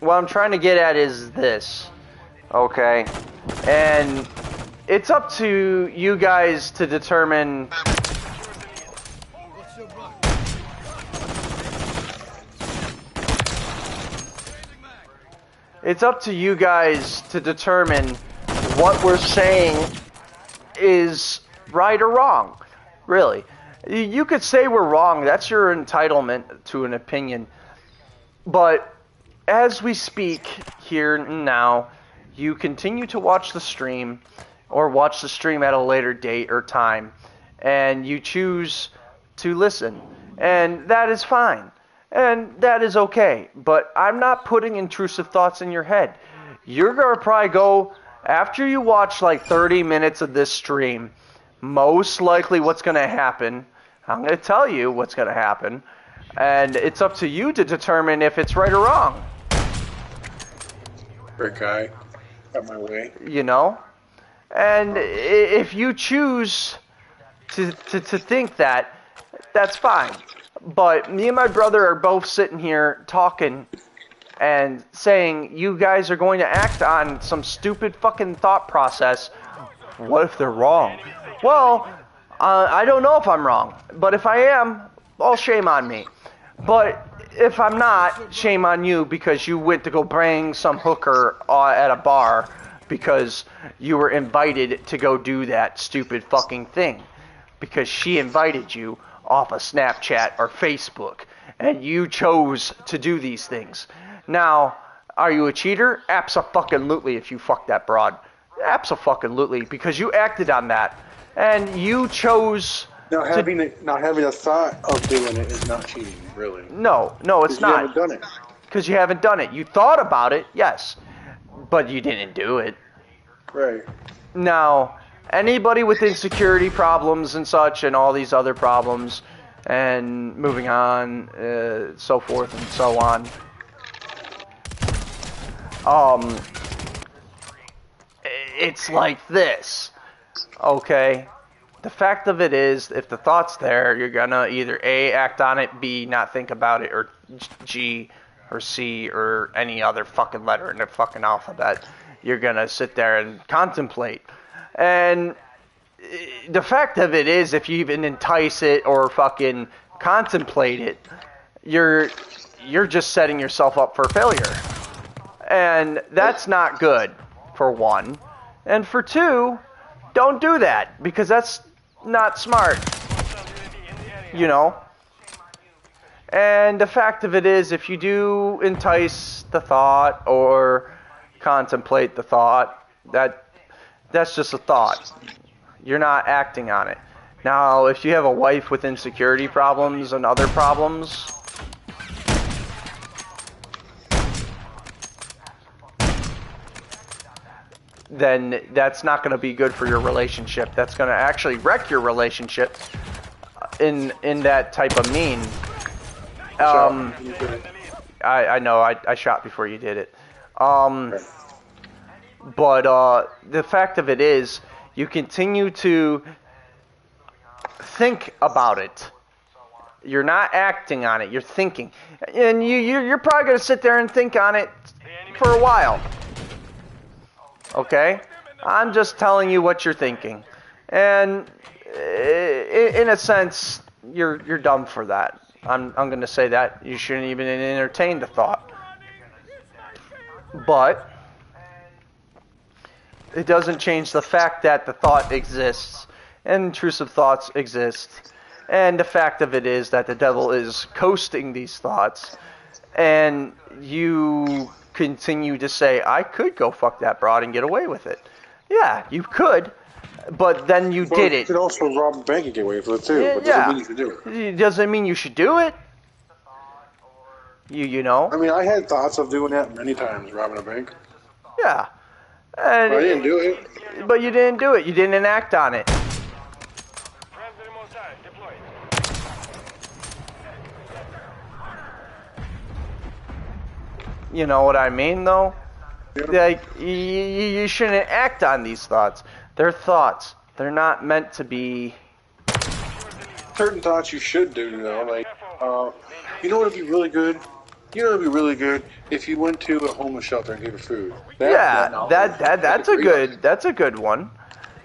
what I'm trying to get at is this, okay? And it's up to you guys to determine. It's up to you guys to determine what we're saying is right or wrong. Really. You could say we're wrong. That's your entitlement to an opinion. But as we speak here now, you continue to watch the stream or watch the stream at a later date or time, and you choose to listen. And that is fine. And that is okay. But I'm not putting intrusive thoughts in your head. You're going to probably go, after you watch like 30 minutes of this stream, most likely what's going to happen, I'm going to tell you what's going to happen, and it's up to you to determine if it's right or wrong. Great guy. Got my way. You know? And if you choose to think that, that's fine. But me and my brother are both sitting here talking and saying you guys are going to act on some stupid fucking thought process. What if they're wrong? Well, I don't know if I'm wrong. But if I am, well, shame on me. But if I'm not, shame on you because you went to go bang some hooker at a bar because you were invited to go do that stupid fucking thing. Because she invited you off of Snapchat or Facebook, and you chose to do these things. Now, are you a cheater? Abso-fucking-lutely if you fucked that broad. Abso-fucking-lutely, because you acted on that, and you chose... Now having a thought of doing it is not cheating, really. No, it's not. You haven't done it. Because you haven't done it. You thought about it, yes, but you didn't do it. Right. Now, anybody with insecurity problems and such and all these other problems and moving on, so forth and so on, it's like this, okay? The fact of it is, if the thought's there, you're gonna either A, act on it, B, not think about it, or G, or C, or any other fucking letter in the fucking alphabet. You're gonna sit there and contemplate. And the fact of it is, if you even entice it or fucking contemplate it, you're just setting yourself up for failure. And that's not good, for one. And for two, don't do that, because that's not smart. You know? And the fact of it is, if you do entice the thought or contemplate the thought, that's just a thought. You're not acting on it. Now, if you have a wife with insecurity problems and other problems, then that's not going to be good for your relationship. That's going to actually wreck your relationship in that type of mean. I know, I shot before you did it. But the fact of it is, you continue to think about it. You're not acting on it. You're thinking. And you're probably going to sit there and think on it for a while. Okay? I'm just telling you what you're thinking. And in a sense, you're dumb for that. I'm going to say that. You shouldn't even entertain the thought. But it doesn't change the fact that the thought exists, and intrusive thoughts exist, and the fact of it is that the devil is coasting these thoughts, and you continue to say, I could go fuck that broad and get away with it. Yeah, you could, but then you did it. You could also rob a bank and get away with it too, but Yeah. doesn't mean you should do it. It doesn't mean you should do it. You know? I mean, I had thoughts of doing that many times, robbing a bank. Yeah. And But I didn't do it. But you didn't do it. You didn't act on it. You know what I mean, though? Like, you shouldn't act on these thoughts. They're thoughts. They're not meant to be... Certain thoughts you should do, though. Like, you know what would be really good? You know what would be really good? If you went to a homeless shelter and gave her food. That's a good one.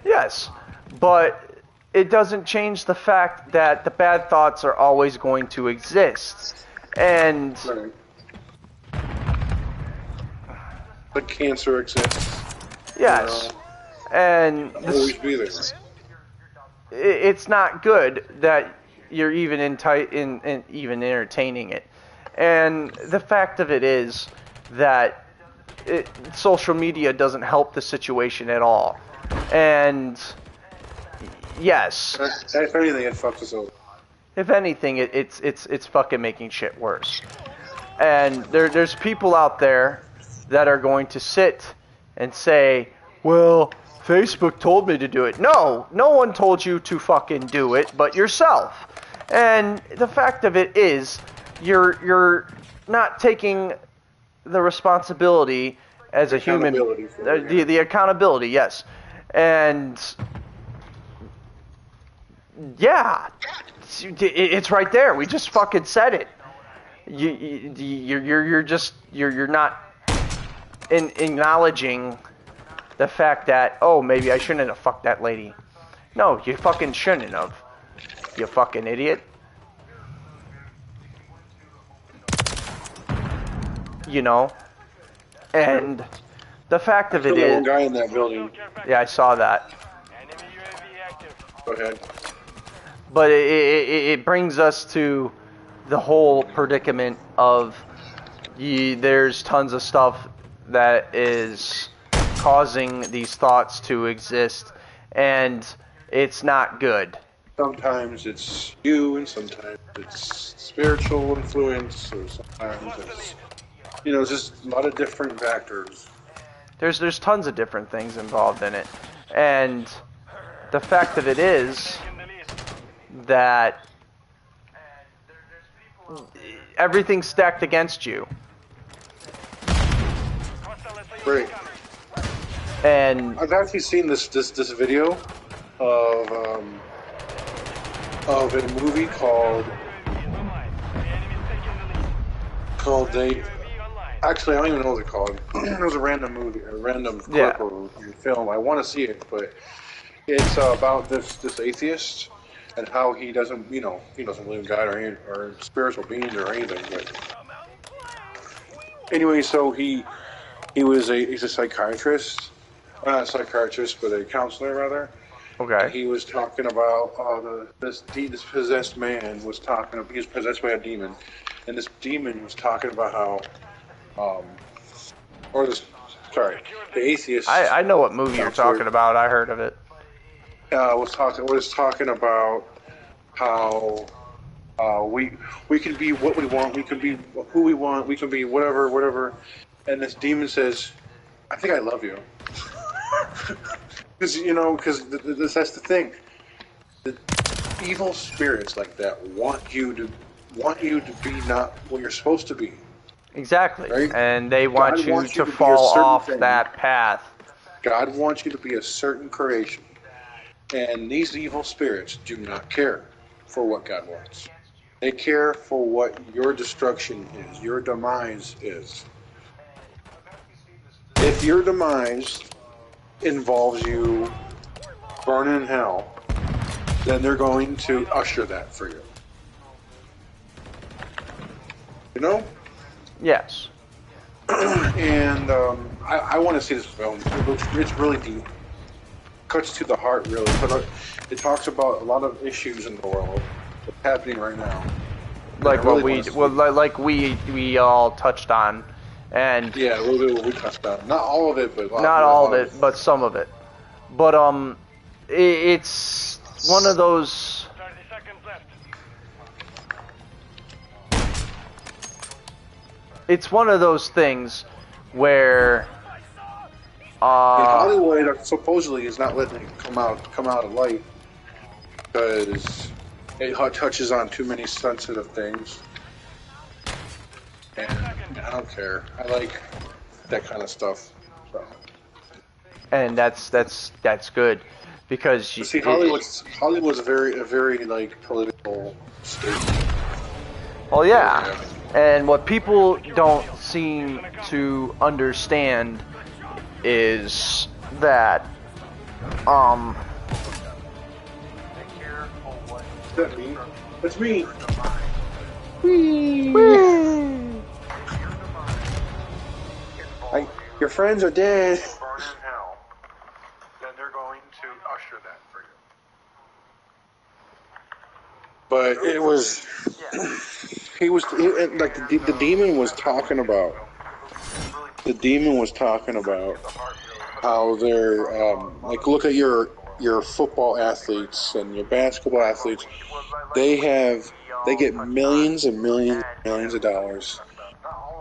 Yes. But it doesn't change the fact that the bad thoughts are always going to exist. And... Right. But cancer exists. Yes. And Always be there. it's not good that you're even even entertaining it. And the fact of it is that social media doesn't help the situation at all. And yes, If anything, it fucks us over. if anything, it's fucking making shit worse. And there's people out there that are going to sit and say, well, Facebook told me to do it. No one told you to fucking do it but yourself. And the fact of it is, you're not taking the responsibility as a human. The accountability, yes. And yeah, it's right there. We just fucking said it. You're not acknowledging the fact that, oh, maybe I shouldn't have fucked that lady. No, you fucking shouldn't have. You fucking idiot. You know? And the fact of it is... one guy in that building. Yeah, I saw that. Go ahead. But it brings us to the whole predicament of there's tons of stuff that is causing these thoughts to exist, and it's not good. Sometimes it's you, and sometimes it's spiritual influence, or sometimes it's, just a lot of different factors. There's tons of different things involved in it, and the fact of it is that everything's stacked against you. Right. And I've actually seen this video of a movie called they. Actually, I don't even know what it's called. It was a random movie, a random clip or film. I want to see it, but it's about this atheist and how he doesn't, he doesn't believe in God or spiritual beings or anything. But anyway, so he's a psychiatrist, not a psychiatrist, but a counselor rather. Okay. And he was talking about this possessed man was talking. He was possessed by a demon, and this demon was talking about how, the atheist. I know what movie you're talking about. I heard of it. Was talking about how we can be what we want, we can be who we want, we can be whatever. And this demon says, "I think I love you," because that's the thing. The evil spirits like that want you to be not what you're supposed to be. Exactly. Right? And they want you to fall off that path. God wants you to be a certain creation. And these evil spirits do not care for what God wants. They care for what your destruction is, your demise is. If your demise involves you burning in hell, then they're going to usher that for you. You know? Yes. And I want to see this film. It's really deep. Cuts to the heart, really. But it talks about a lot of issues in the world that's happening right now. Like we all touched on, and yeah, a little bit what we touched on. Not all of it, but not all of it, but some of it. But it's one of those. 30 seconds left. It's one of those things where. Hollywood supposedly is not letting it come out of light because it touches on too many sensitive things, and I don't care. I like that kind of stuff. So. And that's good because you see, Hollywood's a very like political state. Well, yeah, and what people don't seem to understand is that That's me. That's me. Your friends are dead. Burn in hell, then they're going to usher that for you. But it was like the demon was talking about. The demon was talking about how they're like, look at your football athletes and your basketball athletes. They get millions and millions and millions of dollars,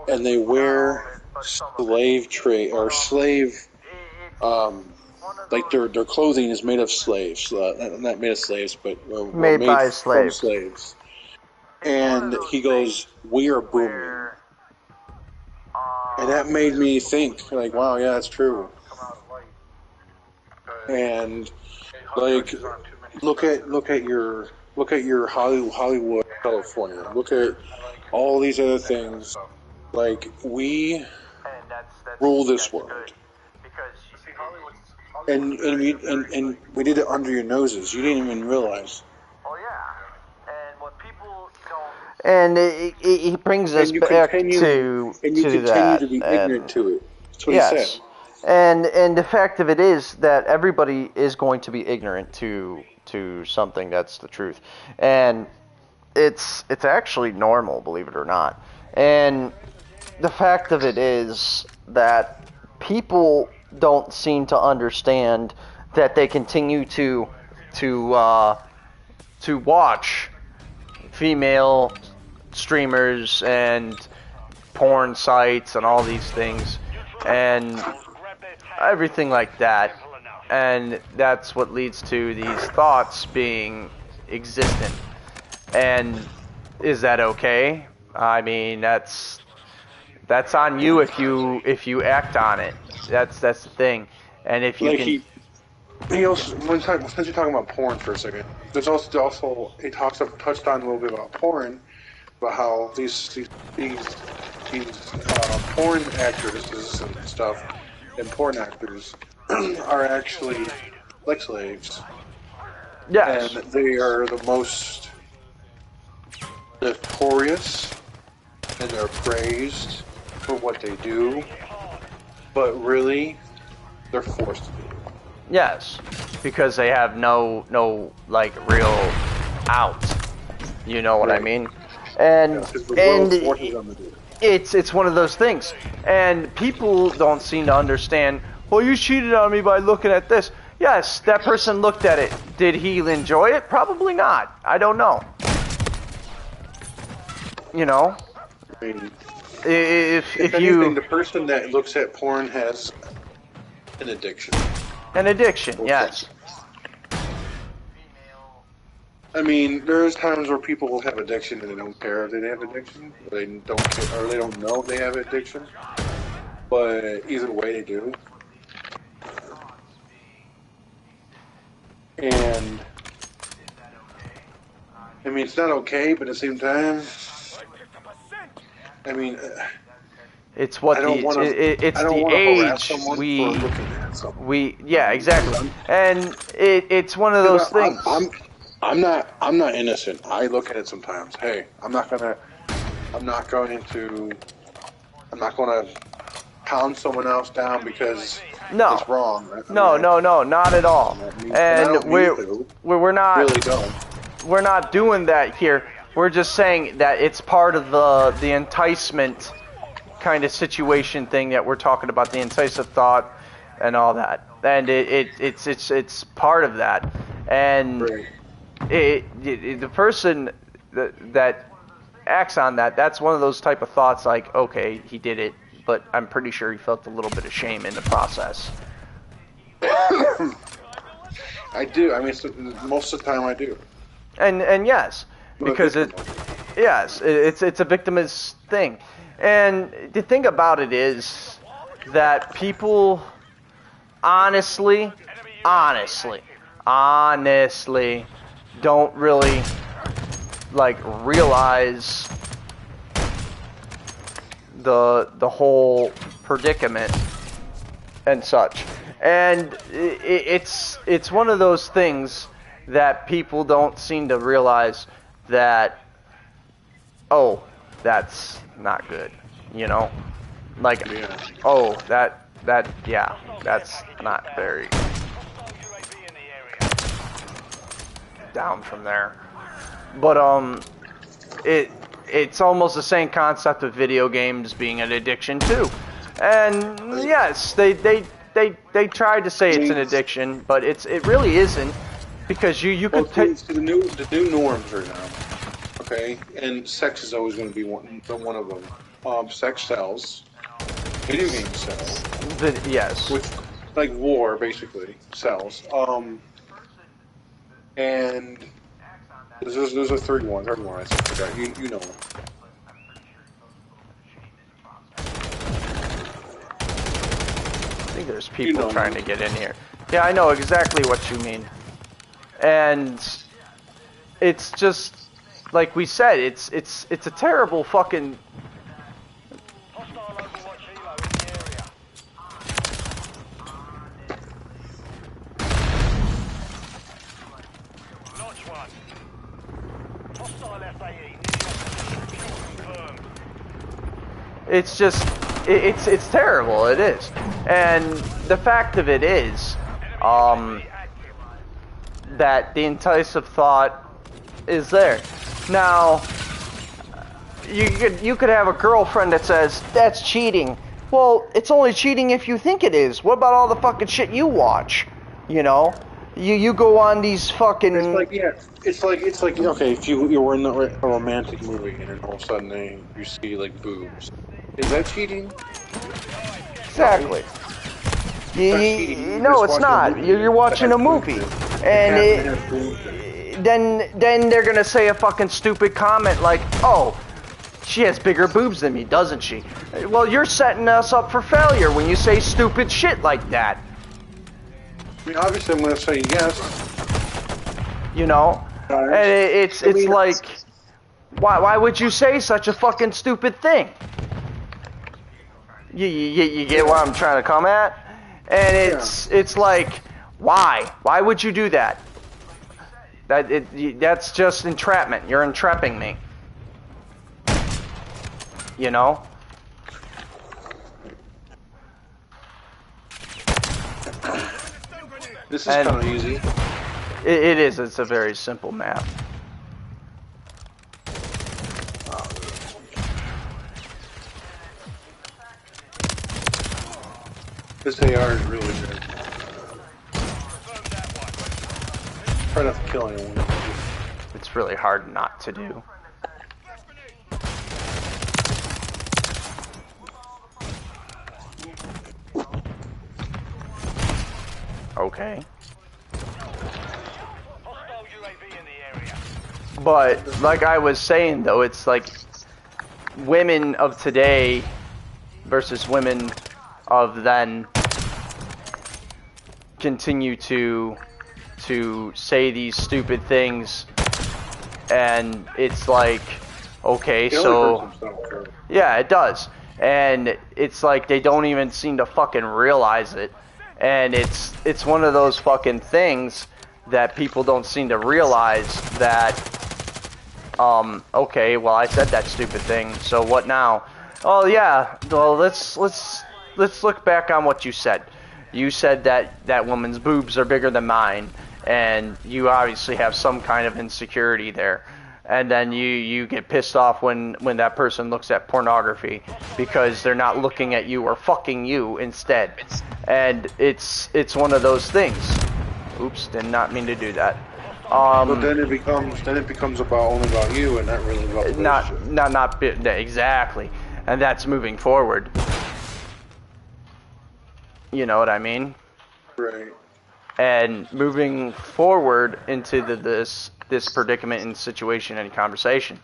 and they wear slave trade or slave like their clothing is made of slaves, not made of slaves, but were Made made by from slaves. slaves. And he goes, "We are booming," and that made me think, like, wow, yeah, that's true. And like, look at your Hollywood, California. Look at all these other things. Like, we rule this world, and we did it under your noses. You didn't even realize. And he brings us And you back continue, to that. to be ignorant And to it. That's what he said. yes, and the fact of it is that everybody is going to be ignorant to something that's the truth, and it's actually normal, believe it or not. And the fact of it is that people don't seem to understand that they continue to watch female streamers and porn sites and all these things and everything like that, and that's what leads to these thoughts being existent. And is that okay? I mean, that's on you if you act on it. That's the thing. And if you Like can, he also, since you're talking about porn for a second, there's also he touched on a little bit about porn, about how these porn actresses and stuff and porn actors are actually like slaves, and yes, they are the most notorious, and they're praised for what they do, but really they're forced to do it. yes, because they have no like real out. You know what I Right. mean? And Because the world and forces them to do it. it's one of those things, and people don't seem to understand. Well, you cheated on me by looking at this. Yes, that person looked at it. Did he enjoy it? Probably not. I don't know. You know, I mean, if if anything, you the person that looks at porn has an addiction. an addiction, yes, I mean, there's times where people will have addiction and they don't care if they have addiction, or they don't care, or they don't know they have addiction. But either way, they do. And I mean, it's not okay, but at the same time, I mean, it's what I don't the want to. it's I don't the want to harass age someone for looking at something. yeah, exactly, and it's one of those things. I'm not innocent. I look at it sometimes. Hey, I'm not going to pound someone else down because No, it's wrong. no, not at all. And I And don't mean to. we're not Really don't. we're not doing that here. We're just saying that it's part of the enticement kind of situation thing that we're talking about, the incisive thought and all that, and it's part of that. And Right. the person that acts on that, that's one of those type of thoughts like, okay, he did it, but I'm pretty sure he felt a little bit of shame in the process. I do. I mean, most of the time I do. And yes, because it's a victimist thing. And the thing about it is that people honestly don't really like realize the whole predicament and such. And it's one of those things that people don't seem to realize that, oh, that's not good, you know? Like, Yeah. oh, yeah, that's not very down from there. But it's almost the same concept of video games being an addiction too. And yes, they tried to say it's an addiction, but it really isn't, because you Well, could take. see, the new norms right now. Okay, and sex is always going to be one of them. Sex sells. Video games sell. Yes. Which, like war, basically sells. And there's a third one. Third one, I forgot. You know. I think there's people trying to get in here. Yeah, I know exactly what you mean. And it's just like we said, it's a terrible fucking. Hostile Overwatch Helo in the area. Notch one. Hostile FAE confirmed. It's just it's terrible. It is, and the fact of it is, that the enticing thought is there. Now, you could have a girlfriend that says that's cheating. Well, it's only cheating if you think it is. What about all the fucking shit you watch? You know, you go on these fucking. It's like it's like okay, if you were in a romantic movie and then all of a sudden you see like boobs, is that cheating? Exactly. No, it's not. You're watching a movie, and then they're gonna say a fucking stupid comment like, "Oh, she has bigger boobs than me, doesn't she?" Well, you're setting us up for failure when you say stupid shit like that. I mean, obviously, I'm gonna say yes. You know, and it's like, why would you say such a fucking stupid thing? You get what I'm trying to come at? And it's like, why would you do that? That's just entrapment. You're entrapping me. You know? This is kind of easy. It is. It's a very simple map. This AR is really good. Try not to kill anyone. It's really hard not to do. Okay. But like I was saying though, it's like women of today versus women of then continue to say these stupid things, and it's like, okay, so yeah, it does, and it's like they don't even seem to fucking realize it, and it's one of those fucking things that people don't seem to realize that, okay, well, I said that stupid thing, so what now? Oh yeah, well, let's look back on what you said. You said that woman's boobs are bigger than mine, and you obviously have some kind of insecurity there. And then you get pissed off when that person looks at pornography because they're not looking at you or fucking you instead. And it's one of those things. Oops, did not mean to do that. But then it becomes only about you and not really about the relationship. Exactly. And that's moving forward. You know what I mean? Right. And moving forward into this predicament and situation and conversation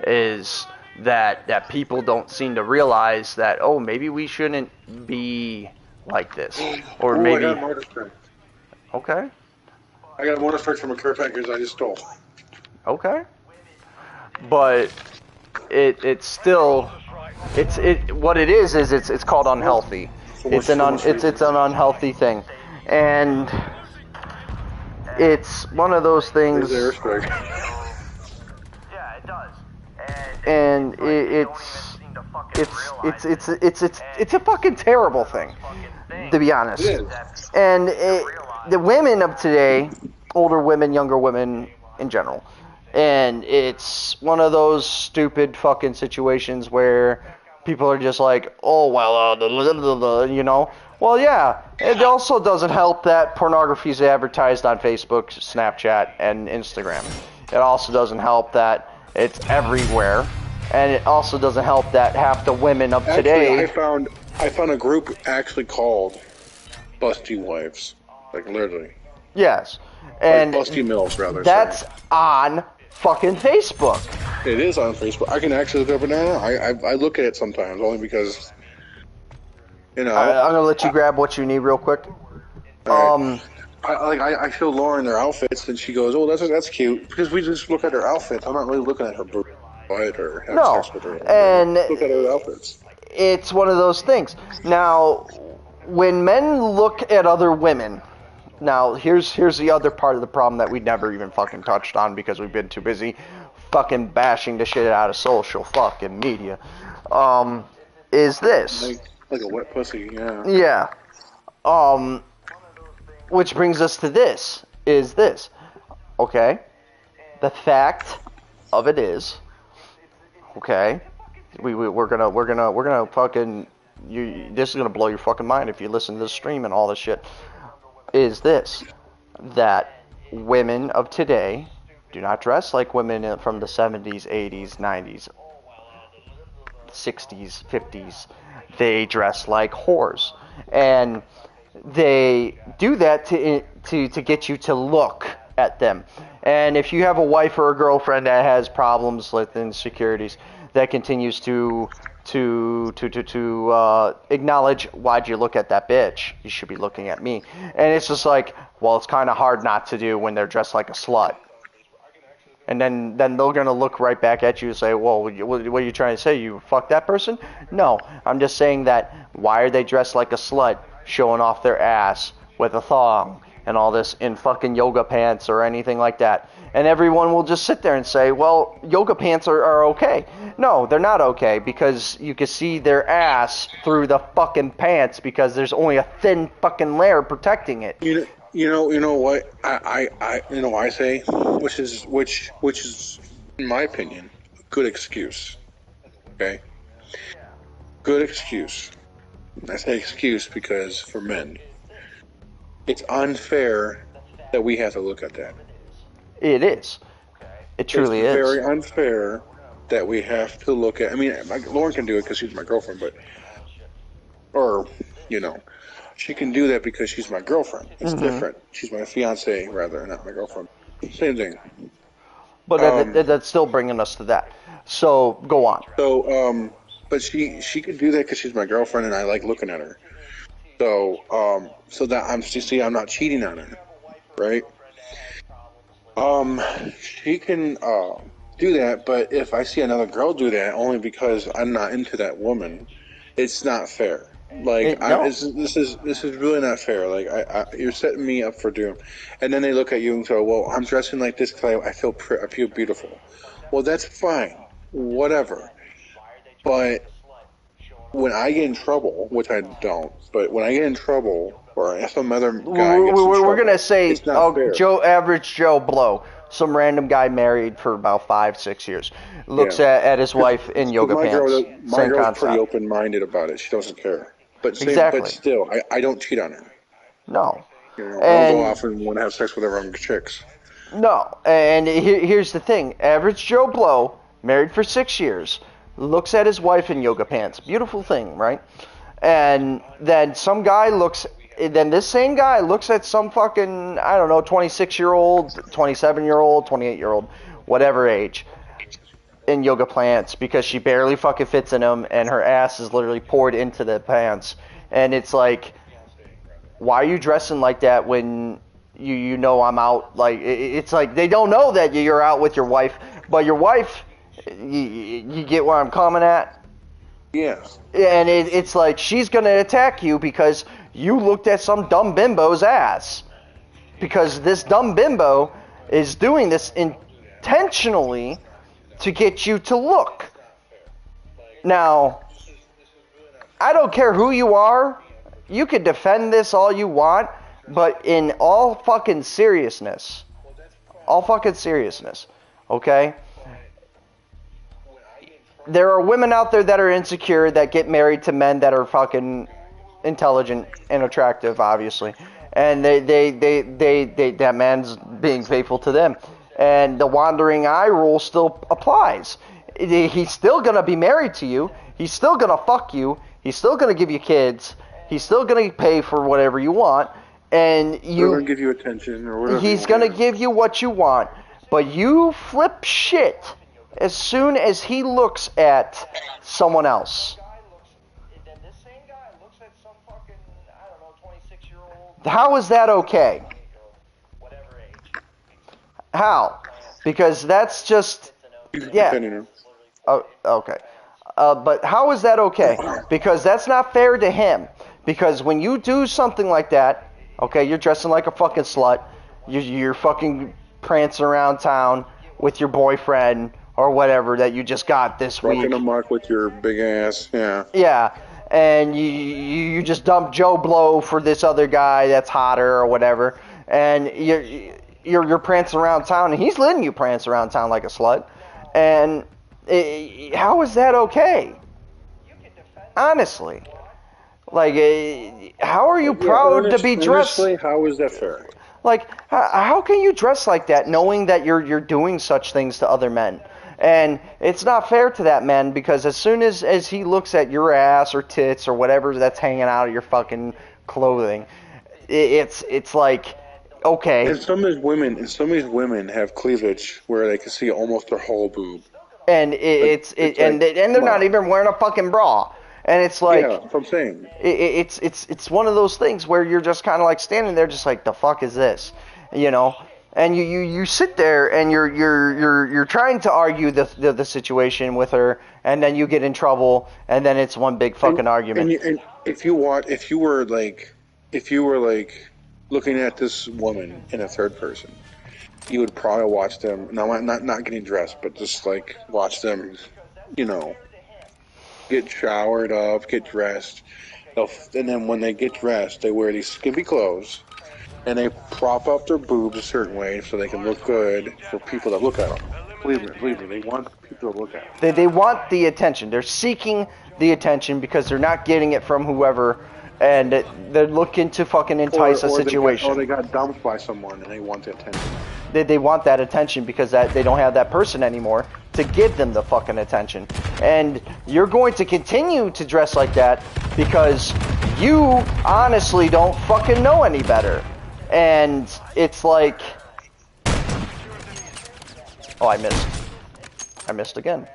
is that people don't seem to realize that, oh, maybe we shouldn't be like this, or maybe. I got a mortar strike. Okay. I got a mortar strike from a care package I just stole. Okay. But it's still what it is it's called unhealthy. It's an unhealthy thing, and it's one of those things. Yeah, it does. And it's a fucking terrible thing, to be honest. It is. And the women of today, older women, younger women in general, And it's one of those stupid fucking situations where people are just like, oh, well, you know. Well, yeah, it also doesn't help that pornography is advertised on Facebook, Snapchat, and Instagram. It also doesn't help that it's everywhere. And it also doesn't help that half the women of today... Actually, I found a group actually called Busty Wives. Like, literally. Yes. And like Busty Mills, rather. That's sorry. on fucking Facebook. It is on Facebook. I can actually look up it now. I look at it sometimes, only because, you know. I'm going to let you grab what you need real quick. Right. I show Lauren their outfits, and she goes, "Oh, that's cute." Because we just look at her outfits. I'm not really looking at her butt or having sex with her. And look at her outfits. It's one of those things. Now, when men look at other women, now here's the other part of the problem that we never even fucking touched on because we've been too busy fucking bashing the shit out of social fucking media. Is this? Like a wet pussy, yeah. Yeah. Which brings us to this. Is this? Okay. The fact of it is, okay, we're gonna fucking this is gonna blow your fucking mind if you listen to this stream and all this shit. Is this that women of today do not dress like women from the 70s, 80s, 90s, 60s, 50s. They dress like whores, and they do that to get you to look at them. And if you have a wife or a girlfriend that has problems with insecurities, that continues to acknowledge, why'd you look at that bitch? You should be looking at me. And it's just like, well, it's kind of hard not to do when they're dressed like a slut. And then they're going to look right back at you and say, well, what are you trying to say? You fuck that person? No, I'm just saying that why are they dressed like a slut, showing off their ass with a thong and all this in fucking yoga pants or anything like that? And everyone will just sit there and say, well, yoga pants are okay. No, they're not okay because you can see their ass through the fucking pants because there's only a thin fucking layer protecting it. You know what I say, which is in my opinion a good excuse. Okay, good excuse. I say excuse because for men, it's unfair that we have to look at that. It is. It truly is. It's very unfair that we have to look at. I mean, Lauren can do it because she's my girlfriend, or you know. She can do that because she's my girlfriend. It's different. She's my fiance, rather, not my girlfriend. Same thing. But that's still bringing us to that. So, go on. So, but she could do that because she's my girlfriend and I like looking at her. So, so that I'm not cheating on her, right? She can do that, but if I see another girl do that only because I'm not into that woman, it's not fair. Like this is really not fair. Like you're setting me up for doom, and then they look at you and go, "Well, I'm dressing like this because I feel beautiful." Well, that's fine, whatever. But when I get in trouble, which I don't, but when I get in trouble or some other guy gets in trouble, we're gonna say, fair. average Joe Blow, some random guy married for about 5-6 years, looks at his wife in yoga pants. My girl's pretty open-minded about it. She doesn't care. But still, I don't cheat on her. No. You know, I don't go off and want to have sex with other chicks. No. And here's the thing. Average Joe Blow, married for 6 years, looks at his wife in yoga pants. Beautiful thing, right? And then this same guy looks at some fucking, I don't know, 26-year-old, 27-year-old, 28-year-old, whatever age, in yoga pants because she barely fucking fits in them and her ass is literally poured into the pants. And it's like, why are you dressing like that when you know I'm out? Like, it's like they don't know that you're out with your wife, but your wife, you get where I'm coming at? Yes. And it's like she's going to attack you because you looked at some dumb bimbo's ass. Because this dumb bimbo is doing this intentionally to get you to look. Now, I don't care who you are. You can defend this all you want, but in all fucking seriousness, Okay? There are women out there that are insecure that get married to men that are fucking intelligent and attractive, obviously. And that man's being faithful to them. And the wandering eye rule still applies. He's still going to be married to you. He's still going to fuck you. He's still going to give you kids. He's still going to pay for whatever you want. And He's going to give you attention or whatever. He's going to give you what you want. But you flip shit as soon as he looks at someone else. How is that okay? How? Because that's just... Yeah. Oh, okay. But how is that okay? Because that's not fair to him. Because when you do something like that, okay, you're dressing like a fucking slut, you're fucking prancing around town with your boyfriend or whatever that you just got this week. Rocking a mark with your big ass, yeah. Yeah, and you just dump Joe Blow for this other guy that's hotter or whatever, and you're prancing around town, and he's letting you prance around town like a slut, and how is that okay? Honestly. Like, how are you proud to be dressed? Honestly, how is that fair? Like, how can you dress like that knowing that you're doing such things to other men? And it's not fair to that man, because as soon as he looks at your ass or tits or whatever that's hanging out of your fucking clothing, it's like, okay. And some of these women have cleavage where they can see almost their whole boob. And and they're not even wearing a fucking bra. And it's like, yeah, that's what I'm saying. It's one of those things where you're just kind of like standing there, just like, the fuck is this, you know? And you sit there and you're trying to argue the situation with her, and then you get in trouble, and then it's one big fucking argument. And if you were like looking at this woman in a third person, you would probably watch them. Now, not getting dressed, but just like watch them, you know. Get showered up, get dressed, and then when they get dressed, they wear these skimpy clothes, and they prop up their boobs a certain way so they can look good for people that look at them. Believe me, they want people to look at them. They want the attention. They're seeking the attention because they're not getting it from whoever, and they're looking to fucking entice a situation. They got dumped by someone and they want the attention. They want that attention because they don't have that person anymore to give them the fucking attention. And you're going to continue to dress like that because you honestly don't fucking know any better. And it's like... Oh, I missed. I missed again.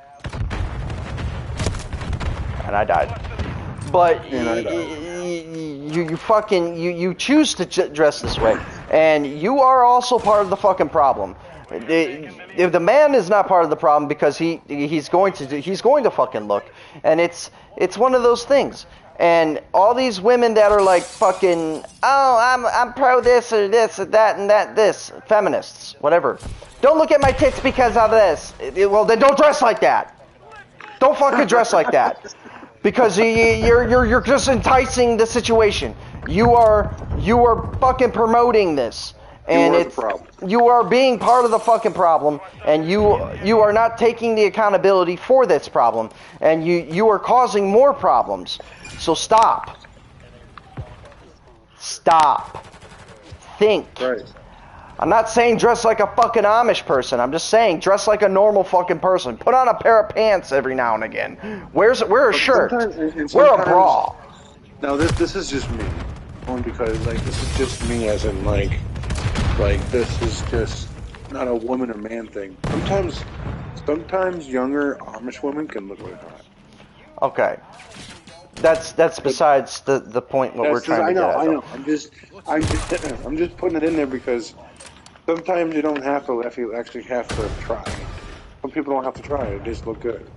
And I died. But you fucking... You choose to dress this way. And you are also part of the fucking problem. If the man is not part of the problem because he's going to fucking look, and it's one of those things. And all these women that are like fucking, oh, I'm pro this or this or that and that this, feminists, whatever. Don't look at my tits because of this. Well, then don't dress like that. Don't fucking dress like that. Because you're just enticing the situation. You are fucking promoting this, and you are being part of the fucking problem, and you are not taking the accountability for this problem, and you are causing more problems. So stop. Think. Right. I'm not saying dress like a fucking Amish person. I'm just saying dress like a normal fucking person. Put on a pair of pants every now and again. Wear a shirt. Wear a bra. Now this is just me. Only because like this is just me, as in like this is just not a woman or man thing. Sometimes younger Amish women can look really hot. Okay. That's besides the point what we're trying to get at. I know. I'm just putting it in there because sometimes you don't have to actually have to try. Some people don't have to try. They just look good.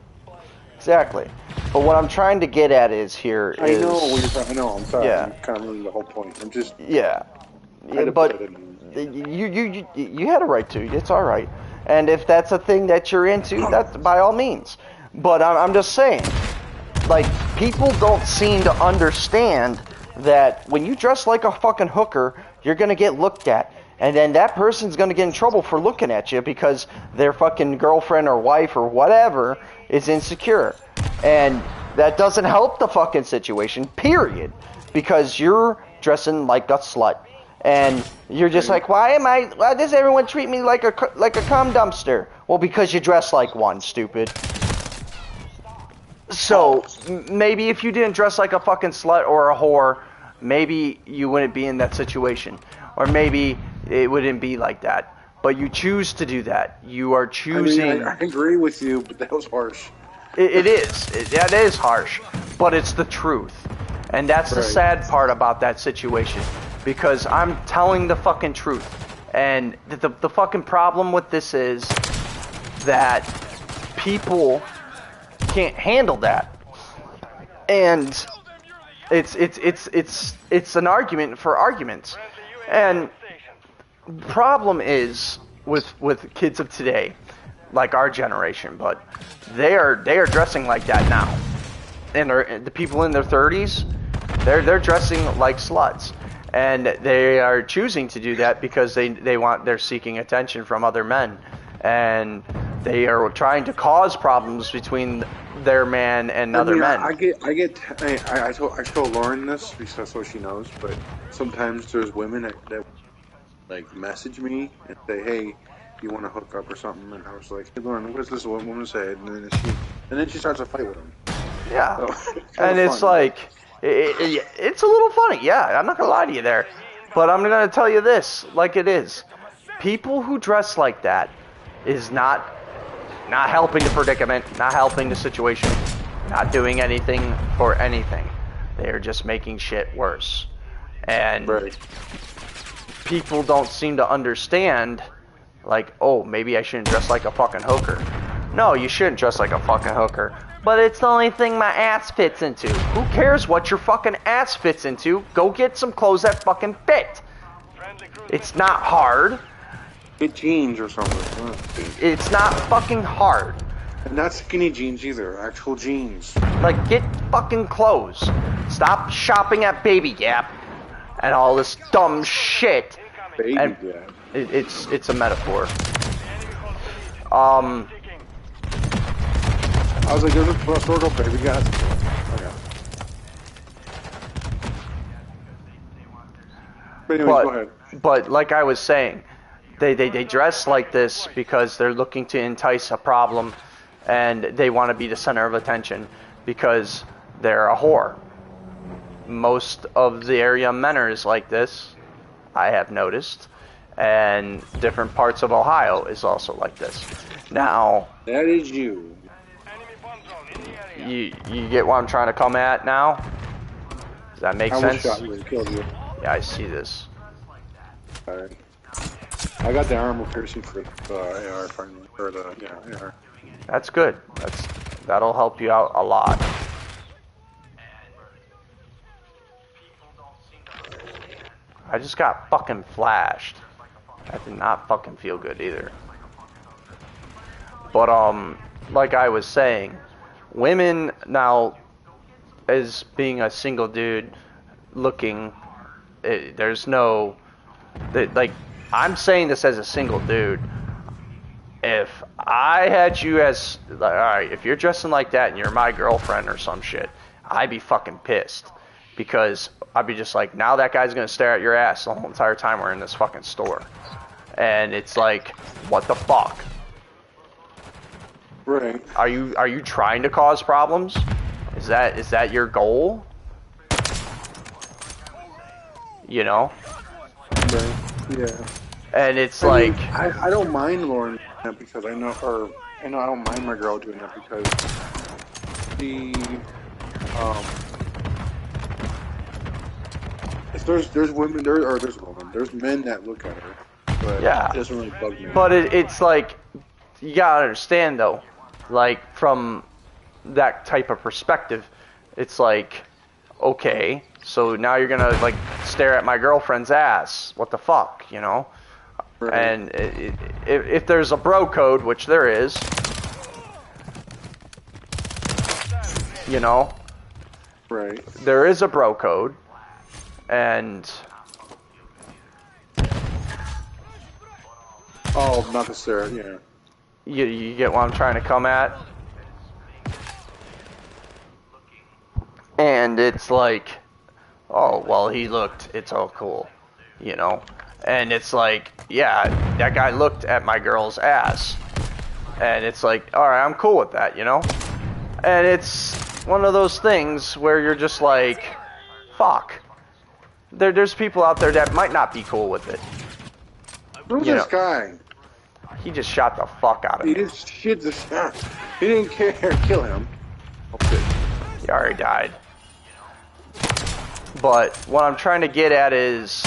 Exactly. But what I'm trying to get at is here I know what you're trying. I know. I'm sorry. Yeah. I'm kind of ruining the whole point. I'm just. Yeah. But you had a right to. It's all right. And if that's a thing that you're into, that's by all means. But I'm just saying, like, people don't seem to understand that when you dress like a fucking hooker, you're gonna get looked at. And then that person's going to get in trouble for looking at you because their fucking girlfriend or wife or whatever is insecure. And that doesn't help the fucking situation, period. Because you're dressing like a slut. And you're just like, why does everyone treat me like a cum dumpster? Well, because you dress like one, stupid. So, maybe if you didn't dress like a fucking slut or a whore, maybe you wouldn't be in that situation. Or maybe it wouldn't be like that. But you choose to do that. You are choosing... I mean, I agree with you, but that was harsh. It is. That is harsh. But it's the truth. And that's the sad part about that situation. Because I'm telling the fucking truth. And the fucking problem with this is that people can't handle that. And it's an argument for arguments. And the problem is with kids of today, like our generation, but they are dressing like that now. And the people in their 30s, they're dressing like sluts. And they are choosing to do that because they're seeking attention from other men. And they are trying to cause problems between their man and other men. I told Lauren this because that's what she knows, but sometimes there's women that like message me and say, hey, you want to hook up or something? And I was like, hey Lauren, what does this woman say? And then she starts a fight with him. Yeah. So, and it's fun. like, it's a little funny, yeah, I'm not going to lie to you there. But I'm going to tell you this, like it is. People who dress like that is not helping the predicament, not helping the situation, not doing anything for anything. They are just making shit worse. And people don't seem to understand, like, oh, maybe I shouldn't dress like a fucking hooker. No, you shouldn't dress like a fucking hooker. But it's the only thing my ass fits into. Who cares what your fucking ass fits into? Go get some clothes that fucking fit. It's not hard. Get jeans or something. It's not fucking hard. And not skinny jeans either. Actual jeans. Like, get fucking clothes. Stop shopping at Baby Gap and all this dumb shit. Baby Gap. It's a metaphor. I was like, there's a store called Baby Gap. Okay. But anyways, go ahead. But like I was saying, they dress like this because they're looking to entice a problem, and they want to be the center of attention because they're a whore. Most of the area men are like this, I have noticed, and different parts of Ohio is also like this. Now, that is you. You get what I'm trying to come at now? Does that make sense? Shot you and killed you. Yeah, I see this. Alright. I got the armor piercing for AR finally. Or AR. That's good. That'll help you out a lot. I just got fucking flashed. That did not fucking feel good either. But like I was saying, women now, as being a single dude looking, there's no, like, I'm saying this as a single dude. If I had you as, like, alright, if you're dressing like that and you're my girlfriend or some shit, I'd be fucking pissed. Because I'd be just like, now that guy's gonna stare at your ass the whole entire time we're in this fucking store. And it's like, what the fuck? Right. Are you trying to cause problems? Is that your goal? You know? Right. Yeah. And it's like, I don't mind Lauren doing that because I know I don't mind my girl doing that because if there's women there's men that look at her, but yeah. it doesn't really bug me. But it's like, you gotta understand though, like from that type of perspective, it's like, okay, so now you're gonna like stare at my girlfriend's ass. What the fuck, you know? Right. And if there's a bro code, which there is, you know, right? There is a bro code, and Oh, not the sir. Yeah. You get what I'm trying to come at? And it's like, oh, well, it's all cool, you know? And it's like, yeah, that guy looked at my girl's ass. And it's like, alright, I'm cool with that, you know? And it's one of those things where you're just like, fuck. There's people out there that might not be cool with it. Who's You this know, guy? he just shot the fuck out of He me. just shit the shot. He didn't care. Kill him. Okay. He already died. But what I'm trying to get at is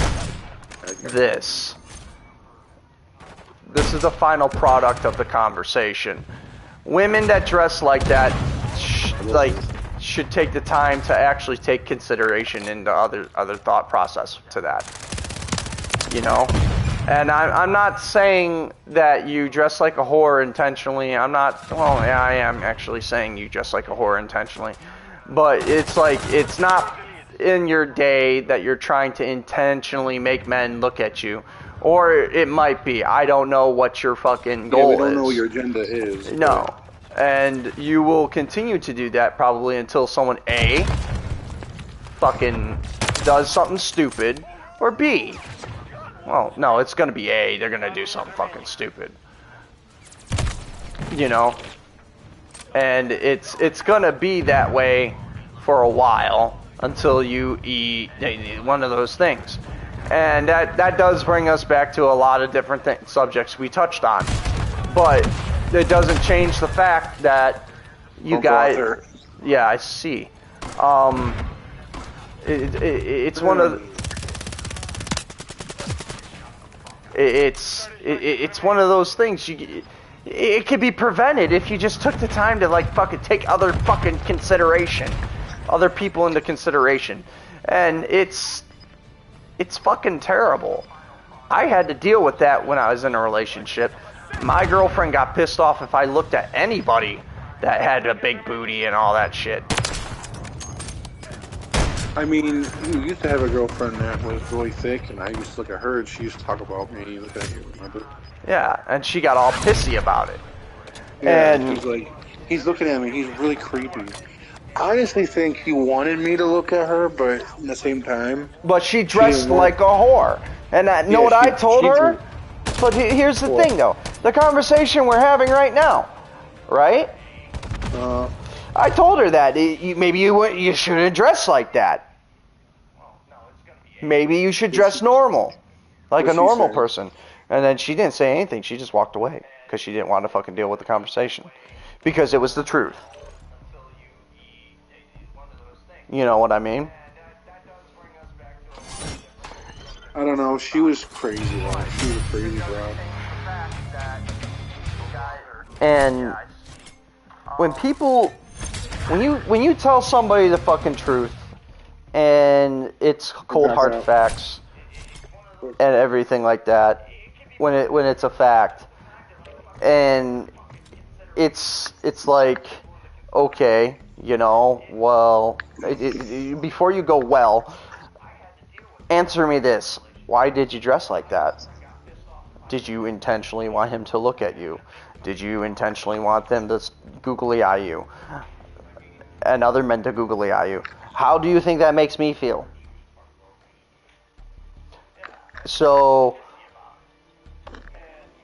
this. This is the final product of the conversation. Women that dress like that, should take the time to actually take consideration into other thought process to that. You know? And I'm not saying that you dress like a whore intentionally. I'm not, well, yeah, I am actually saying you dress like a whore intentionally. But it's like, it's not in your day that you're trying to intentionally make men look at you. Or it might be. I don't know what your fucking goal is. Yeah, we don't know what your agenda is. No. And you will continue to do that probably until someone A, fucking does something stupid, or B, well, no, it's gonna be A, they're gonna do something fucking stupid. You know? And it's gonna be that way for a while until you eat one of those things. And that does bring us back to a lot of different subjects we touched on. But it doesn't change the fact that you guys... Yeah, I see. It's one of... It's one of those things. It could be prevented if you just took the time to like fucking take other fucking consideration, other people into consideration, and it's fucking terrible. I had to deal with that when I was in a relationship. My girlfriend got pissed off if I looked at anybody that had a big booty and all that shit. I mean, you used to have a girlfriend that was really thick, and I used to look at her, and she used to talk about me, look at you, remember? Yeah, and she got all pissy about it. Yeah, and he's like, he's looking at me, he's really creepy. I honestly think he wanted me to look at her, but at the same time... But she dressed like a whore. And know what I told her? But here's the thing, though. The conversation we're having right now, right? I told her that maybe you shouldn't dress like that. Maybe you should dress normal, like a normal person. And then she didn't say anything. She just walked away because she didn't want to fucking deal with the conversation because it was the truth. You know what I mean? I don't know. She was crazy. She was a crazy bro. And when you tell somebody the fucking truth, and it's cold hard facts and everything like that, when it's a fact, and it's like, okay, you know, well, before you go, well, answer me this: why did you dress like that? Did you intentionally want him to look at you? Did you intentionally want them to googly eye you? And other men to googly eye you? How do you think that makes me feel? So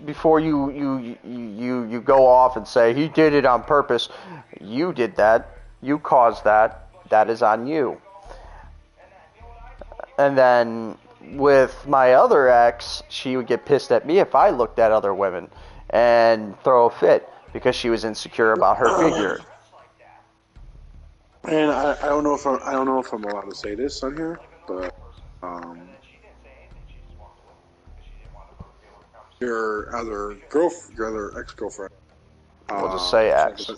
before you go off and say he did it on purpose, you did that, you caused that, that is on you. And then with my other ex, she would get pissed at me if I looked at other women and throw a fit because she was insecure about her figure. And I don't know if I'm allowed to say this on here, but your other ex-girlfriend. We'll just say ex.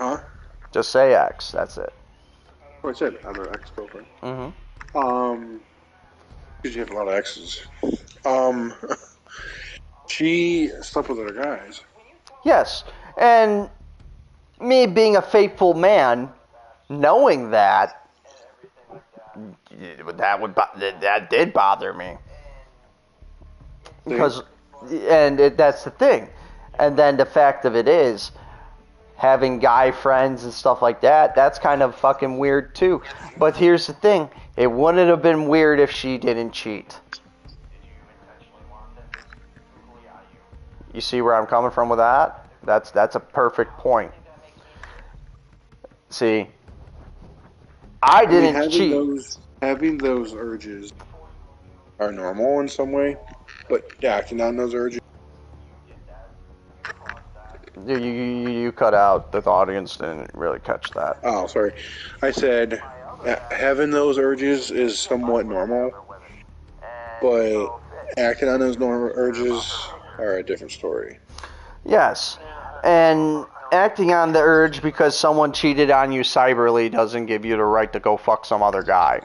Huh? Just say ex. That's it. Oh, I said other ex-girlfriend. Mm-hmm. Because you have a lot of exes. She slept with other guys. Yes, and me being a faithful man, knowing that did bother me. Because, that's the thing. And then the fact of it is, having guy friends and stuff like that, that's kind of fucking weird too. But here's the thing, it wouldn't have been weird if she didn't cheat. You see where I'm coming from with that? That's a perfect point. See, I didn't cheat. Having those urges are normal in some way, but acting on those urges. You cut out. The audience didn't really catch that. Oh, sorry. I said having those urges is somewhat normal, but acting on those normal urges are a different story. Yes, and acting on the urge because someone cheated on you cyberly doesn't give you the right to go fuck some other guy.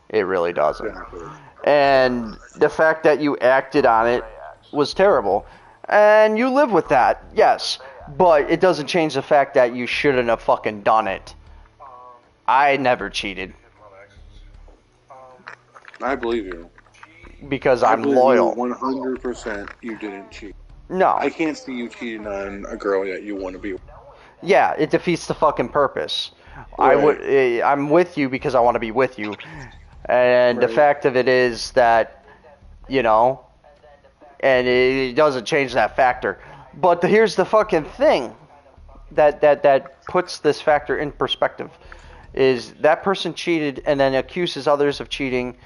It really doesn't. Exactly. And the fact that you acted on it was terrible. And you live with that, yes. But it doesn't change the fact that you shouldn't have fucking done it. I never cheated. I believe you. Because I'm loyal. 100% you didn't cheat. No. I can't see you cheating on a girl that you want to be with. Yeah, it defeats the fucking purpose. Right. I'm with you because I want to be with you. And the fact of it is that, and it doesn't change that factor. But here's the fucking thing that puts this factor in perspective is that person cheated and then accuses others of cheating,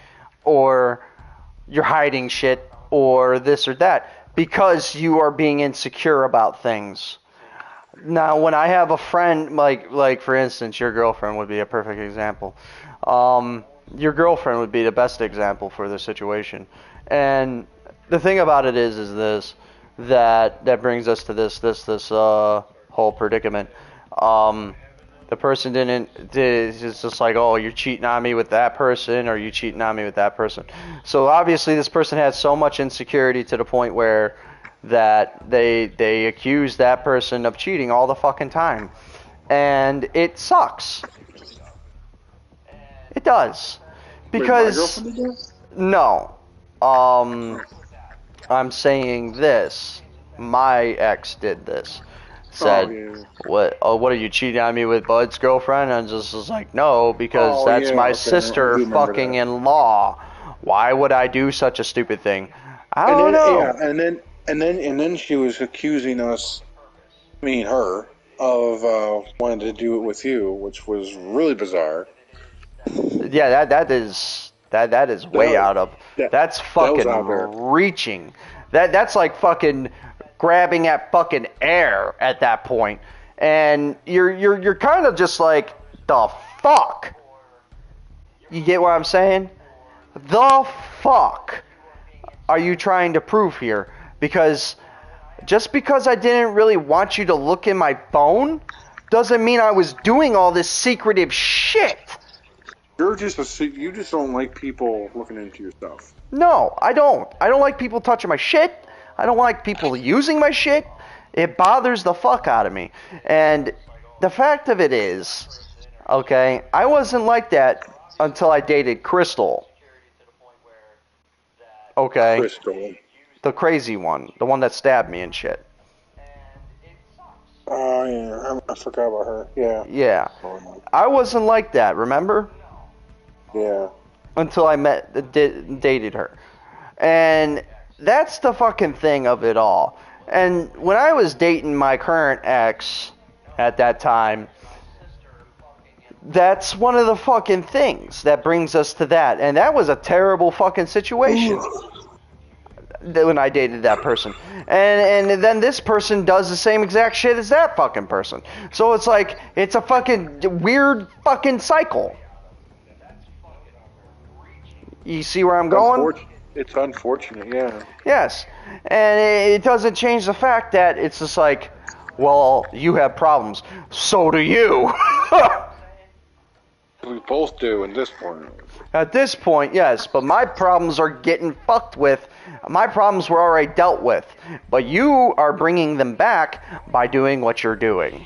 or you're hiding shit, or this or that, because you are being insecure about things. Now, when I have a friend, like for instance, your girlfriend would be a perfect example. Your girlfriend would be the best example for this situation. And the thing about it is this, that brings us to this whole predicament. The person it's just like, oh, you're cheating on me with that person, or you cheating on me with that person. So obviously this person had so much insecurity to the point where that they accuse that person of cheating all the fucking time. And it sucks. It does. Because Wait, my girlfriend did that? no. I'm saying this. My ex did this. Said, what are you cheating on me with Bud's girlfriend? And just was like, no, because that's my sister fucking in law. Why would I do such a stupid thing? I don't know. Yeah, and then she was accusing us, her, of wanting to do it with you, which was really bizarre. Yeah, that is way out of. That's fucking reaching. That's like fucking grabbing at fucking air at that point. And you're kind of just like, the fuck? You get what I'm saying? The fuck are you trying to prove here? Because just because I didn't really want you to look in my phone doesn't mean I was doing all this secretive shit. You just don't like people looking into your stuff. No, I don't. I don't like people touching my shit. I don't like people using my shit. It bothers the fuck out of me. And the fact of it is, okay, I wasn't like that until I dated Crystal. Okay? Crystal. The crazy one. The one that stabbed me and shit. Oh, yeah. I forgot about her. Yeah. Yeah. I wasn't like that, remember? Yeah. Until I dated her. And that's the fucking thing of it all. And when I was dating my current ex at that time, that's one of the fucking things that brings us to that. And that was a terrible fucking situation when I dated that person. And then this person does the same exact shit as that fucking person. So it's like, it's a fucking weird fucking cycle. You see where I'm going? It's unfortunate, yeah. Yes. And it doesn't change the fact that it's just like, well, you have problems. So do you. We both do at this point. At this point, yes. But my problems are getting fucked with. My problems were already dealt with. But you are bringing them back by doing what you're doing.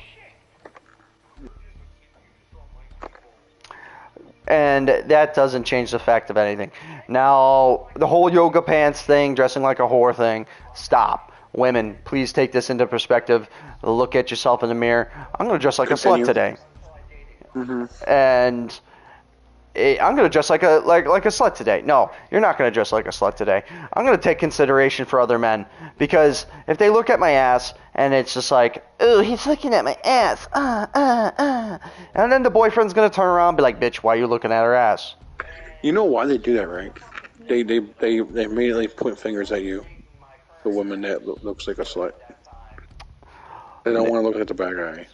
And that doesn't change the fact of anything. Now, the whole yoga pants thing, dressing like a whore thing, stop. Women, please take this into perspective. Look at yourself in the mirror. I'm going to dress like a slut today. And I'm going to dress like a slut today. No, you're not going to dress like a slut today. I'm going to take consideration for other men. Because if they look at my ass and it's just like, oh, he's looking at my ass. And then the boyfriend's going to turn around and be like, bitch, why are you looking at her ass? You know why they do that, right? They immediately point fingers at you. The woman that looks like a slut. They don't want to look at the bad guy.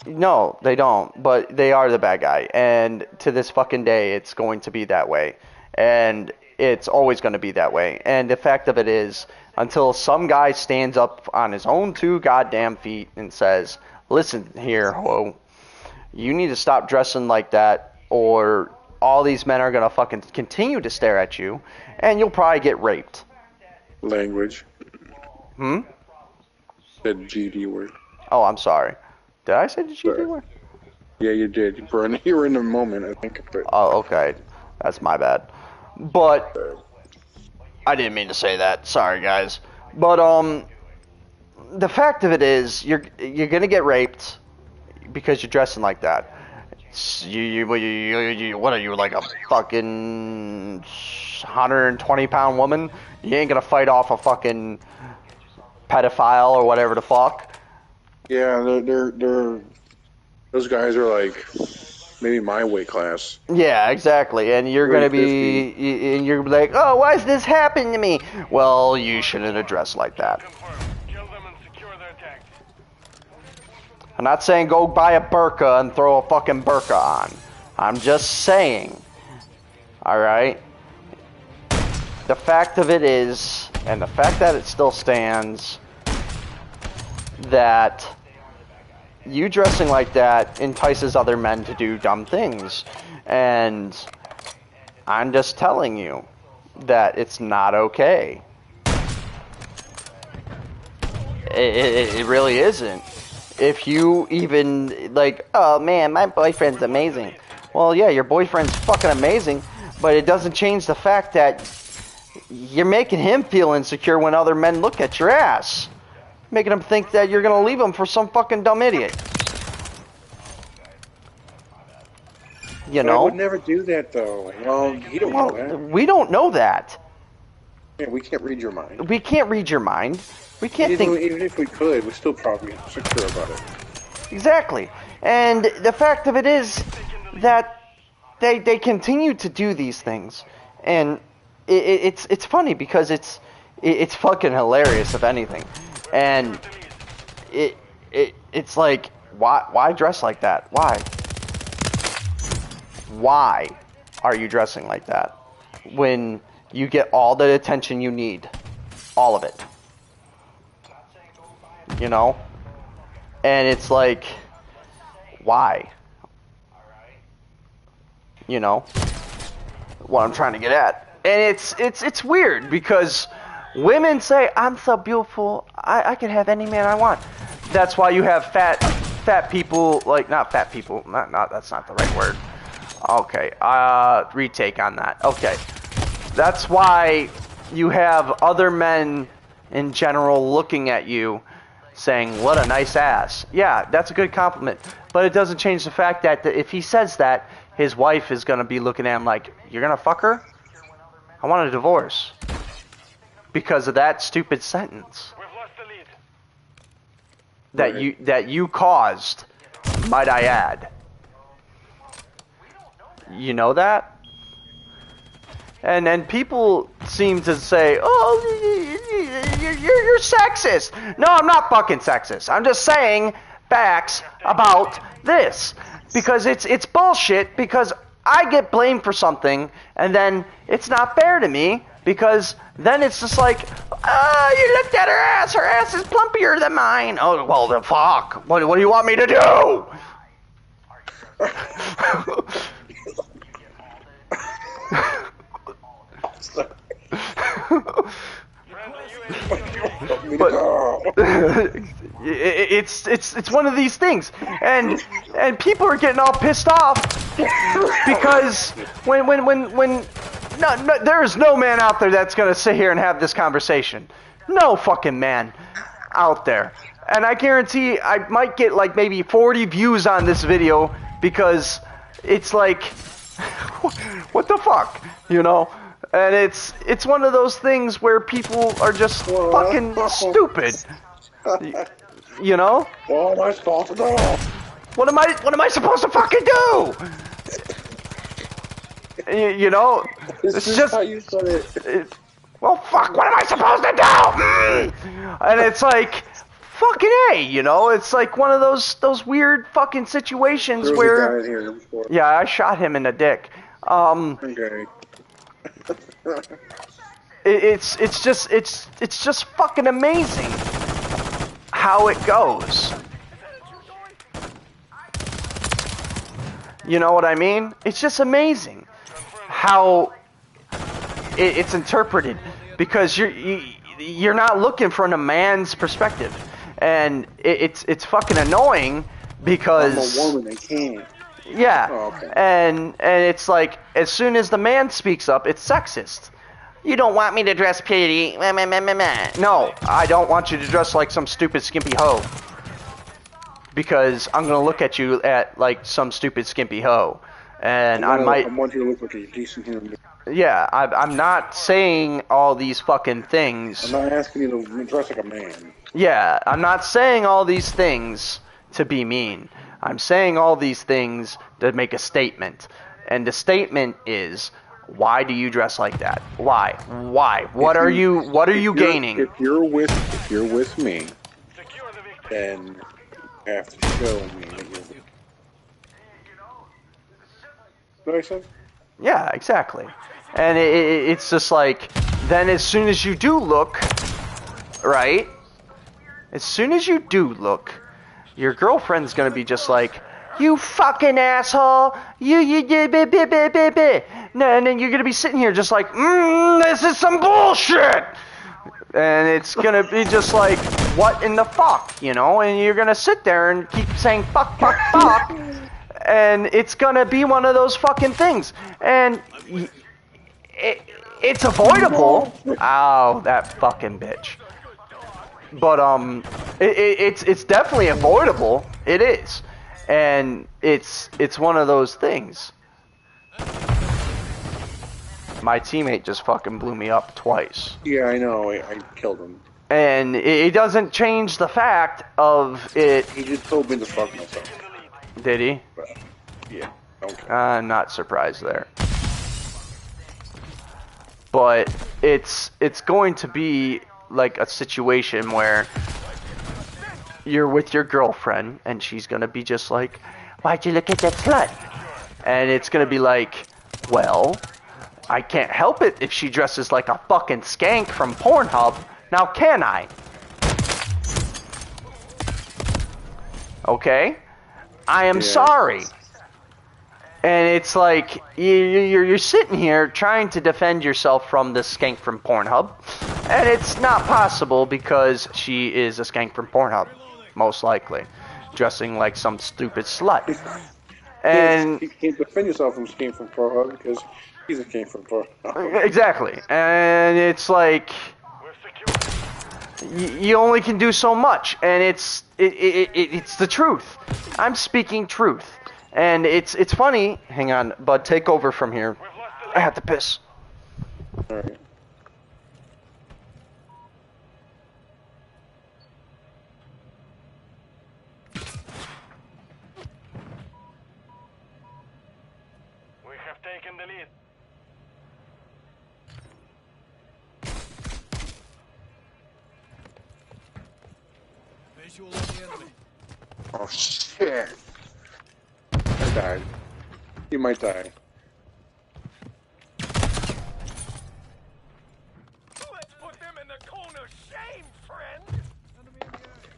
No, they don't. But they are the bad guy. And to this fucking day, it's going to be that way. And it's always going to be that way. And the fact of it is, until some guy stands up on his own two goddamn feet and says, listen here, ho, you need to stop dressing like that, or all these men are going to fucking continue to stare at you, and you'll probably get raped. Language. Said GD word. Oh, I'm sorry. Did I say the GD word? Yeah, you did. You were in the moment, I think. But... Oh, okay. That's my bad. But I didn't mean to say that. Sorry, guys. But the fact of it is, you're gonna get raped because you're dressing like that. You what are you, like a fucking 120-pound woman? You ain't gonna fight off a fucking pedophile or whatever the fuck. Yeah, they're those guys are like maybe my weight class. Yeah, exactly. And you're gonna be, and you're like, oh, why is this happening to me? Well, you shouldn't have dressed like that. Kill them and secure their tanks. I'm not saying go buy a burqa and throw a fucking burqa on. I'm just saying, alright? The fact of it is, and the fact that it still stands, that you dressing like that entices other men to do dumb things. And I'm just telling you that it's not okay. It really isn't. If you even, like, oh man, my boyfriend's amazing. Well, yeah, your boyfriend's fucking amazing, but it doesn't change the fact that you're making him feel insecure when other men look at your ass. Making him think that you're gonna leave him for some fucking dumb idiot. You know? I would never do that, though. Well, you don't know that. We don't know that. Yeah, we can't read your mind. We can't read your mind. We can't Even think... if we could, we're still probably secure about it. Exactly. And the fact of it is that they continue to do these things. And it's funny because it's fucking hilarious, if anything. And it's like, why dress like that? Why are you dressing like that when you get all the attention you need? All of it. You know? And it's like, why? You know? What I'm trying to get at. And it's weird because women say, I'm so beautiful, I can have any man I want. That's why you have fat people, like, not fat people, not that's not the right word. Okay, retake on that. Okay. That's why you have other men in general looking at you saying, what a nice ass. Yeah, that's a good compliment. But it doesn't change the fact that if he says that, his wife is going to be looking at him like, you're going to fuck her? I want a divorce. Because of that stupid sentence. We've lost the lead. That you caused, might I add. You know that? And then people seem to say, oh, you're sexist. No, I'm not fucking sexist. I'm just saying facts about this. Because it's bullshit, because I get blamed for something, and then it's not fair to me, because then it's just like, you looked at her ass is plumpier than mine. Oh, well, then fuck. What do you want me to do? But it's one of these things, and people are getting all pissed off because when no, there is no man out there that's gonna sit here and have this conversation. No fucking man out there. And I guarantee I might get like maybe 40 views on this video because it's like, what the fuck, you know? And it's one of those things where people are just fucking stupid, you know? What am I supposed to do? What am I supposed to fucking do? You know? This is how you said it. Well, fuck, what am I supposed to do? And it's like, fucking A, you know? It's like one of those weird fucking situations There was where... a guy here before. Yeah, I shot him in the dick. Okay. It's just fucking amazing how it goes. You know what I mean? It's just amazing how it's interpreted, because you're not looking from a man's perspective, and it's fucking annoying because I'm a woman, I can't. yeah, Oh, okay. and it's like as soon as the man speaks up, it's sexist. You don't want me to dress pretty. No, I don't want you to dress like some stupid skimpy hoe, because I'm gonna look at you at like some stupid skimpy hoe, and I want you to look like a decent human being. Yeah, I'm not saying all these fucking things. I'm not asking you to dress like a man. Yeah, I'm not saying all these things to be mean. I'm saying all these things to make a statement. And the statement is, why do you dress like that? Why? Why? What are you gaining? If you're with me, then you have to show me that you're with me. What I said? Yeah, exactly. And it's just like, then as soon as you do look, right? As soon as you do look, your girlfriend's gonna be just like, you fucking asshole, you did no, and then you're gonna be sitting here just like, this is some bullshit, and it's gonna be just like, what in the fuck, you know? And you're gonna sit there and keep saying fuck, and it's gonna be one of those fucking things, and it's avoidable. Ow, that fucking bitch. But it's definitely avoidable. It is, and it's one of those things. My teammate just fucking blew me up twice. Yeah, I know. I killed him. And it doesn't change the fact of it. He just told me to fuck myself. Did he? But, yeah. Okay. I'm not surprised there. But it's going to be like a situation where you're with your girlfriend and she's gonna be just like, why'd you look at that slut? And it's gonna be like, well, I can't help it if she dresses like a fucking skank from Pornhub. Now can I? Okay? I am sorry. And it's like, you're sitting here trying to defend yourself from this skank from Pornhub, and it's not possible because she is a skank from Pornhub, most likely, dressing like some stupid slut. And you can't defend yourself from skank from Pornhub because he's a skank from Pornhub. Exactly. And it's like, you only can do so much, and it's the truth. I'm speaking truth. And it's funny. Hang on, bud. Take over from here. I have to piss. All right. We have taken the lead. Visual on the enemy. Oh shit! I died. You might die. Let's put them in the corner. Shame, friend. Enemy in the area.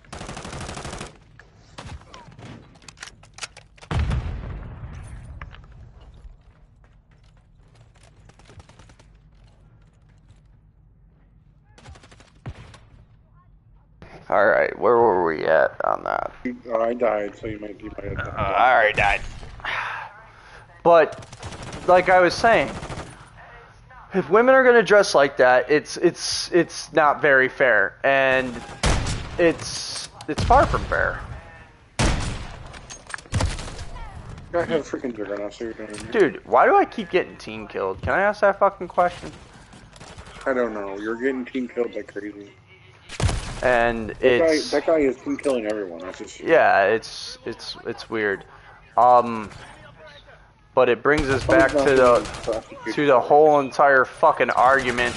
All right, where were we at on that? I died, so you might have died. I already died. But like I was saying, if women are gonna dress like that, it's not very fair, and it's far from fair. I have a freaking juggernaut, so you're doing. Dude, why do I keep getting team killed? Can I ask that fucking question? I don't know. You're getting team killed like crazy. And it's That guy is team killing everyone. That's just yeah, it's weird. But it brings us back to the whole entire fucking argument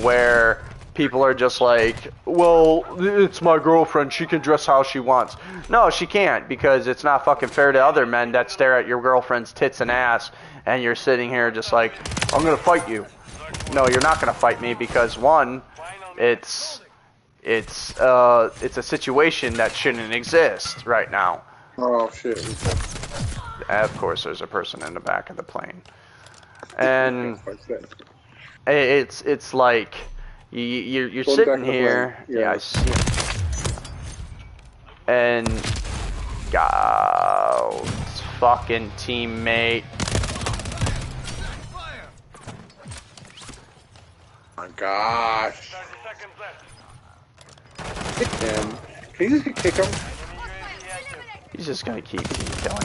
where people are just like, well, it's my girlfriend, she can dress how she wants. No, she can't, because it's not fucking fair to other men that stare at your girlfriend's tits and ass, and you're sitting here just like, I'm gonna fight you. No, you're not gonna fight me, because one, it's a situation that shouldn't exist right now. Oh shit. Of course, there's a person in the back of the plane, and it's like you're sitting here. Yeah, I see it. And God, fucking teammate. Oh my gosh. Kick him. Can you just kick him? He's just gonna keep killing.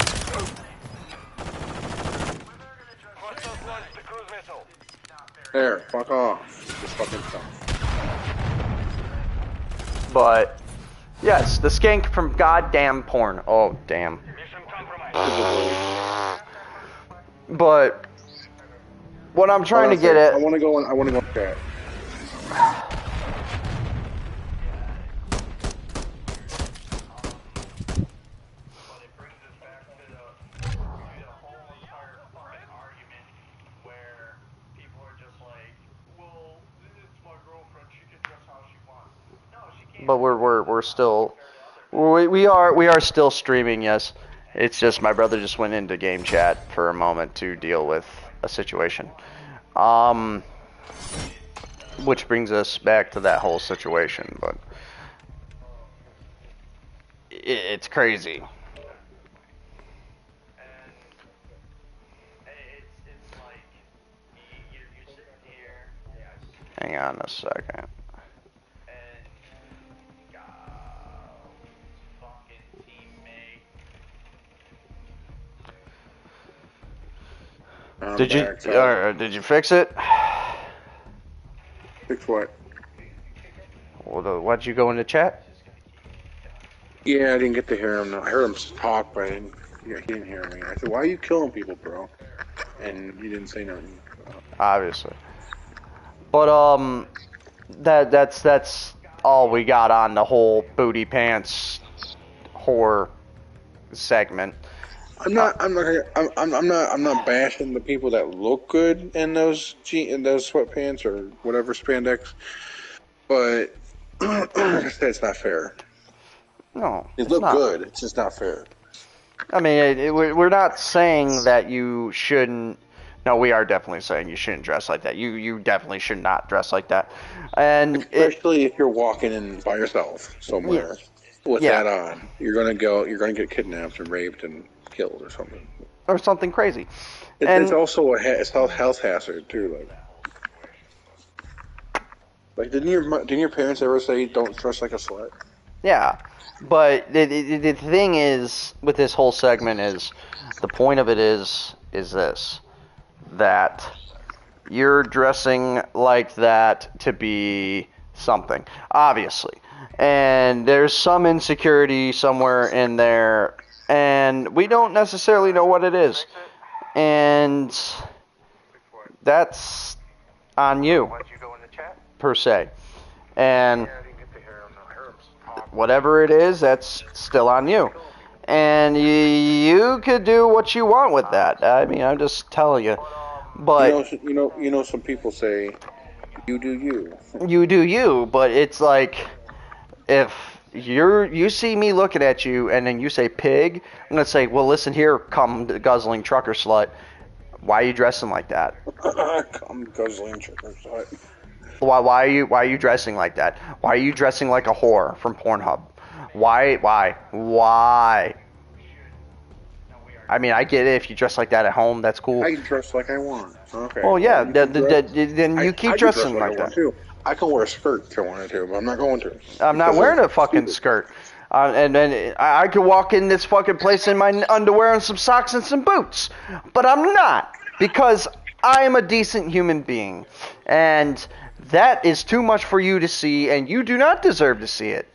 There, fuck off. Just fucking stuff. But yes, the skank from goddamn porn. Oh damn. But what I'm trying to get at. I want to go in chat. But we're still we are still streaming. Yes, it's just my brother just went into game chat for a moment to deal with a situation, which brings us back to that whole situation. But it's crazy. Hang on a second. Did you fix it? Fix what? Well, why'd you go into chat? Yeah, I didn't get to hear him. I heard him talk, but he didn't hear me. I said, "Why are you killing people, bro?" And he didn't say nothing. Obviously. But that's all we got on the whole booty pants whore segment. I'm not bashing the people that look good in those sweatpants or whatever spandex, but it's not fair. No, they look good. It's just not fair. I mean, we're not saying that you shouldn't. No, we are definitely saying you shouldn't dress like that. You definitely should not dress like that, and especially if you're walking in by yourself somewhere with that on. You're gonna get kidnapped and raped and killed or something crazy. It's also a health hazard too. Like didn't your parents ever say don't dress like a slut? Yeah, but the thing is with this whole segment is the point of it is this, that you're dressing like that to be something, obviously, and there's some insecurity somewhere in there. And we don't necessarily know what it is. And that's on you, per se. And whatever it is, that's still on you. And you could do what you want with that. I mean, I'm just telling you. But you know, some people say, you do you. You do you, but it's like, if you see me looking at you and then you say pig, I'm gonna say, well, listen here, cum guzzling trucker slut. Why are you dressing like that? Cum guzzling trucker slut. Why are you dressing like that? Why are you dressing like a whore from Pornhub? Why? I mean, I get it. If you dress like that at home, that's cool. I can dress like I want. Okay. Well, yeah. You can dress. Then you keep I can dress dressing like I like want that. to. I can wear a skirt if I wanted to, but I'm not going to. I'm not Because wearing a it's fucking stupid. skirt. And then I could walk in this fucking place in my underwear and some socks and some boots. But I'm not. Because I am a decent human being. And that is too much for you to see, and you do not deserve to see it.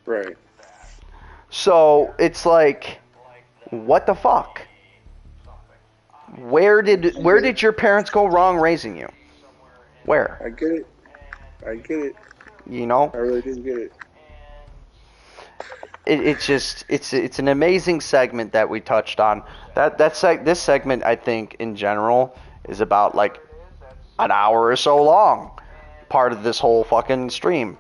Right. So it's like, what the fuck? Where did your parents go wrong raising you? Where? I get it. I get it. You know? I really do get it. It's an amazing segment that we touched on. This segment, I think, in general, is about like an hour or so long. Part of this whole fucking stream.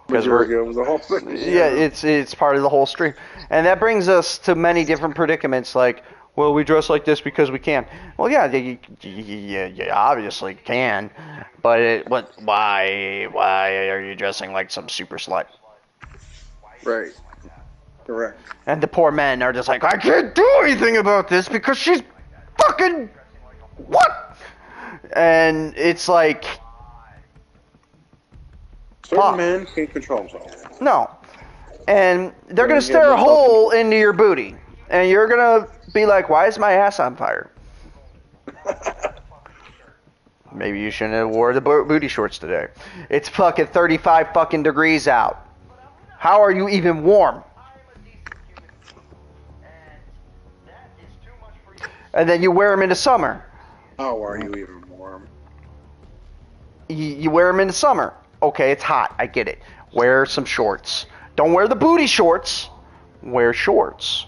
Because Majority of the whole thing. yeah, it's part of the whole stream, and that brings us to many different predicaments. Like, well, we dress like this because we can. Well, yeah, you obviously can, but why are you dressing like some super slut? Right. Correct. And the poor men are just like, I can't do anything about this because she's fucking what? And it's like, Certain men can't control themselves. no. And they're going to Yeah, stare a but- hole into your booty. And you're going to be like, why is my ass on fire? Maybe you shouldn't have wore the booty shorts today. It's fucking 35 fucking degrees out. How are you even warm? And then you wear them in the summer. How are you even warm? You wear them in the summer. Okay, it's hot. I get it. Wear some shorts. Don't wear the booty shorts. Wear shorts.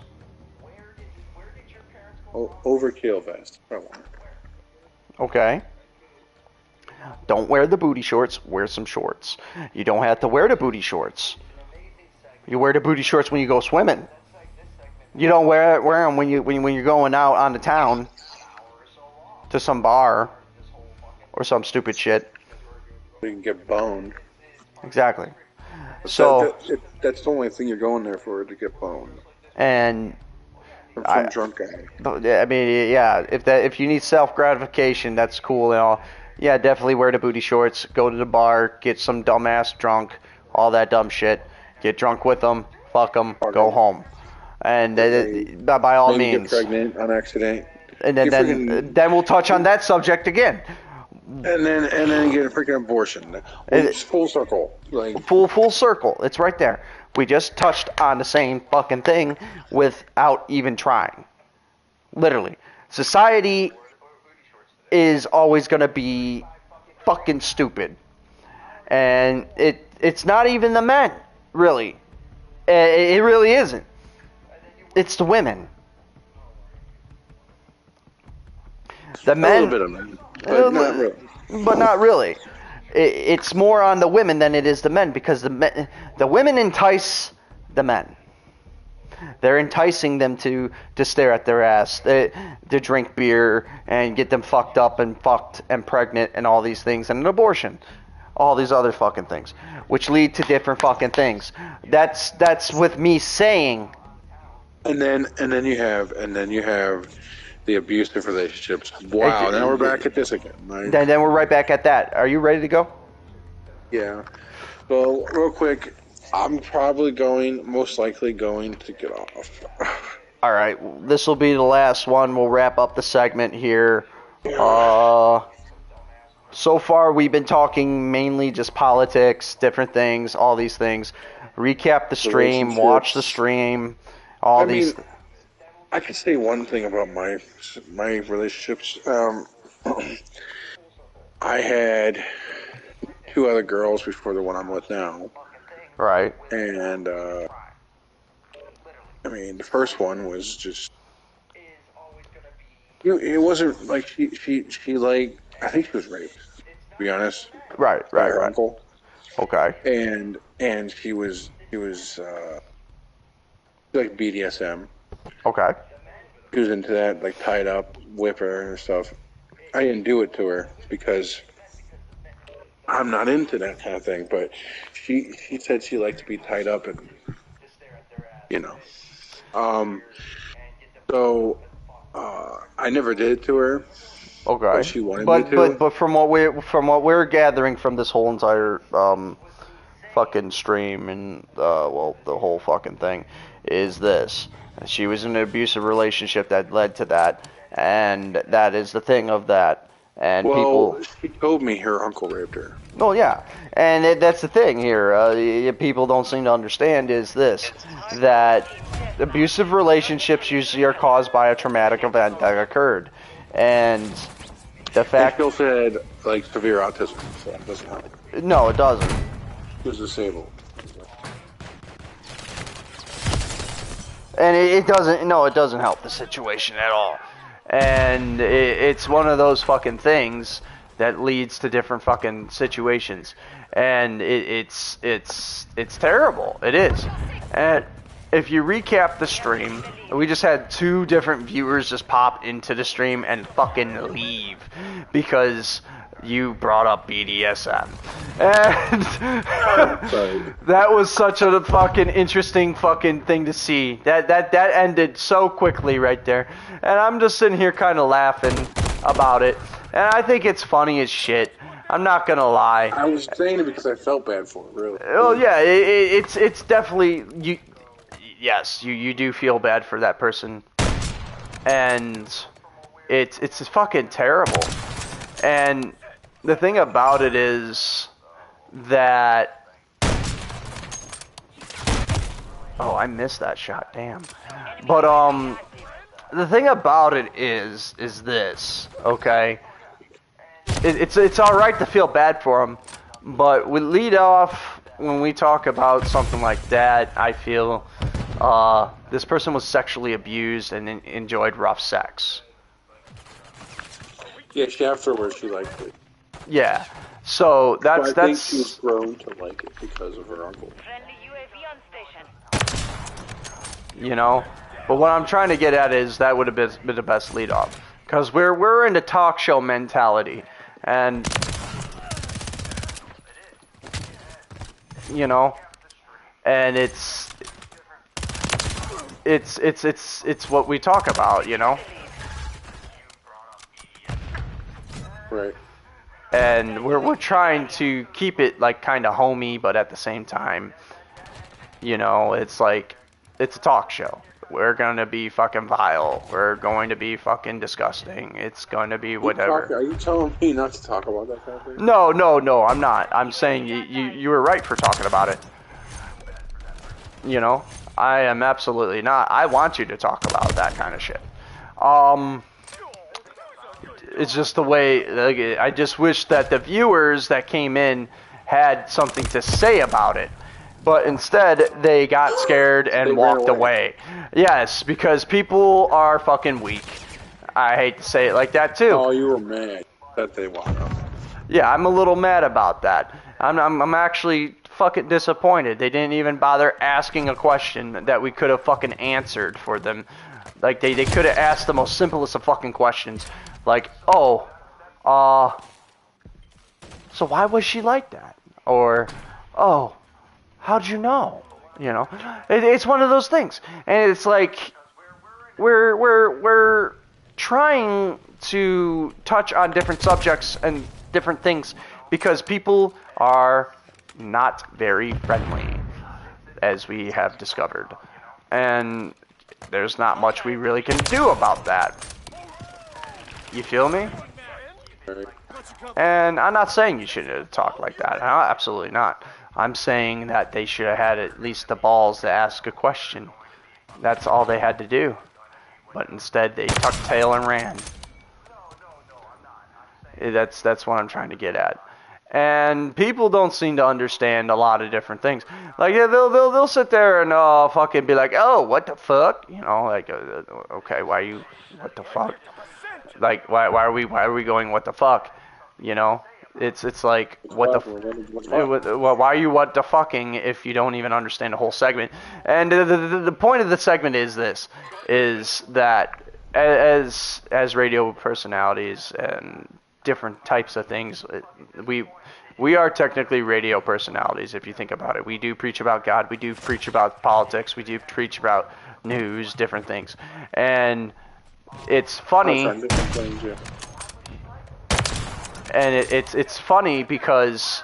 Overkill vest. I want it. Okay. Don't wear the booty shorts. Wear some shorts. You don't have to wear the booty shorts. You wear the booty shorts when you go swimming. You don't wear them when you're going out on the town to some bar or some stupid shit. So you can get boned. Exactly. So That's the only thing you're going there for, to get boned. and From some drunk guy. I mean, yeah, if you need self gratification, that's cool and all. Yeah, definitely wear the booty shorts. Go to the bar, get some dumbass drunk, all that dumb shit. Get drunk with them, fuck them, go home, and by all Maybe means. get pregnant on accident. And then we'll touch on that subject again. And then get a freaking abortion. It's full circle. Like Full circle. It's right there. We just touched on the same fucking thing without even trying. Literally. Society is always going to be fucking stupid. And it's not even the men, really. It really isn't. It's the women. The men, a little bit of men, but not really. But not really. It's more on the women than it is the men, because the women entice the men. They're enticing them to stare at their ass, to drink beer and get them fucked up and fucked and pregnant and all these things, and an abortion, all these other fucking things, which lead to different fucking things. That's with me saying. And then you have the abusive relationships. Wow, now we're back at this again. Right? Then we're right back at that. Are you ready to go? Yeah. So real quick, I'm probably most likely going to get off. All right, this will be the last one. We'll wrap up the segment here. So far, we've been talking mainly just politics, different things, all these things. Recap the stream, watch the stream, all these. I can say one thing about my relationships. I had 2 other girls before the one I'm with now. Right. And I mean, the first one was just. It wasn't like she like, I think she was raped, to be honest. Right. By her uncle. Okay. And she was like BDSM. Okay. She was into that, like tied up, whip her and stuff. I didn't do it to her because I'm not into that kind of thing. But she said she liked to be tied up and you know. Um, so I never did it to her, but Okay. she wanted me But to. from what we're gathering from this whole entire fucking stream and well the whole fucking thing is this. She was in an abusive relationship that led to that, and that is the thing of that. And Well, people, she told me her uncle raped her. oh yeah, and that's the thing here. People don't seem to understand is this, that abusive relationships usually are caused by a traumatic event that occurred, and the And fact, she also had like severe autism, so that doesn't help. no, it doesn't. She was disabled. And it doesn't, no, it doesn't help the situation at all. And it's one of those fucking things that leads to different fucking situations. And it's terrible. It is. And if you recap the stream, we just had 2 different viewers just pop into the stream and fucking leave because you brought up BDSM. And that was such a fucking interesting fucking thing to see. That ended so quickly right there. And I'm just sitting here kind of laughing about it. And I think it's funny as shit. I'm not gonna lie. I was saying it because I felt bad for her, really. Oh yeah, it's definitely you. Yes, you do feel bad for that person, and it's fucking terrible. And the thing about it is that, oh, I missed that shot, damn. But the thing about it is this, okay? It's all right to feel bad for him, but we lead off when we talk about something like that. I feel this person was sexually abused and enjoyed rough sex. Yeah, she afterwards she liked it. Yeah, so But I think that's she was grown to like it because of her uncle. Friendly UAV on station. you know. But what I'm trying to get at is that would have been the best lead off, because we're in the talk show mentality, and you know, and it's what we talk about, you know. Right. And we're trying to keep it like kind of homey, but at the same time, you know, it's like it's a talk show. We're gonna be fucking vile. We're going to be fucking disgusting. It's going to be whatever. Are you telling me not to talk about that kind of thing? No, I'm not. I'm saying you were right for talking about it. You know, I am absolutely not. I want you to talk about that kind of shit. It's just the way, like, I just wish that the viewers that came in had something to say about it. But instead, they got scared and They ran walked away. away. Yes, because people are fucking weak. I hate to say it like that too. Oh, you were mad that they walked up. Yeah, I'm a little mad about that. I'm actually fucking disappointed. They didn't even bother asking a question that we could have fucking answered for them. Like, they could have asked the most simplest of fucking questions. Like, oh, so why was she like that? Or, oh, how'd you know? You know, it's one of those things. And it's like, we're trying to touch on different subjects and different things because people are not very friendly, as we have discovered. And there's not much we really can do about that. You feel me? Right. And I'm not saying you shouldn't talk like that. Absolutely not. I'm saying that they should have had at least the balls to ask a question. That's all they had to do. But instead, they tucked tail and ran. That's what I'm trying to get at. And people don't seem to understand a lot of different things. Like, yeah, they'll sit there and fucking be like, oh, what the fuck? You know, like, okay, what the fuck? Like, why are we going what the fuck? You know, it's like what the why are you what the fucking if you don't even understand the whole segment? And the point of the segment is this, is that as radio personalities and different types of things, we are technically radio personalities if you think about it. We do preach about God, we do preach about politics, we do preach about news, different things. And it's funny, on different things, yeah. and it's funny because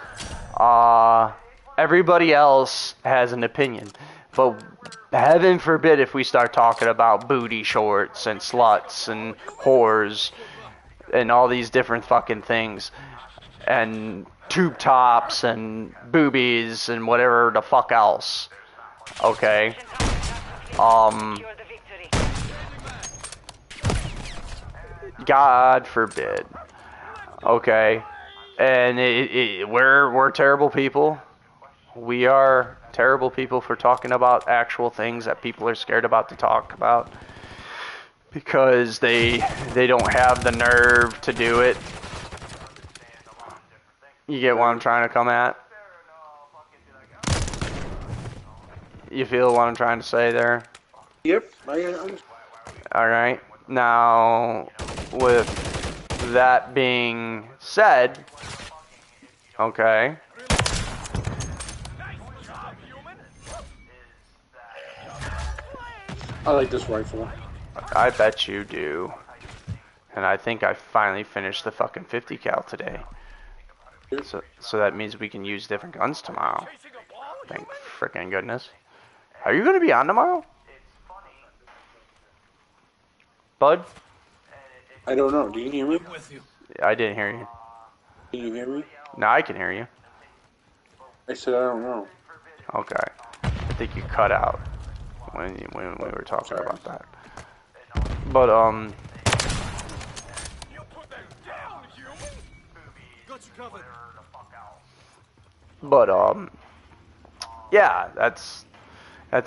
everybody else has an opinion, but heaven forbid if we start talking about booty shorts and sluts and whores and all these different fucking things and tube tops and boobies and whatever the fuck else. Okay. Secure the victory. God forbid. Okay. And we're terrible people. We are terrible people for talking about actual things that people are scared about to talk about because they don't have the nerve to do it. You get what I'm trying to come at? You feel what I'm trying to say there? Yep, I understand. Alright. Now, with that being said, okay, I like this rifle. I bet you do. And I think I finally finished the fucking 50 cal today. So that means we can use different guns tomorrow. Thank frickin' goodness. Are you gonna be on tomorrow? Bud? I don't know. Do you hear me? With you. I didn't hear you. Can you hear me? No, I can hear you. I said I don't know. Okay. I think you cut out when we were talking Sorry. about that. But You put that down, human! Got you covered. yeah, that's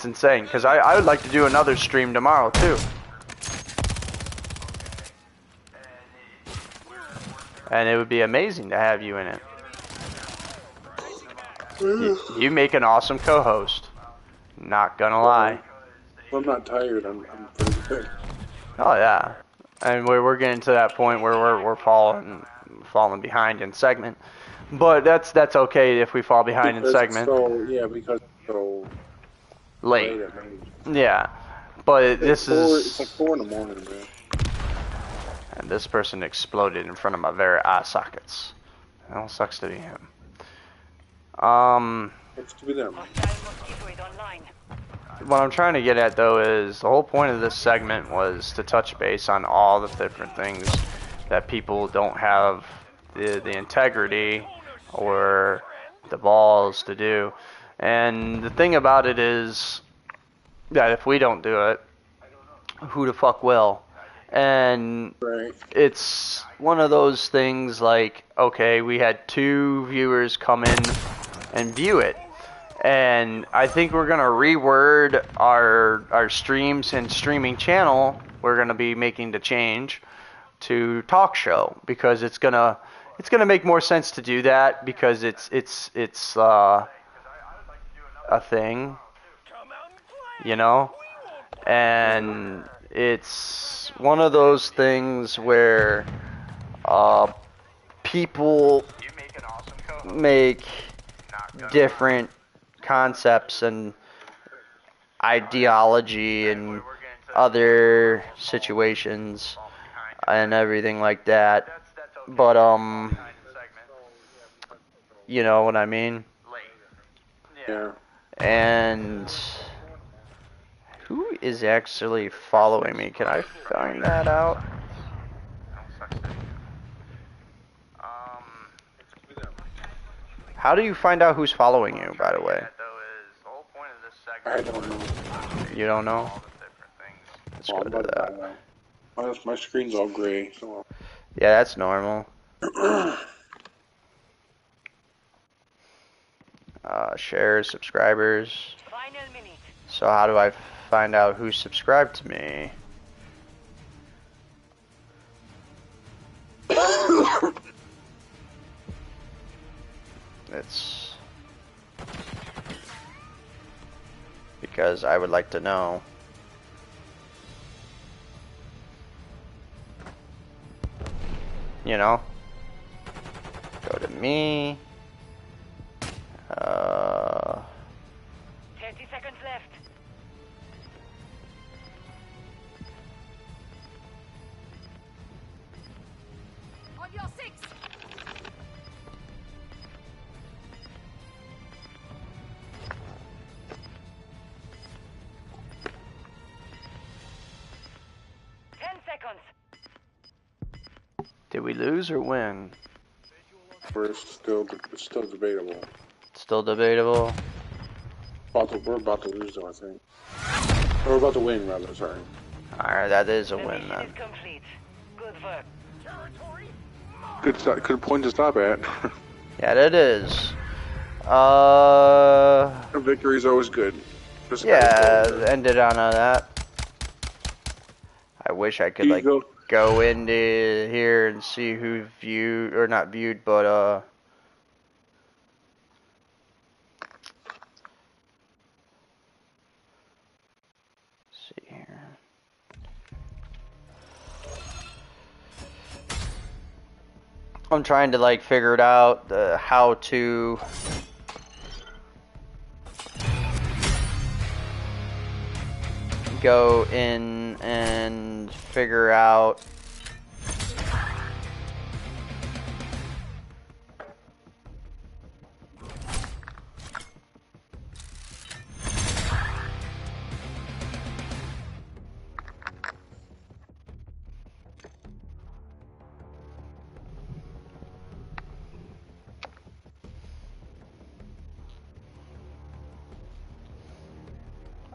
insane. Cause I would like to do another stream tomorrow too. And it would be amazing to have you in it. You make an awesome co-host. Not gonna lie. Well, I'm not tired. I'm pretty good. Oh yeah, and we're getting to that point where we're falling behind in segment, but that's okay if we fall behind in segment. Because it's so Late. at night. Yeah, but this It's like is 4 in the morning, man. and this person exploded in front of my very eye sockets. Well, sucks to be him. It's to be them. Mosquito is online. What I'm trying to get at though is the whole point of this segment was to touch base on all the different things that people don't have the integrity or the balls to do. And the thing about it is that if we don't do it, who the fuck will? And Right. it's one of those things like, okay, we had 2 viewers come in and view it. And I think we're gonna reword our streams and streaming channel. We're gonna be making the change to talk show because it's gonna make more sense to do that because it's a thing, you know, and it's one of those things where people make different concepts and ideology and other situations and everything like that. But you know what I mean? Yeah. And who is actually following me? Can I find that out? How do you find out who's following you, by the way? I don't know. You don't know? Let's go Well, to but, that. my screen's all gray, so. Yeah, that's normal. Shares, subscribers. Final minute. So how do I find out who subscribed to me? It's because I would like to know. You know? Go to me. 30 seconds left. On your six. Did we lose or win? It's still debatable. Still debatable. We're about to lose, though, I think. Or we're about to win, rather. Sorry. Alright, that is a The win mission then. is complete. Good work. Good point to stop at. Yeah, that is. A victory's always good. Yeah, ended on that. I wish I could like go into here and see who viewed or not viewed, but see here. I'm trying to like figure it out how to go in and figure out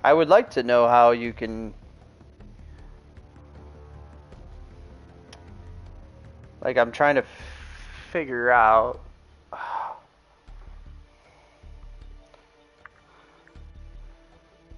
I would like to know how you can like I'm trying to figure out